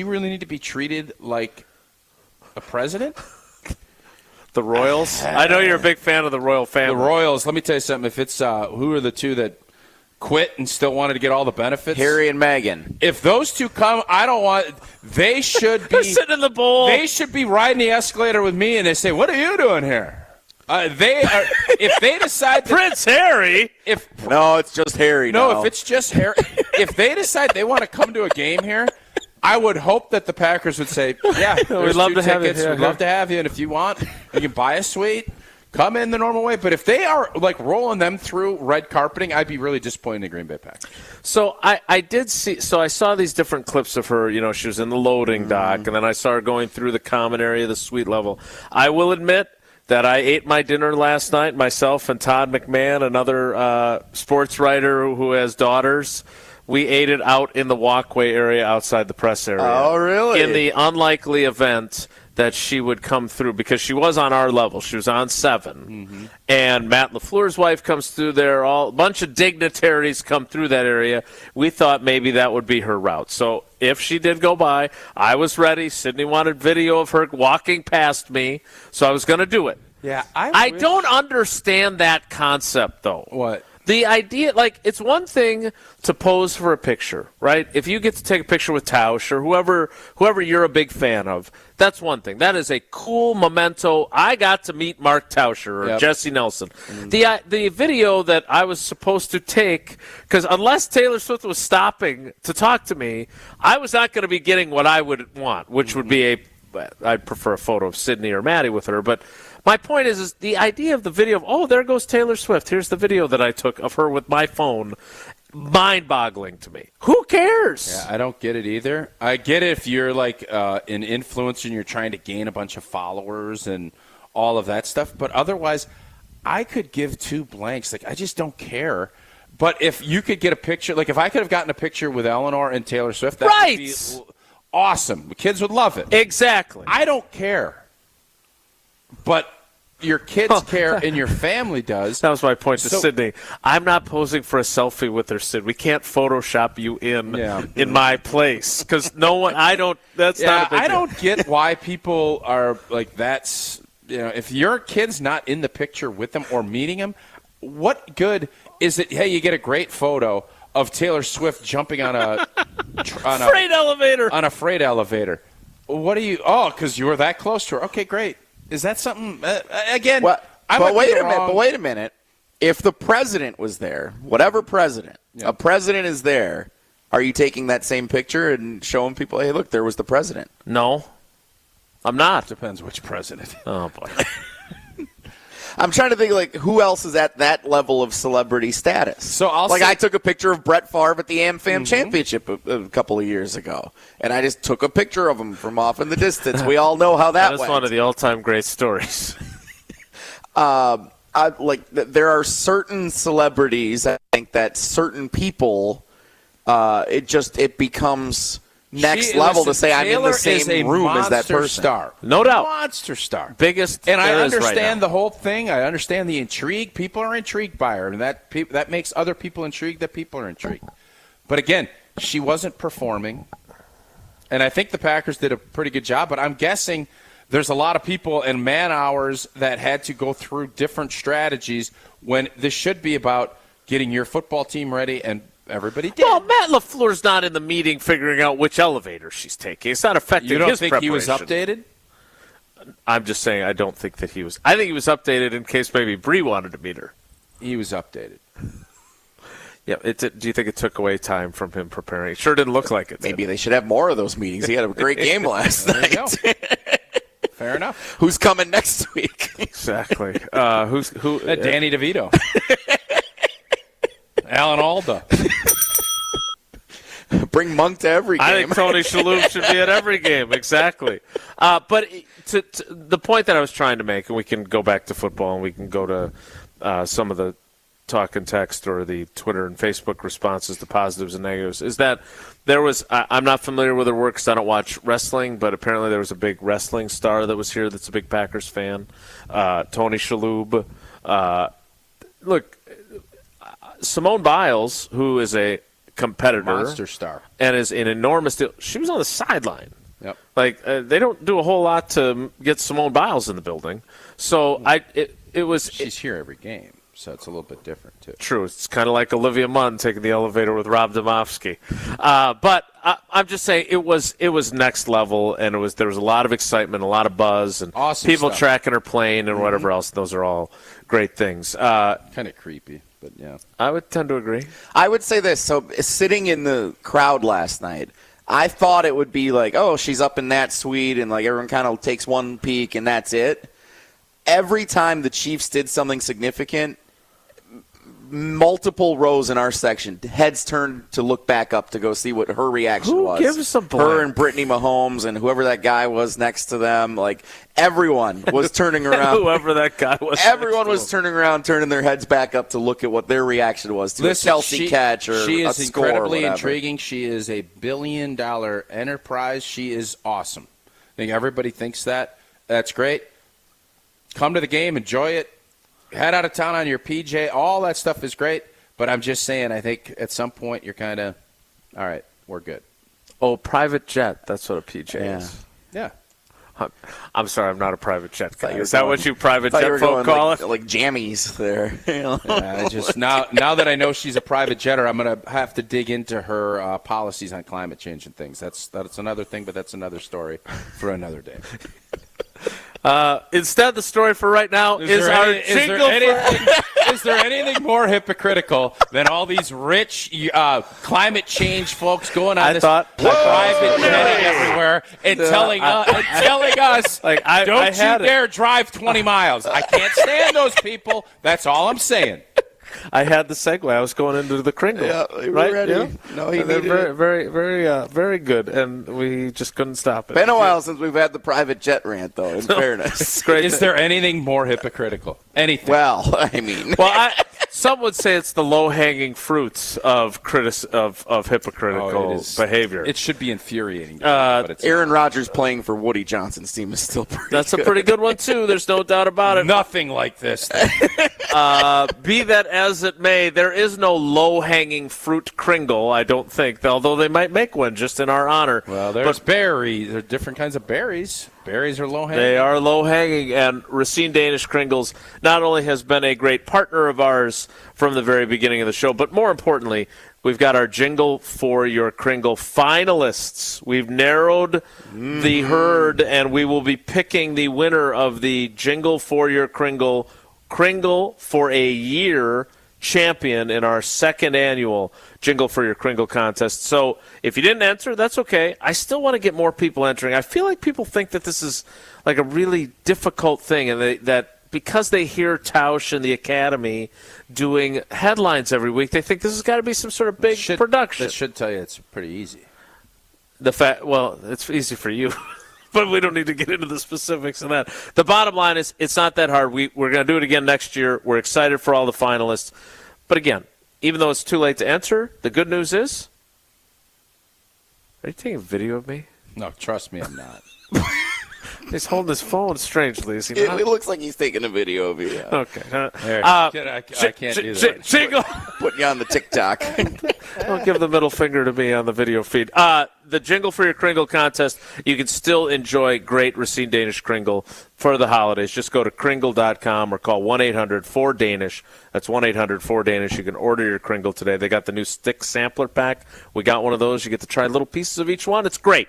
really need to be treated like a president? The Royals? I know you're a big fan of the Royal family. The Royals, let me tell you something. If it's who are the two that quit and still wanted to get all the benefits? Harry and Meghan. If those two come, I don't want – they should be – sitting in the bowl. They should be riding the escalator with me, and they say, what are you doing here? If they decide – Prince Harry? No, it's just Harry No, now. if it's just Harry – if they decide they want to come to a game here – I would hope that the Packers would say, yeah, we'd love to have you. We'd love to have you, and if you want, you can buy a suite, come in the normal way. But if they are rolling them through red carpeting, I'd be really disappointed in the Green Bay Packers. So I did see. So I saw these different clips of her. She was in the loading dock, and then I saw her going through the common area, the suite level. I will admit that I ate my dinner last night, myself and Todd McMahon, another sports writer who has daughters. We ate it out in the walkway area outside the press area. Oh, really? In the unlikely event that she would come through, because she was on our level. She was on 7. Mm-hmm. And Matt LaFleur's wife comes through there. A bunch of dignitaries come through that area. We thought maybe that would be her route. So if she did go by, I was ready. Sydney wanted video of her walking past me, so I was going to do it. Yeah, I don't understand that concept, though. What? The idea, it's one thing to pose for a picture, right? If you get to take a picture with Tausch or whoever you're a big fan of, that's one thing. That is a cool memento. I got to meet Mark Tauscher or Jesse Nelson. Mm-hmm. The video that I was supposed to take, because unless Taylor Swift was stopping to talk to me, I was not going to be getting what I would want, which would be I'd prefer a photo of Sydney or Maddie with her, but my point is the idea of the video of, there goes Taylor Swift. Here's the video that I took of her with my phone. Mind-boggling to me. Who cares? Yeah, I don't get it either. I get it if you're an influencer and you're trying to gain a bunch of followers and all of that stuff. But otherwise, I could give two blanks. I just don't care. But if you could get a picture, if I could have gotten a picture with Eleanor and Taylor Swift, that would be awesome. The kids would love it. Exactly. I don't care. But your kids care and your family does. That was my point to Sydney. I'm not posing for a selfie with her, Sid. We can't Photoshop you in my place because no one. I don't. That's not. A big I deal. don't get why people are that's. If your kid's not in the picture with them or meeting them, what good is it? Hey, you get a great photo of Taylor Swift jumping on a freight elevator. On a freight elevator. What do you? Oh, because you were that close to her. Okay, great. Is that something again? But wait a minute. If the president was there, whatever president, a president is there, are you taking that same picture and showing people, hey, look, there was the president? No, I'm not. Depends which president. Oh boy. I'm trying to think who else is at that level of celebrity status. So I took a picture of Brett Favre at the AmFam Championship a couple of years ago, and I just took a picture of him from off in the distance. We all know how that went. That's one of the all-time great stories. There are certain celebrities. I think that certain people, it becomes next level to say I'm in the same room as that person. Star. No doubt. Monster star. Biggest. And I understand right the whole thing. I understand the intrigue. People are intrigued by her. And that makes other people intrigued that people are intrigued. But again, she wasn't performing. And I think the Packers did a pretty good job, but I'm guessing there's a lot of people and man hours that had to go through different strategies when this should be about getting your football team ready, and everybody did. Well, Matt LaFleur's not in the meeting figuring out which elevator she's taking. It's not affecting his preparation. You don't think he was updated? I'm just saying I don't think that he was. I think he was updated in case maybe Bree wanted to meet her. He was updated. Yeah. Do you think it took away time from him preparing? It sure didn't look like it. Maybe they should have more of those meetings. He had a great game last night. Fair enough. Who's coming next week? Exactly. Who? Danny DeVito. Alan Alda. Bring Monk to every game. I think Tony Shalhoub should be at every game. Exactly. But to the point that I was trying to make, and we can go back to football, and we can go to some of the talk and text or the Twitter and Facebook responses to positives and negatives, is that there was, I'm not familiar with her work because I don't watch wrestling, but apparently there was a big wrestling star that was here that's a big Packers fan, Tony Shalhoub. Look, Simone Biles, who is a competitor, monster star, and is an enormous deal. She was on the sideline. Yep. Like they don't do a whole lot to get Simone Biles in the building. So she's here every game, so it's a little bit different too. True. It's kind of like Olivia Munn taking the elevator with Rob Domofsky. But I'm just saying it was next level, and there was a lot of excitement, a lot of buzz, and awesome people stuff. tracking her plane and whatever else. Those are all great things. Kind of creepy. But yeah, I would tend to agree. I would say this. So sitting in the crowd last night, I thought it would be like, oh, she's up in that suite, and like everyone kind of takes one peek, and that's it. Every time the Chiefs did something significant, multiple rows in our section, heads turned to look back up to go see what her reaction was. Who gives a blank? Her and Brittany Mahomes and whoever that guy was next to them. Like, everyone was turning around. Whoever that guy was. Everyone was turning around, turning their heads back up to look at what their reaction was to a Kelsey catch or she a is score incredibly or intriguing. She is a billion-dollar enterprise. She is awesome. I think everybody thinks that. That's great. Come to the game, enjoy it. Head out of town on your PJ. All that stuff is great. But I'm just saying, I think at some point you're kind of, all right, we're good. Oh, private jet. That's what a PJ is. Yeah. I'm sorry, I'm not a private jet guy. Is that what you private jet folk folk call it? Like jammies there. I just now that I know she's a private jetter, I'm going to have to dig into her policies on climate change and things. That's another thing, but that's another story for another day. Instead, the story for right now is our jingle. Is there anything more hypocritical than all these rich climate change folks going on private jetting everywhere and telling us, like, don't you dare drive 20 miles. I can't stand those people. That's all I'm saying. I had the segue. I was going into the Kringle. Yeah, we were right? ready. Yeah. No, he they're needed very, very good, and we just couldn't stop it. Been a while since we've had the private jet rant, though. In fairness, it's great. Is there anything more hypocritical? Anything? Well, I mean, some would say it's the low-hanging fruits of hypocritical behavior. It should be infuriating. But it's Aaron Rodgers playing for Woody Johnson's team is still pretty. That's good. a pretty good one too. There's no doubt about it. Nothing like this. Be that as it may, there is no low-hanging fruit Kringle, I don't think, although they might make one just in our honor. Well, there's berries. There are different kinds of berries. Berries are low-hanging. They are low-hanging, and Racine Danish Kringles not only has been a great partner of ours from the very beginning of the show, but more importantly, we've got our Jingle for Your Kringle finalists. We've narrowed the herd, and we will be picking the winner of the Jingle for Your Kringle for a Year champion in our second annual Jingle for Your Kringle contest. So if you didn't enter, that's okay. I still want to get more people entering. I feel like people think that this is like a really difficult thing, and that because they hear Tausch and the Academy doing headlines every week, they think this has got to be some sort of big production. That should tell you it's pretty easy. Well, it's easy for you. But we don't need to get into the specifics of that. The bottom line is it's not that hard. We're going to do it again next year. We're excited for all the finalists. But again, even though it's too late to enter, the good news is... Are you taking a video of me? No, trust me, I'm not. He's holding his phone strangely. Is he It not? looks like he's taking a video of you. Okay. I can't do that. Jingle. Put you on the TikTok. Don't give the middle finger to me on the video feed. The jingle for your Kringle contest, you can still enjoy great Racine Danish Kringle for the holidays. Just go to Kringle.com or call 1-800-4DANISH. That's 1-800-4DANISH. You can order your Kringle today. They got the new stick sampler pack. We got one of those. You get to try little pieces of each one. It's great.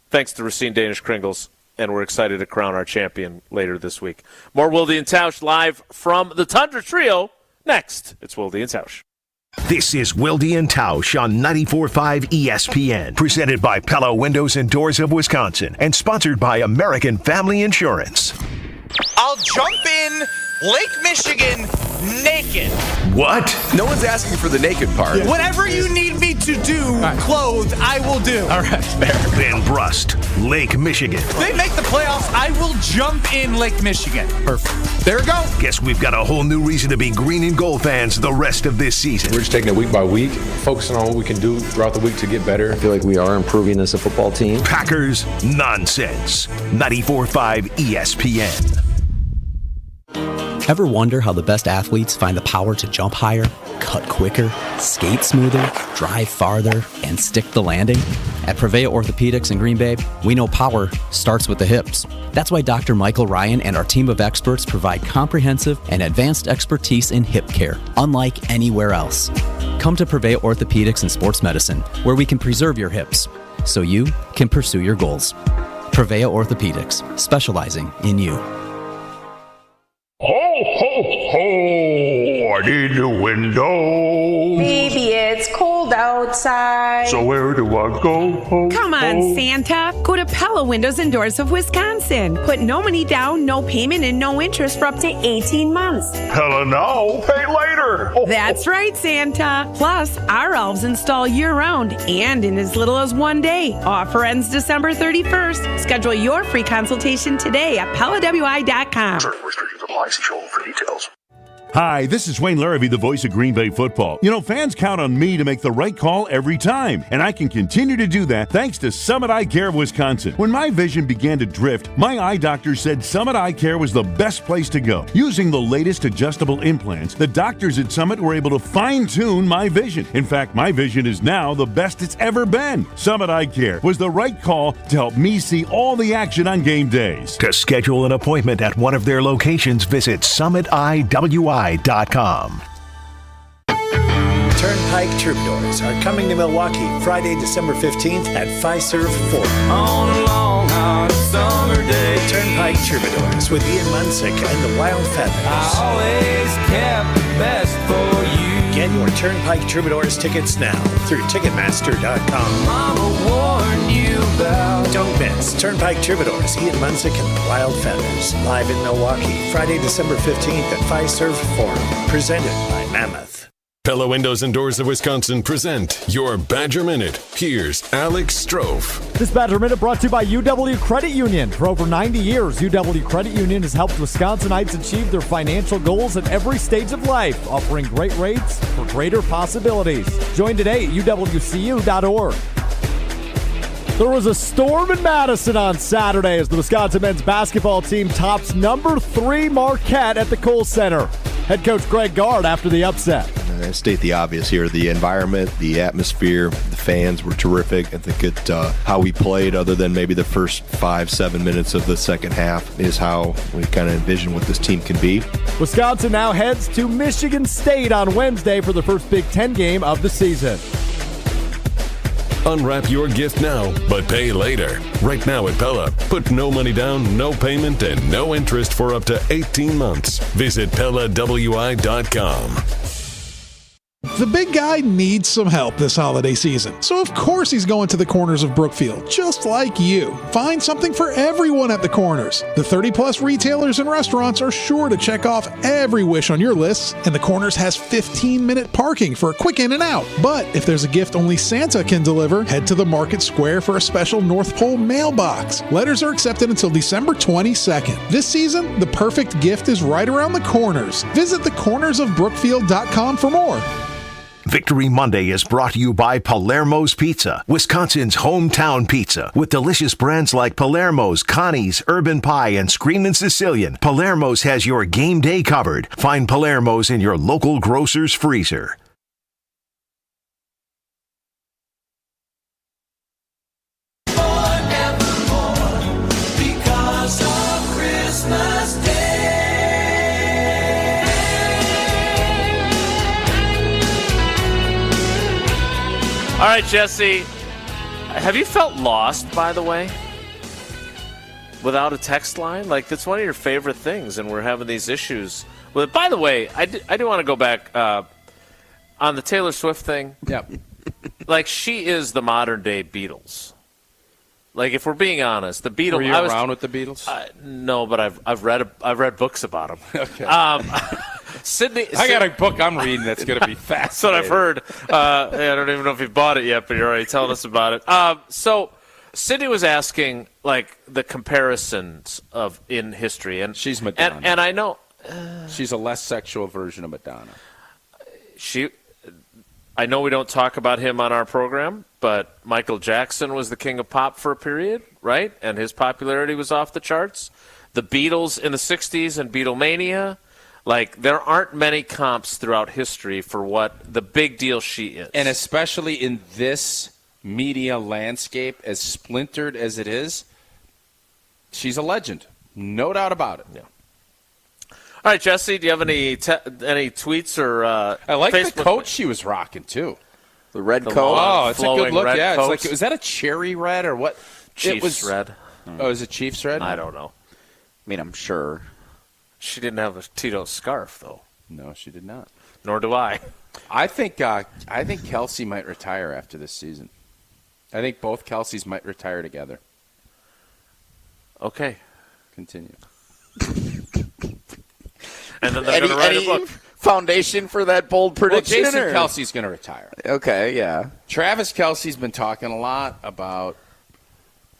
Thanks to Racine Danish Kringles, and we're excited to crown our champion later this week. More Wilde and Tausch live from the Tundra Trio. Next, it's Wilde and Tausch. This is Wilde and Tausch on 94.5 ESPN, presented by Pella Windows and Doors of Wisconsin, and sponsored by American Family Insurance. I'll jump in Lake Michigan naked. What? No one's asking for the naked part. Yeah. Whatever you need me to do, clothed, I will do. All right, fair. Ben Brust, Lake Michigan. If they make the playoffs, I will jump in Lake Michigan. Perfect. There we go. Guess we've got a whole new reason to be green and gold fans the rest of this season. We're just taking it week by week, focusing on what we can do throughout the week to get better. I feel like we are improving as a football team. Packers nonsense. 94.5 ESPN. Ever wonder how the best athletes find the power to jump higher, cut quicker, skate smoother, drive farther, and stick the landing? At Prevea Orthopedics in Green Bay, we know power starts with the hips. That's why Dr. Michael Ryan and our team of experts provide comprehensive and advanced expertise in hip care, unlike anywhere else. Come to Prevea Orthopedics and Sports Medicine, where we can preserve your hips, so you can pursue your goals. Prevea Orthopedics, specializing in you. Ho, ho, ho! I need a window. Baby, it's cold outside. So where do I go? Come on, Santa. Go to Pella Windows and Doors of Wisconsin. Put no money down, no payment, and no interest for up to 18 months. Pella now, pay later. That's right, Santa. Plus, our elves install year-round and in as little as 1 day. Offer ends December 31st. Schedule your free consultation today at PellaWI.com. Certain restrictions apply. See show for details. Hi, this is Wayne Larrabee, the voice of Green Bay football. You know, fans count on me to make the right call every time, and I can continue to do that thanks to Summit Eye Care of Wisconsin. When my vision began to drift, my eye doctor said Summit Eye Care was the best place to go. Using the latest adjustable implants, the doctors at Summit were able to fine-tune my vision. In fact, my vision is now the best it's ever been. Summit Eye Care was the right call to help me see all the action on game days. To schedule an appointment at one of their locations, visit summitiwi.com. Turnpike Troubadours are coming to Milwaukee Friday, December 15th at Fiserv Forum. On a long, hot summer day. Turnpike Troubadours with Ian Munsick and the Wild Feathers. I always kept the best for you. Get your Turnpike Troubadours tickets now through Ticketmaster.com. Mama warned you about. Don't miss Turnpike Troubadours, Ian Munsick and the Wild Feathers. Live in Milwaukee Friday, December 15th at Fiserv Forum. Presented by Mammoth. Pella Windows and Doors of Wisconsin present your Badger Minute. Here's Alex Strofe. This Badger Minute brought to you by UW Credit Union. For over 90 years, UW Credit Union has helped Wisconsinites achieve their financial goals at every stage of life, offering great rates for greater possibilities. Join today at uwcu.org. There was a storm in Madison on Saturday as the Wisconsin men's basketball team tops number 3 Marquette at the Kohl Center. Head coach Greg Gard after the upset. I state the obvious here. The environment, the atmosphere, the fans were terrific. I think how we played, other than maybe the first 5-7 minutes of the second half, is how we kind of envision what this team can be. Wisconsin now heads to Michigan State on Wednesday for the first Big Ten game of the season. Unwrap your gift now, but pay later. Right now at Pella, put no money down, no payment, and no interest for up to 18 months. Visit PellaWI.com. The big guy needs some help this holiday season, so of course he's going to the Corners of Brookfield, just like you. Find something for everyone at the Corners. The 30-plus retailers and restaurants are sure to check off every wish on your lists, and the Corners has 15-minute parking for a quick in and out. But if there's a gift only Santa can deliver, head to the Market Square for a special North Pole mailbox. Letters are accepted until December 22nd. This season, the perfect gift is right around the Corners. Visit thecornersofbrookfield.com for more. Victory Monday is brought to you by Palermo's Pizza, Wisconsin's hometown pizza. With delicious brands like Palermo's, Connie's, Urban Pie, and Screamin' Sicilian, Palermo's has your game day covered. Find Palermo's in your local grocer's freezer. All right, Jesse, have you felt lost, by the way, without a text line? Like, that's one of your favorite things, and we're having these issues with it. By the way, I do want to go back on the Taylor Swift thing. Yep. Like, she is the modern-day Beatles. Like, if we're being honest, the Beatles. Were you around with the Beatles? No, but I've read books about them. Okay. Sydney, I got a book I'm reading that's going to be That's what I've heard. I don't even know if you've bought it yet, but you're already telling us about it. So Sydney was asking, like, the comparisons of in history, and she's Madonna, and I know she's a less sexual version of Madonna. I know we don't talk about him on our program, but Michael Jackson was the king of pop for a period, right? And his popularity was off the charts. The Beatles in the 60s and Beatlemania. Like, there aren't many comps throughout history for what the big deal she is. And especially in this media landscape, as splintered as it is, she's a legend. No doubt about it. Yeah. All right, Jesse, do you have any tweets or I like Facebook the coat she was rocking, too. The red coat? Oh, it's a good look. Yeah, coats. it's like, was that a cherry red or what? Chiefs red. Oh, is it Chiefs red? I don't know. I mean, I'm sure. She didn't have a Tito scarf, though. No, she did not. Nor do I. I think Kelsey might retire after this season. I think both Kelseys might retire together. Okay. Continue. And then they're going to write a book. Foundation for that bold prediction? Well, Jason Kelsey's going to retire. Okay, yeah. Travis Kelsey's been talking a lot about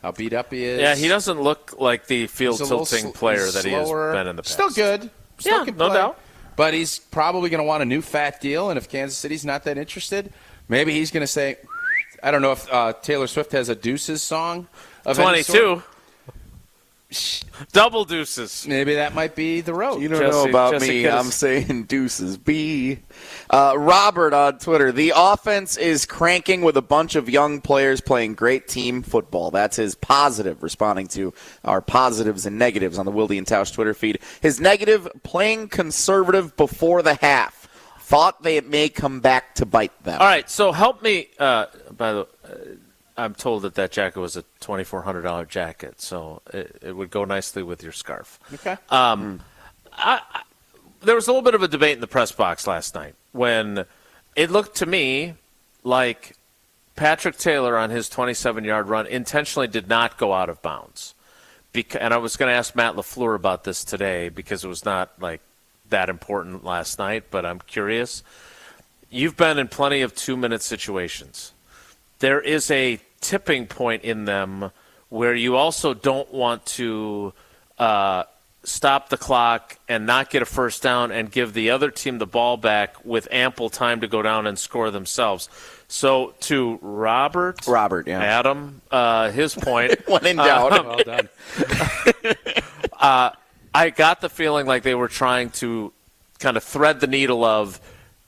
how beat up he is. Yeah, he doesn't look like the field-tilting player that he has been in the past. Still good. Still can no play. doubt. But he's probably going to want a new fat deal, and if Kansas City's not that interested, maybe he's going to say, I don't know if Taylor Swift has a Deuces song of 22. Double deuces. Maybe that might be the road. You don't know about me. I'm saying deuces. Robert on Twitter. The offense is cranking with a bunch of young players playing great team football. That's his positive, responding to our positives and negatives on the Wilde and Tausch Twitter feed. His negative, playing conservative before the half. Thought they may come back to bite them. All right, so help me. By the way, I'm told that jacket was a $2,400 jacket, so it would go nicely with your scarf. Okay. There was a little bit of a debate in the press box last night when it looked to me like Patrick Taylor on his 27-yard run intentionally did not go out of bounds. And I was going to ask Matt LaFleur about this today because it was not like that important last night, but I'm curious. You've been in plenty of 2-minute situations. There is a tipping point in them where you also don't want to stop the clock and not get a first down and give the other team the ball back with ample time to go down and score themselves. So to Robert, yeah. Adam, his point. When in doubt. Well done. I got the feeling like they were trying to kind of thread the needle of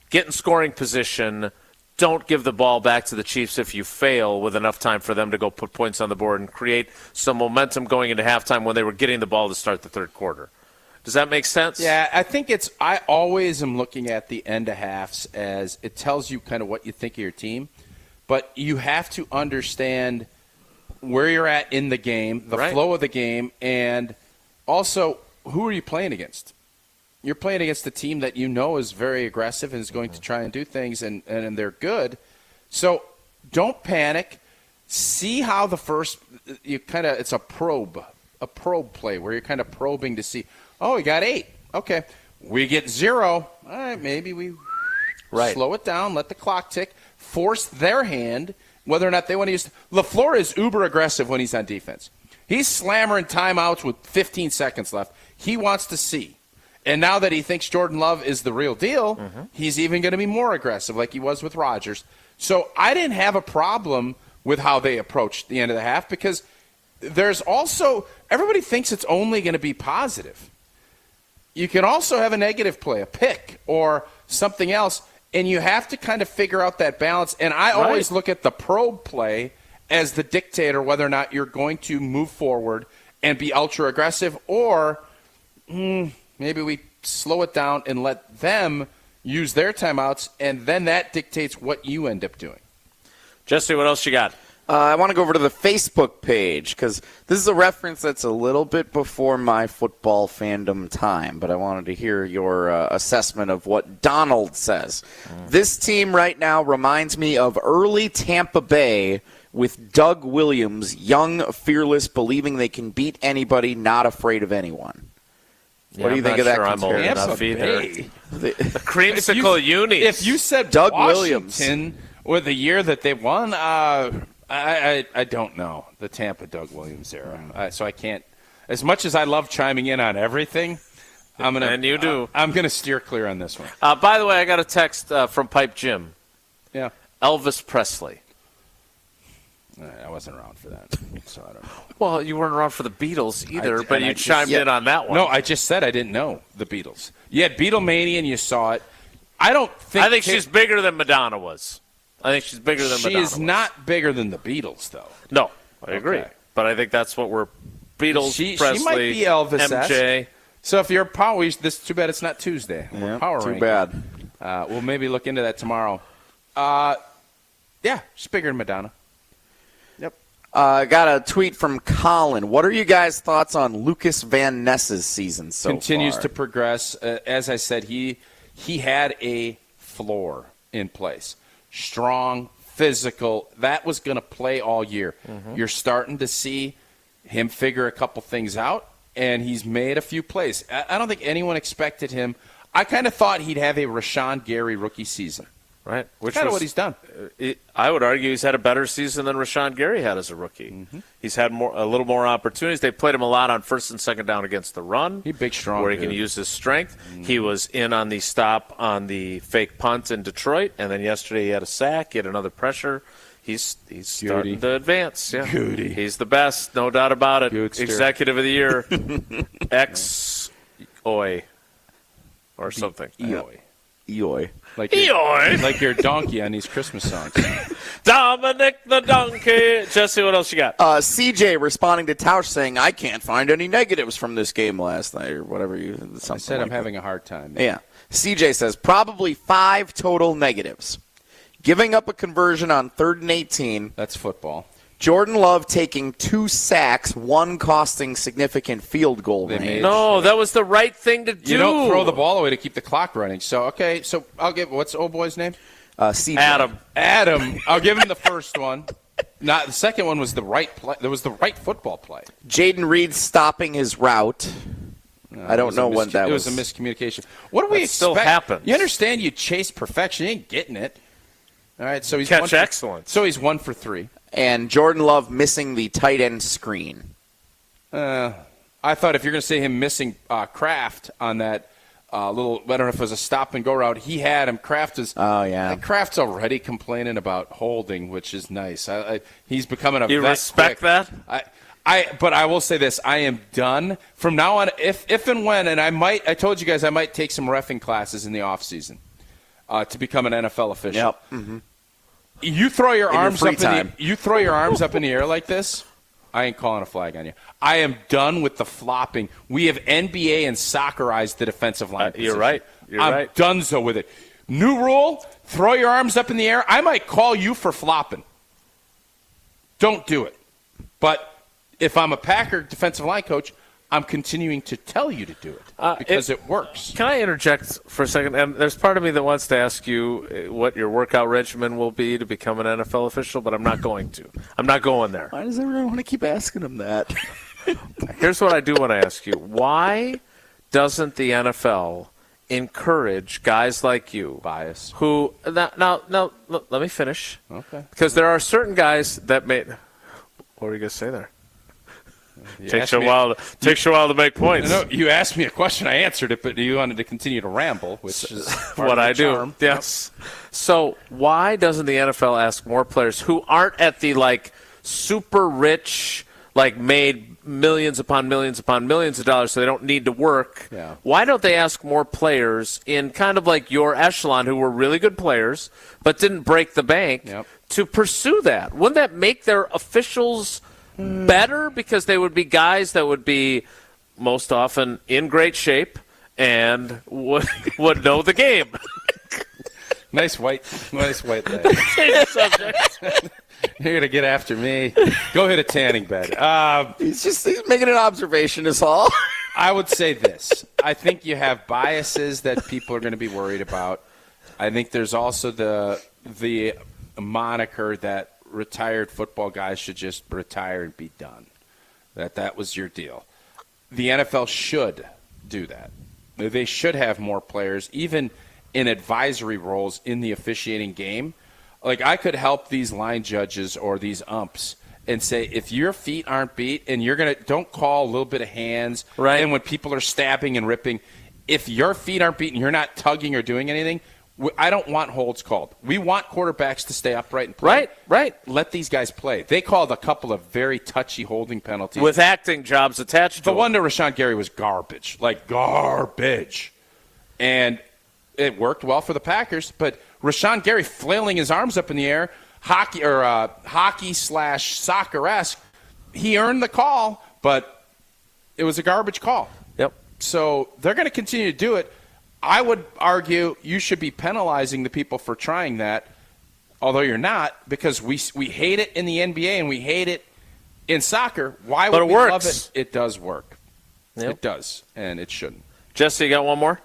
get in scoring position. Don't give the ball back to the Chiefs if you fail with enough time for them to go put points on the board and create some momentum going into halftime when they were getting the ball to start the third quarter. Does that make sense? Yeah, I think I always am looking at the end of halves as it tells you kind of what you think of your team, but you have to understand where you're at in the game, the flow of the game, and also who are you playing against? You're playing against a team that you know is very aggressive and is going to try and do things, and they're good. So don't panic. See how the first it's a probe play where you're kind of probing to see, oh, we got 8. Okay. We get 0. All right, maybe we slow it down, let the clock tick, force their hand, whether or not they want to use – LaFleur is uber aggressive when he's on defense. He's slammering timeouts with 15 seconds left. He wants to see. And now that he thinks Jordan Love is the real deal, he's even going to be more aggressive like he was with Rodgers. So I didn't have a problem with how they approached the end of the half because there's also – everybody thinks it's only going to be positive. You can also have a negative play, a pick or something else, and you have to kind of figure out that balance. And I always look at the probe play as the dictator whether or not you're going to move forward and be ultra aggressive or maybe we slow it down and let them use their timeouts, and then that dictates what you end up doing. Jesse, what else you got? I want to go over to the Facebook page because this is a reference that's a little bit before my football fandom time, but I wanted to hear your assessment of what Donald says. This team right now reminds me of early Tampa Bay with Doug Williams, young, fearless, believing they can beat anybody, not afraid of anyone. What do you think of that? I'm old enough either. The creamsicle uni. If you said Doug Washington with the year that they won, I don't know the Tampa Doug Williams era. So I can't. As much as I love chiming in on everything, I'm gonna steer clear on this one. By the way, I got a text from Pipe Jim. Yeah, Elvis Presley. I wasn't around for that, so I don't know. Well, you weren't around for the Beatles either, but you chimed in on that one. No, I just said I didn't know the Beatles. You had Beatlemania and you saw it. I think she's bigger than Madonna was. I think she's bigger than Madonna She is not bigger than the Beatles, though. No, I agree. But I think that's what we're Beatles, Presley, she might be Elvis-esque. MJ. So if you're power, this too bad it's not Tuesday. We're power too ranking. Bad. We'll maybe look into that tomorrow. Yeah, she's bigger than Madonna. Yep. Got a tweet from Colin. What are you guys' thoughts on Lucas Van Ness's season so Continues far? to progress. As I said, he had a floor in place. Strong, physical. That was going to play all year. You're starting to see him figure a couple things out, and he's made a few plays. I don't think anyone expected him. I kind of thought he'd have a Rashawn Gary rookie season. Right. Which is kind of what he's done. I would argue he's had a better season than Rashawn Gary had as a rookie. He's had a little more opportunities. They played him a lot on first and second down against the run. He's big, strong, where he can use his strength. He was in on the stop on the fake punt in Detroit, and then yesterday he had a sack. He had another pressure. He's starting to advance. Yeah. Goody. He's the best, no doubt about it. Goodster. Executive of the year, X-Oi, or something. Eoy. Eoy. Like your donkey on these Christmas songs. Dominic the donkey. Jesse, what else you got? CJ responding to Tausch saying, I can't find any negatives from this game last night, or whatever I said I'm having a hard time. Yeah. CJ says, probably 5 total negatives. Giving up a conversion on 3rd and 18. That's football. Jordan Love taking 2 sacks, 1 costing significant field goal range. No, that was the right thing to do. You don't throw the ball away to keep the clock running. So, okay, I'll give – what's the old boy's name? CJ. Adam. I'll give him the first one. The second one was the right play. There was the right football play. Jaden Reed stopping his route. I don't know when that was. It was a miscommunication. What do we expect? Still happens. You understand you chase perfection. You ain't getting it. All right, so he's catch excellence. So he's 1 for 3. And Jordan Love missing the tight end screen. I thought if you're going to say him missing Kraft on that little, I don't know if it was a stop and go route, he had him. Kraft is. Oh yeah. Kraft's already complaining about holding, which is nice. He's becoming a. You vet respect quick. that? But I will say this: I am done from now on. If and when, and I told you guys I might take some reffing classes in the off season to become an NFL official. Yep. Mm-hmm. You throw your arms up time. you throw your arms up in the air like this, I ain't calling a flag on you. I am done with the flopping. We have NBA and soccerized the defensive line position. You're right. I'm donezo with it. New rule, throw your arms up in the air. I might call you for flopping. Don't do it. But if I'm a Packer defensive line coach, I'm continuing to tell you to do it because it works. Can I interject for a second? And there's part of me that wants to ask you what your workout regimen will be to become an NFL official, but I'm not going to. I'm not going there. Why does everyone want to keep asking him that? Here's what I do want to ask you. Why doesn't the NFL encourage guys like you? Bias. Who now, let me finish. Okay. Because there are certain guys that may – what were you going to say there? Takes you a while to make points. No, you asked me a question, I answered it, but you wanted to continue to ramble, which is what I do. Charm. Yes. So why doesn't the NFL ask more players who aren't at the super rich, made millions upon millions upon millions of dollars, so they don't need to work? Yeah. Why don't they ask more players in kind of like your echelon who were really good players but didn't break the bank to pursue that? Wouldn't that make their officials better, because they would be guys that would be most often in great shape and would know the game? Nice white leg. Change subject. You're gonna get after me. Go hit a tanning bed. He's making an observation, is all. I would say this. I think you have biases that people are going to be worried about. I think there's also the moniker that retired football guys should just retire and be done. That was your deal. The NFL should do that. They should have more players, even in advisory roles in the officiating game. Like, I could help these line judges or these umps and say, if your feet aren't beat and don't call a little bit of hands, right? And when people are stabbing and ripping, if your feet aren't beat and you're not tugging or doing anything, I don't want holds called. We want quarterbacks to stay upright and play. Right. Let these guys play. They called a couple of very touchy holding penalties. With acting jobs attached to the them. one to Rashawn Gary was garbage. Garbage. And it worked well for the Packers, but Rashawn Gary flailing his arms up in the air, hockey/soccer-esque, he earned the call, but it was a garbage call. Yep. So they're going to continue to do it. I would argue you should be penalizing the people for trying that, although you're not, because we hate it in the NBA and we hate it in soccer. Why would we love it? It does work. Yep. It does, and it shouldn't. Jesse, you got one more?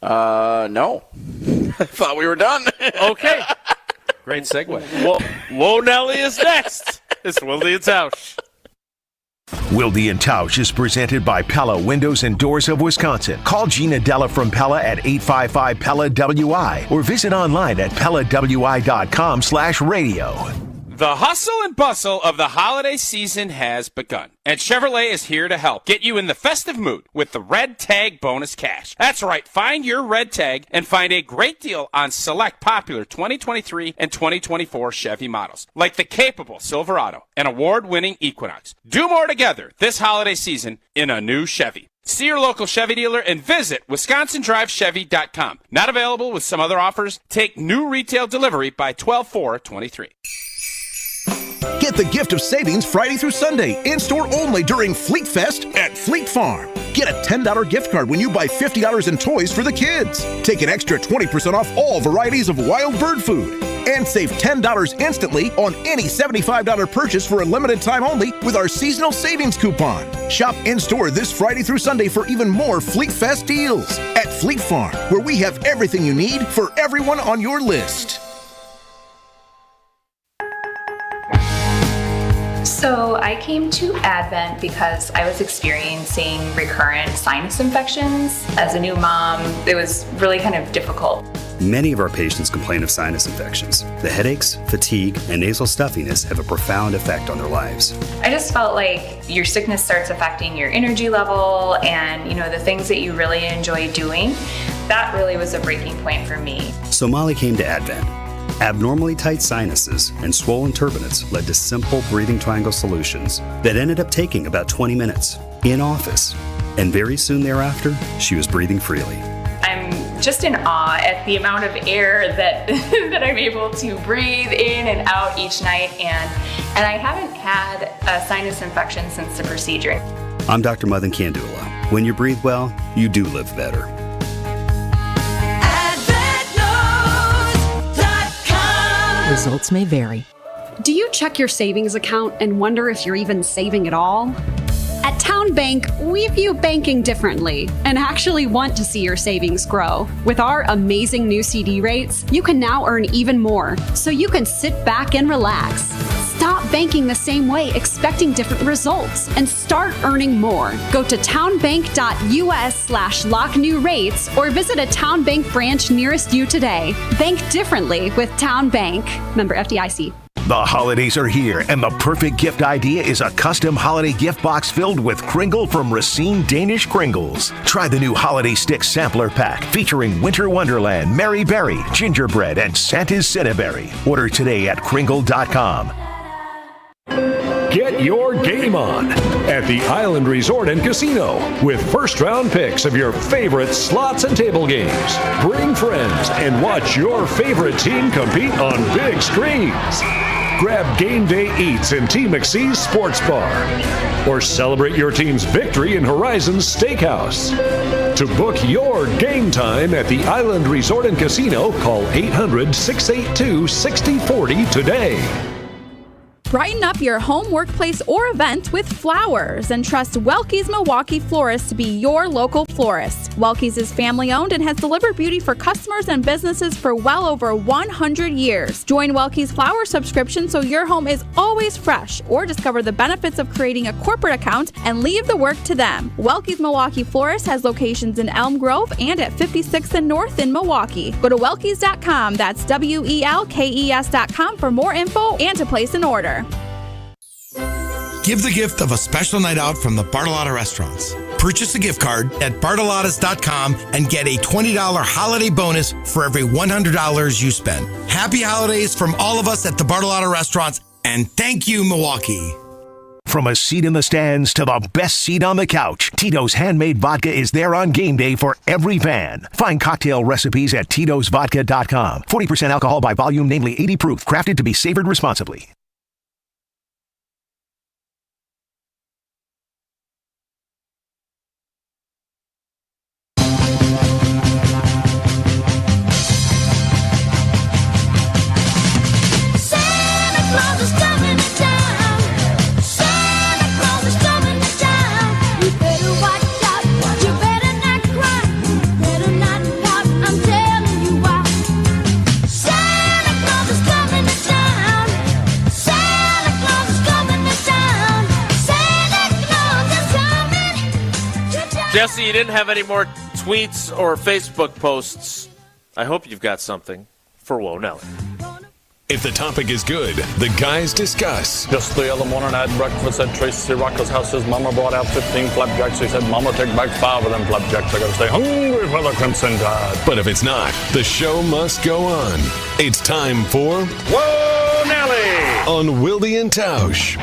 No. I thought we were done. Okay. Great segue. Whoa, Nelly is next. It's Wilde and Tausch. Wilde and Tausch is presented by Pella Windows and Doors of Wisconsin. Call Gina Della from Pella at 855-PELLA-WI or visit online at PellaWI.com/radio. The hustle and bustle of the holiday season has begun, and Chevrolet is here to help get you in the festive mood with the Red Tag Bonus Cash. That's right, find your Red Tag and find a great deal on select popular 2023 and 2024 Chevy models, like the capable Silverado and award-winning Equinox. Do more together this holiday season in a new Chevy. See your local Chevy dealer and visit WisconsinDriveChevy.com. Not available with some other offers? Take new retail delivery by 12/4/23. Get the gift of savings Friday through Sunday, in-store only during Fleet Fest at Fleet Farm. Get a $10 gift card when you buy $50 in toys for the kids. Take an extra 20% off all varieties of wild bird food. And save $10 instantly on any $75 purchase for a limited time only with our seasonal savings coupon. Shop in-store this Friday through Sunday for even more Fleet Fest deals at Fleet Farm, where we have everything you need for everyone on your list. So I came to Advent because I was experiencing recurrent sinus infections. As a new mom, it was really kind of difficult. Many of our patients complain of sinus infections. The headaches, fatigue, and nasal stuffiness have a profound effect on their lives. I just felt like your sickness starts affecting your energy level and, the things that you really enjoy doing. That really was a breaking point for me. So Molly came to Advent. Abnormally tight sinuses and swollen turbinates led to simple breathing triangle solutions that ended up taking about 20 minutes in office. And very soon thereafter, she was breathing freely. I'm just in awe at the amount of air that that I'm able to breathe in and out each night, and I haven't had a sinus infection since the procedure. I'm Dr. Madan Kandula. When you breathe well, you do live better. Results may vary. Do you check your savings account and wonder if you're even saving at all? At Town Bank, we view banking differently and actually want to see your savings grow. With our amazing new CD rates, you can now earn even more, so you can sit back and relax. Stop banking the same way, expecting different results, and start earning more. Go to townbank.us/locknewrates or visit a Town Bank branch nearest you today. Bank differently with Town Bank. Member FDIC. The holidays are here, and the perfect gift idea is a custom holiday gift box filled with Kringle from Racine Danish Kringles. Try the new Holiday Stick Sampler Pack featuring Winter Wonderland, Mary Berry, Gingerbread, and Santa's Cinnaberry. Order today at Kringle.com. Get your game on at the Island Resort and Casino with first-round picks of your favorite slots and table games. Bring friends and watch your favorite team compete on big screens. Grab game day eats in T. McSee's Sports Bar or celebrate your team's victory in Horizon's Steakhouse. To book your game time at the Island Resort and Casino, call 800-682-6040 today. Brighten up your home, workplace, or event with flowers and trust Welke's Milwaukee Florist to be your local florist. Welke's is family-owned and has delivered beauty for customers and businesses for well over 100 years. Join Welke's Flower subscription so your home is always fresh, or discover the benefits of creating a corporate account and leave the work to them. Welke's Milwaukee Florist has locations in Elm Grove and at 56th and North in Milwaukee. Go to Welke's.com, that's WELKES.com for more info and to place an order. Give the gift of a special night out from the Bartolotta Restaurants. Purchase a gift card at Bartolottas.com and get a $20 holiday bonus for every $100 you spend. Happy holidays from all of us at the Bartolotta Restaurants, and thank you, Milwaukee. From a seat in the stands to the best seat on the couch, Tito's Handmade Vodka is there on game day for every fan. Find cocktail recipes at Tito'sVodka.com. 40% alcohol by volume, namely 80 proof, crafted to be savored responsibly. Jesse, you didn't have any more tweets or Facebook posts. I hope you've got something for Whoa Nelly. If the topic is good, the guys discuss. Just the other morning I had breakfast at Tracy Rocker's house. His mama brought out 15 flapjacks. He said, Mama, take back 5 of them flapjacks. I gotta stay hungry for the Crimson Tide. But if it's not, the show must go on. It's time for Whoa Nelly on Wilde and Tausch.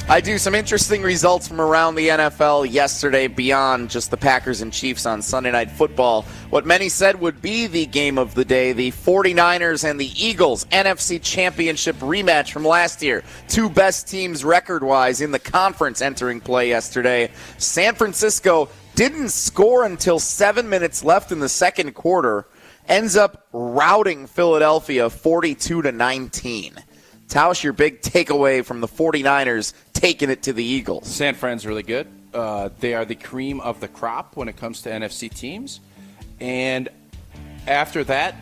I do some interesting results from around the NFL yesterday beyond just the Packers and Chiefs on Sunday Night Football. What many said would be the game of the day, the 49ers and the Eagles NFC Championship rematch from last year. Two best teams record-wise in the conference entering play yesterday. San Francisco didn't score until 7 minutes left in the second quarter, ends up routing Philadelphia 42-19. Tausch, your big takeaway from the 49ers taking it to the Eagles. San Fran's really good. They are the cream of the crop when it comes to NFC teams. And after that,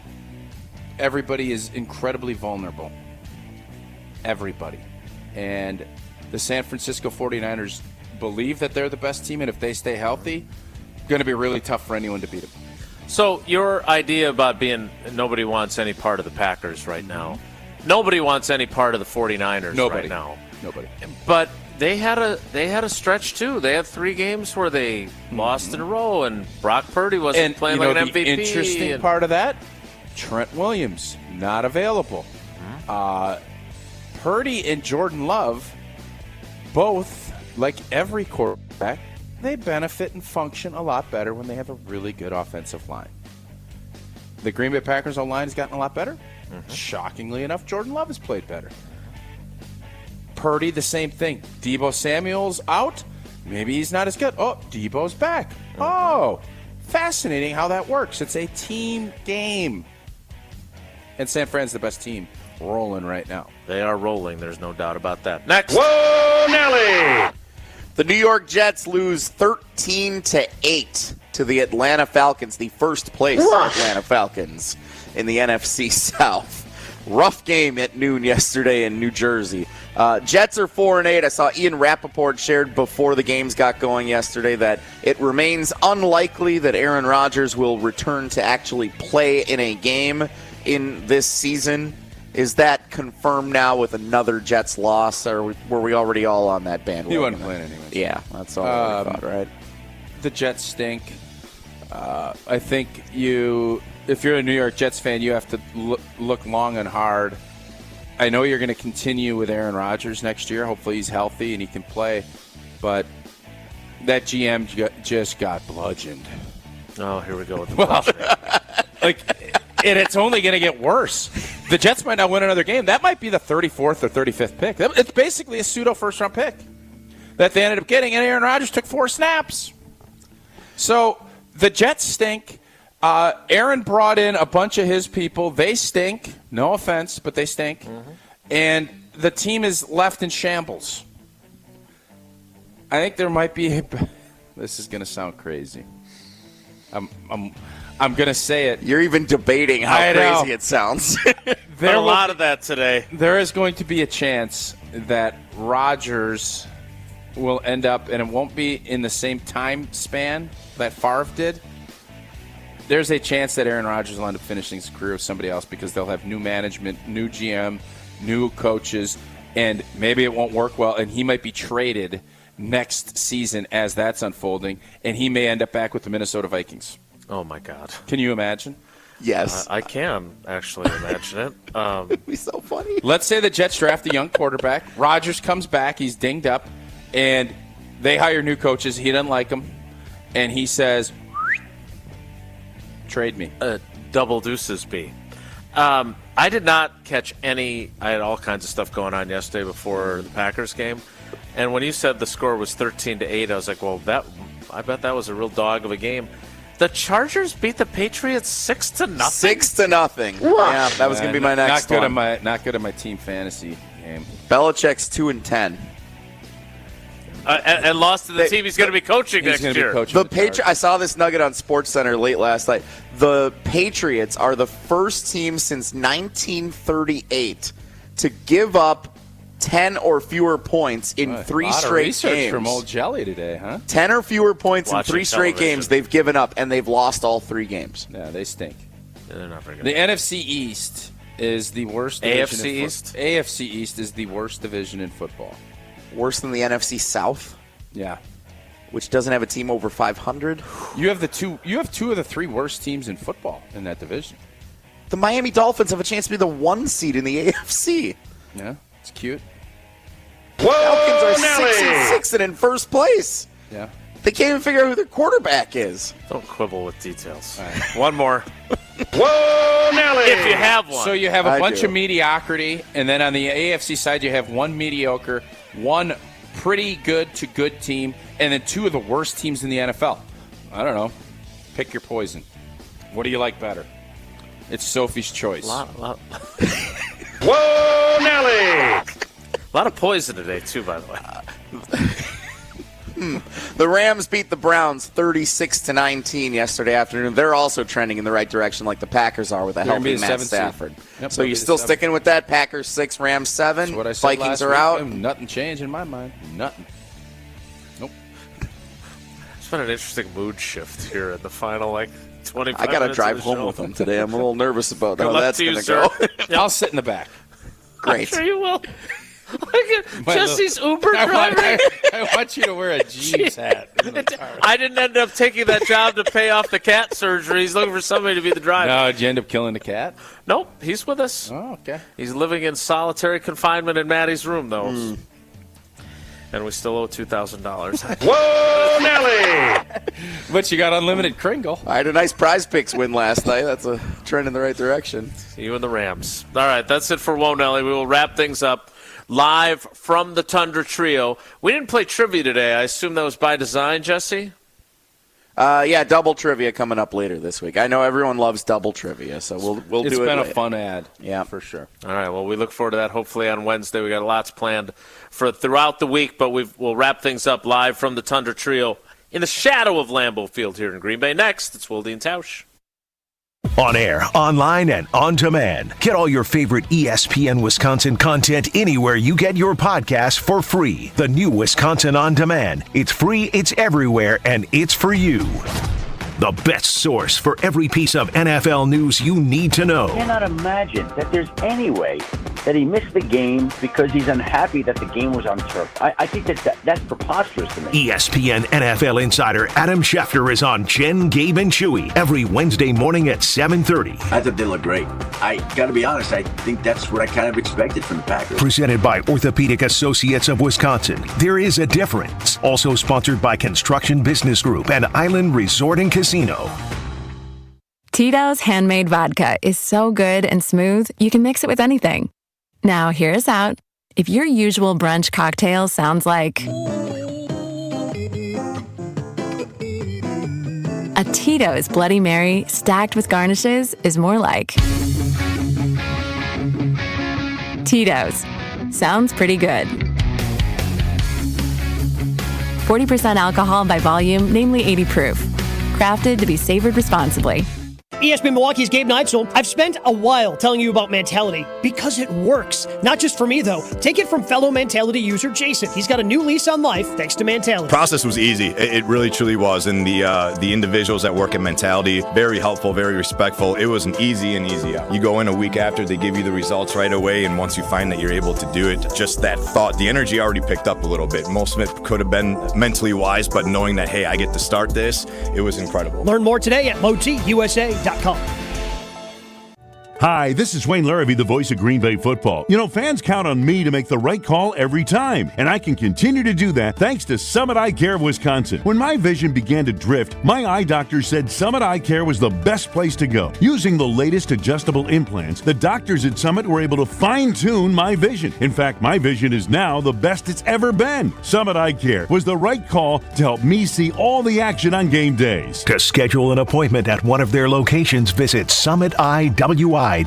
everybody is incredibly vulnerable. Everybody. And the San Francisco 49ers believe that they're the best team, and if they stay healthy, going to be really tough for anyone to beat them. So your idea about being nobody wants any part of the Packers right now. Nobody wants any part of the 49ers right now. Nobody. But they had a stretch too. They had 3 games where they lost in a row, and Brock Purdy wasn't playing like an MVP. The interesting part of that, Trent Williams not available. Purdy and Jordan Love, both like every quarterback, they benefit and function a lot better when they have a really good offensive line. The Green Bay Packers O-line has gotten a lot better. Shockingly enough, Jordan Love has played better. Purdy, the same thing. Deebo Samuel's out. Maybe he's not as good. Oh, Deebo's back. Oh, fascinating how that works. It's a team game. And San Fran's the best team rolling right now. They are rolling. There's no doubt about that. Next. Whoa Nelly! The New York Jets lose 13-8 to the Atlanta Falcons, the first place Atlanta Falcons in the NFC South. Rough game at noon yesterday in New Jersey. Jets are 4-8. I saw Ian Rappaport shared before the games got going yesterday that it remains unlikely that Aaron Rodgers will return to actually play in a game in this season. Is that confirmed now with another Jets loss, or were we already all on that bandwagon? He wasn't playing anyway. Yeah, that's all I thought, right? The Jets stink. I think if you're a New York Jets fan, you have to look long and hard. I know you're going to continue with Aaron Rodgers next year. Hopefully he's healthy and he can play. But that GM just got bludgeoned. Oh, here we go with the bludgeoning. And it's only going to get worse. The Jets might not win another game. That might be the 34th or 35th pick. It's basically a pseudo first-round pick that they ended up getting, and Aaron Rodgers took 4 snaps. So the Jets stink. Aaron brought in a bunch of his people. They stink. No offense, but they stink. Mm-hmm. And the team is left in shambles. I think there might be this is going to sound crazy. I'm going to say it. You're even debating how crazy it sounds. There's a lot of that today. There is going to be a chance that Rodgers will end up, and it won't be in the same time span that Favre did. There's a chance that Aaron Rodgers will end up finishing his career with somebody else because they'll have new management, new GM, new coaches, and maybe it won't work well, and he might be traded next season as that's unfolding, and he may end up back with the Minnesota Vikings. Oh, my God. Can you imagine? Yes. I can actually imagine it. It'd be so funny. Let's say the Jets draft a young quarterback. Rodgers comes back. He's dinged up. And they hire new coaches. He doesn't like them. And he says, trade me. Double deuces B. I did not catch any. I had all kinds of stuff going on yesterday before the Packers game. And when you said the score was 13-8, I was like, well, I bet that was a real dog of a game. The Chargers beat the Patriots 6-0. 6-0 Yeah, that was going to be my next one. Not good at my team fantasy game. Belichick's 2-10. And lost to the team he's going to be coaching next year. I saw this nugget on SportsCenter late last night. The Patriots are the first team since 1938 to give up 10 or fewer points in 3 straight games. From old Jelly today, huh? 10 or fewer points in 3 straight games they've given up, and they've lost all 3 games. Yeah, they stink. Yeah, they're not very good. The NFC East is the worst division. AFC East is the worst division in football. Worse than the NFC South? Yeah. Which doesn't have a team over 500? You have 2 of the 3 worst teams in football in that division. The Miami Dolphins have a chance to be the 1 seed in the AFC. Yeah, it's cute. Falcons are 6-6 and in first place. Yeah. They can't even figure out who their quarterback is. Don't quibble with details. All right. One more. Whoa, Nelly! If you have one. So you have a bunch of mediocrity, and then on the AFC side you have 1 mediocre, 1 pretty good to good team, and then 2 of the worst teams in the NFL. I don't know. Pick your poison. What do you like better? It's Sophie's choice. Lot. Whoa, Nelly! A lot of poison today, too, by the way. The Rams beat the Browns 36-19 yesterday afternoon. They're also trending in the right direction like the Packers are with a healthy Matt Stafford. Yep, so you still sticking with that? Packers 6, Rams 7. That's what I said Vikings are week. out. Nothing changed in my mind. Nothing. Nope. It's been an interesting mood shift here in the final, 25 I got to minutes drive of the home show. with them today. I'm a little nervous about how Good luck that's to you, going to sir. go. I'll sit in the back. Great. I'm sure you will. Jesse's Uber driver. I want you to wear a Jeeves hat. I didn't end up taking that job to pay off the cat surgery. He's looking for somebody to be the driver. No, did you end up killing the cat? Nope, he's with us. Oh, okay. He's living in solitary confinement in Maddie's room, though. And we still owe $2,000. Whoa, Nelly! But you got unlimited Kringle. I had a nice Prize Picks win last night. That's a trend in the right direction. You and the Rams. All right, that's it for Whoa, Nelly. We will wrap things up live from the Tundra Trio. We didn't play trivia today. I assume that was by design, Jesse? Yeah, double trivia coming up later this week. I know everyone loves double trivia, so we'll do it. It's been later. a fun ad. Yeah, for sure. All right, well, we look forward to that hopefully on Wednesday. We got lots planned for throughout the week, but we'll wrap things up live from the Tundra Trio in the shadow of Lambeau Field here in Green Bay. Next, it's Wilde and Tausch. On air, online, and on demand. Get all your favorite ESPN Wisconsin content anywhere you get your podcasts for free. The new Wisconsin On Demand. It's free, it's everywhere, and it's for you. the best source for every piece of NFL news you need to know. I cannot imagine that there's any way that he missed the game because he's unhappy that the game was on turf. I think that's preposterous to me. ESPN NFL insider Adam Schefter is on Jen, Gabe, and Chewy every Wednesday morning at 7:30. I thought they looked great. I got to be honest, I think that's what I kind of expected from the Packers. Presented by Orthopedic Associates of Wisconsin. There is a difference. Also sponsored by Construction Business Group and Island Resort and Casino. Tito's handmade vodka is so good and smooth, you can mix it with anything. Now, hear us out. If your usual brunch cocktail sounds like a Tito's Bloody Mary stacked with garnishes is more like Tito's. Sounds pretty good. 40% alcohol by volume, namely 80 proof. Crafted to be savored responsibly. ESPN Milwaukee's Gabe Neitzel. I've spent a while telling you about Mentality because it works. Not just for me, though. Take it from fellow Mentality user Jason. He's got a new lease on life thanks to Mentality. Process was easy. It really, truly was. And the individuals that work at Mentality, very helpful, very respectful. It was an easy out. You go in a week after, they give you the results right away. And once you find that you're able to do it, just that thought, the energy already picked up a little bit. Most of it could have been mentally wise, but knowing that, hey, I get to start this, it was incredible. Learn more today at MoTUSA.com. Hi, this is Wayne Larrabee, the voice of Green Bay football. You know, fans count on me to make the right call every time, and I can continue to do that thanks to Summit Eye Care of Wisconsin. When my vision began to drift, my eye doctor said Summit Eye Care was the best place to go. Using the latest adjustable implants, the doctors at Summit were able to fine-tune my vision. In fact, my vision is now the best it's ever been. Summit Eye Care was the right call to help me see all the action on game days. To schedule an appointment at one of their locations, visit summitiwi.com. An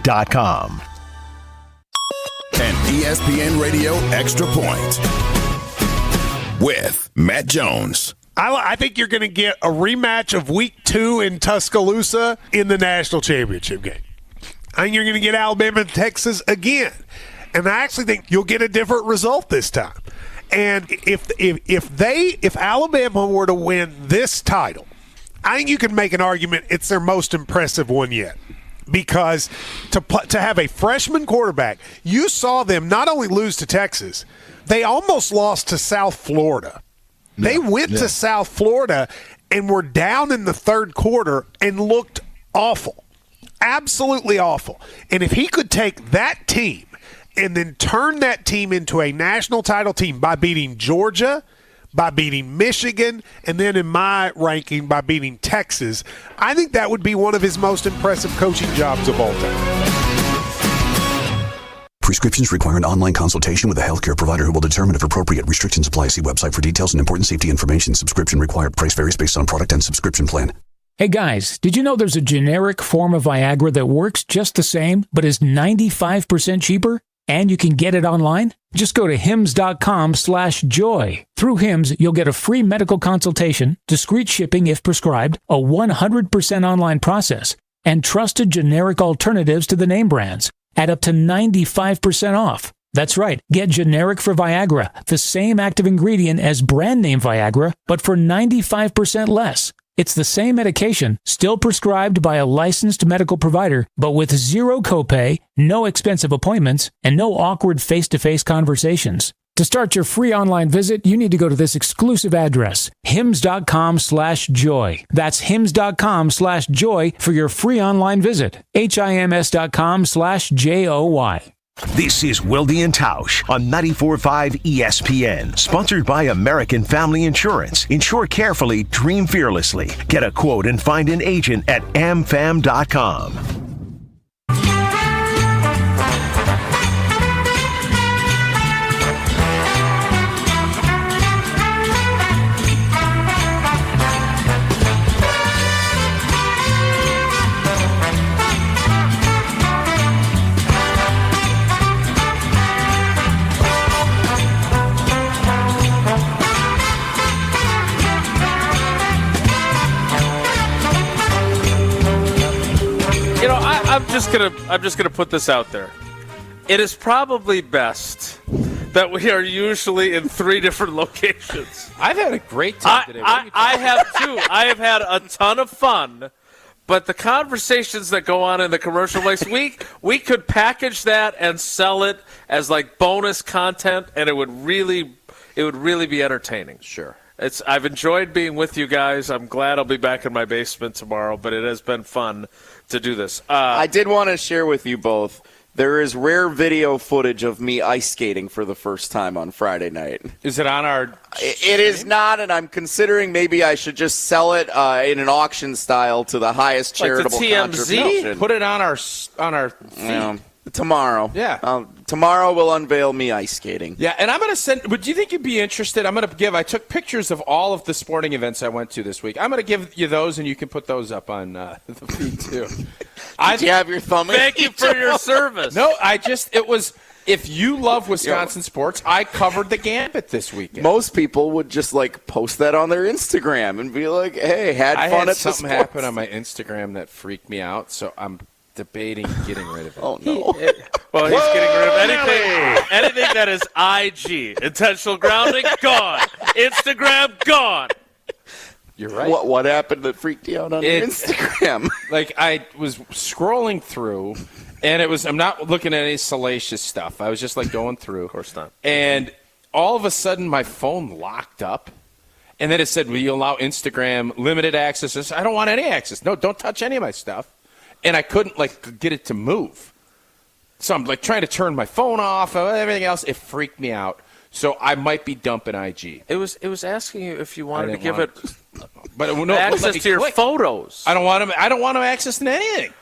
ESPN Radio Extra Point with Matt Jones. I think you're going to get a rematch of Week 2 in Tuscaloosa in the national championship game. I think you're going to get Alabama and Texas again. And I actually think you'll get a different result this time. And if Alabama were to win this title, I think you can make an argument it's their most impressive one yet. Because to have a freshman quarterback, you saw them not only lose to Texas, they almost lost to South Florida. They went to South Florida and were down in the third quarter and looked awful, absolutely awful. And if he could take that team and then turn that team into a national title team by beating Georgia, by beating Michigan, and then in my ranking by beating Texas, I think that would be one of his most impressive coaching jobs of all time. Prescriptions require an online consultation with a healthcare provider who will determine if appropriate. Restrictions apply. See website for details and important safety information. Subscription required. Price varies based on product and subscription plan. Hey guys, did you know there's a generic form of Viagra that works just the same, but is 95% cheaper? And you can get it online? Just go to hims.com/joy. Through Hims, you'll get a free medical consultation, discreet shipping if prescribed, a 100% online process, and trusted generic alternatives to the name brands at up to 95% off. That's right, get generic for Viagra, the same active ingredient as brand name Viagra, but for 95% less. It's the same medication, still prescribed by a licensed medical provider, but with zero copay, no expensive appointments, and no awkward face-to-face conversations. To start your free online visit, you need to go to this exclusive address, hims.com/joy. That's hims.com/joy for your free online visit. hims.com/joy. This is Wilde and Tausch on 94.5 ESPN. Sponsored by American Family Insurance. Insure carefully, dream fearlessly. Get a quote and find an agent at amfam.com. I'm just gonna put this out there. It is probably best that we are usually in 3 different locations. I've had a great time today. I have too. I have had a ton of fun. But the conversations that go on in the commercial place, we could package that and sell it as like bonus content, and it would really be entertaining. Sure. I've enjoyed being with you guys. I'm glad I'll be back in my basement tomorrow, but it has been fun to do this. I did want to share with you both. There is rare video footage of me ice skating for the first time on Friday night. Is it on our... It is not, and I'm considering maybe I should just sell it in an auction style to the highest charitable contribution. Put it on our feed. Tomorrow. Yeah. Tomorrow we'll unveil me ice skating. Yeah, and I'm going to send... But do you think you'd be interested? I took pictures of all of the sporting events I went to this week. I'm going to give you those, and you can put those up on the feed, too. Did you have your thumb in? Thank you for your service. No, it was... If you love Wisconsin sports, I covered the gambit this weekend. Most people would just, post that on their Instagram and be like, hey, had fun at the something happen on my Instagram that freaked me out, so I'm debating getting rid of it. Oh, no. Well, he's getting rid of anything that is IG. Intentional grounding, gone. Instagram, gone. You're right. What happened that freaked you out on Instagram? I was scrolling through, and I'm not looking at any salacious stuff. I was just going through. Of course not. And all of a sudden, my phone locked up. And then it said, will you allow Instagram limited access? I don't want any access. No, don't touch any of my stuff. And I couldn't get it to move. So I'm trying to turn my phone off and everything else. It freaked me out. So I might be dumping IG. It was asking you if you wanted to give it access to your photos. I don't want them accessing anything.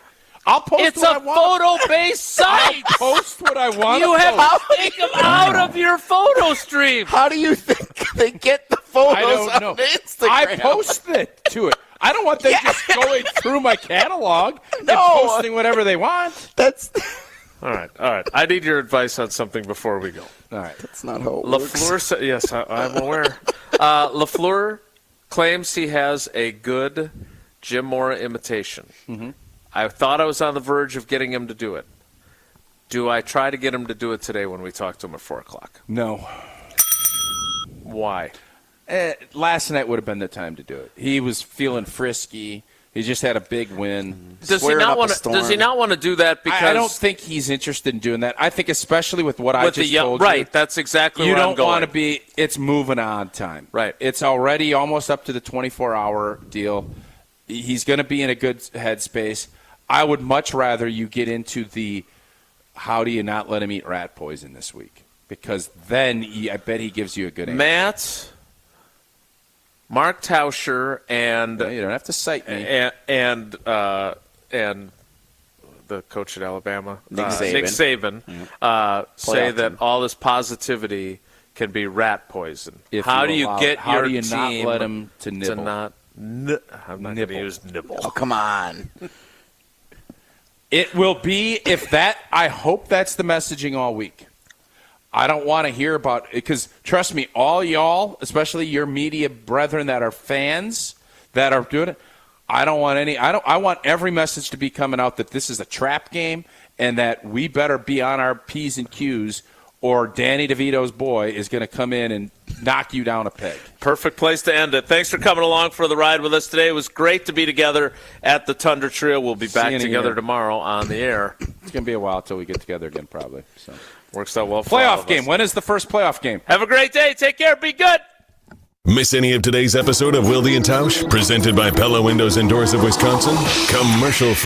I'll post it's what I want. It's a photo-based site. I'll post what I want. You have to take them out of your photo stream. How do you think they get the photos on Instagram? I post it to it. I don't want them just going through my catalog and posting whatever they want. All right. I need your advice on something before we go. All right. That's not how it works. Yes, I'm aware. LaFleur claims he has a good Jim Mora imitation. Mm-hmm. I thought I was on the verge of getting him to do it. Do I try to get him to do it today when we talk to him at 4 o'clock? No. Why? Last night would have been the time to do it. He was feeling frisky. He just had a big win. Does he not want to do that? Because I don't think he's interested in doing that. I think especially with what I just told you. Right, that's exactly where I'm going. You don't want to be – it's moving on time. Right. It's already almost up to the 24-hour deal. He's going to be in a good headspace. I would much rather you get into the how do you not let him eat rat poison this week, because then I bet he gives you a good answer. Matt, Mark Tauscher, and you don't have to cite me, and the coach at Alabama, Nick Saban, say that all this positivity can be rat poison. How do you not let him to nibble? I'm not going to use nibble. Oh, come on. It will be I hope that's the messaging all week. I don't want to hear about it because, trust me, all y'all, especially your media brethren that are fans that are doing it, I want every message to be coming out that this is a trap game and that we better be on our P's and Q's or Danny DeVito's boy is going to come in and knock you down a peg. Perfect place to end it. Thanks for coming along for the ride with us today. It was great to be together at the Tundra Trio. We'll be back together tomorrow on the air. It's going to be a while until we get together again, probably. So works out well for all playoff of game. us. When is the first playoff game? Have a great day. Take care. Be good. Miss any of today's episode of Wilde and Tausch? Presented by Pella Windows and Doors of Wisconsin? Commercial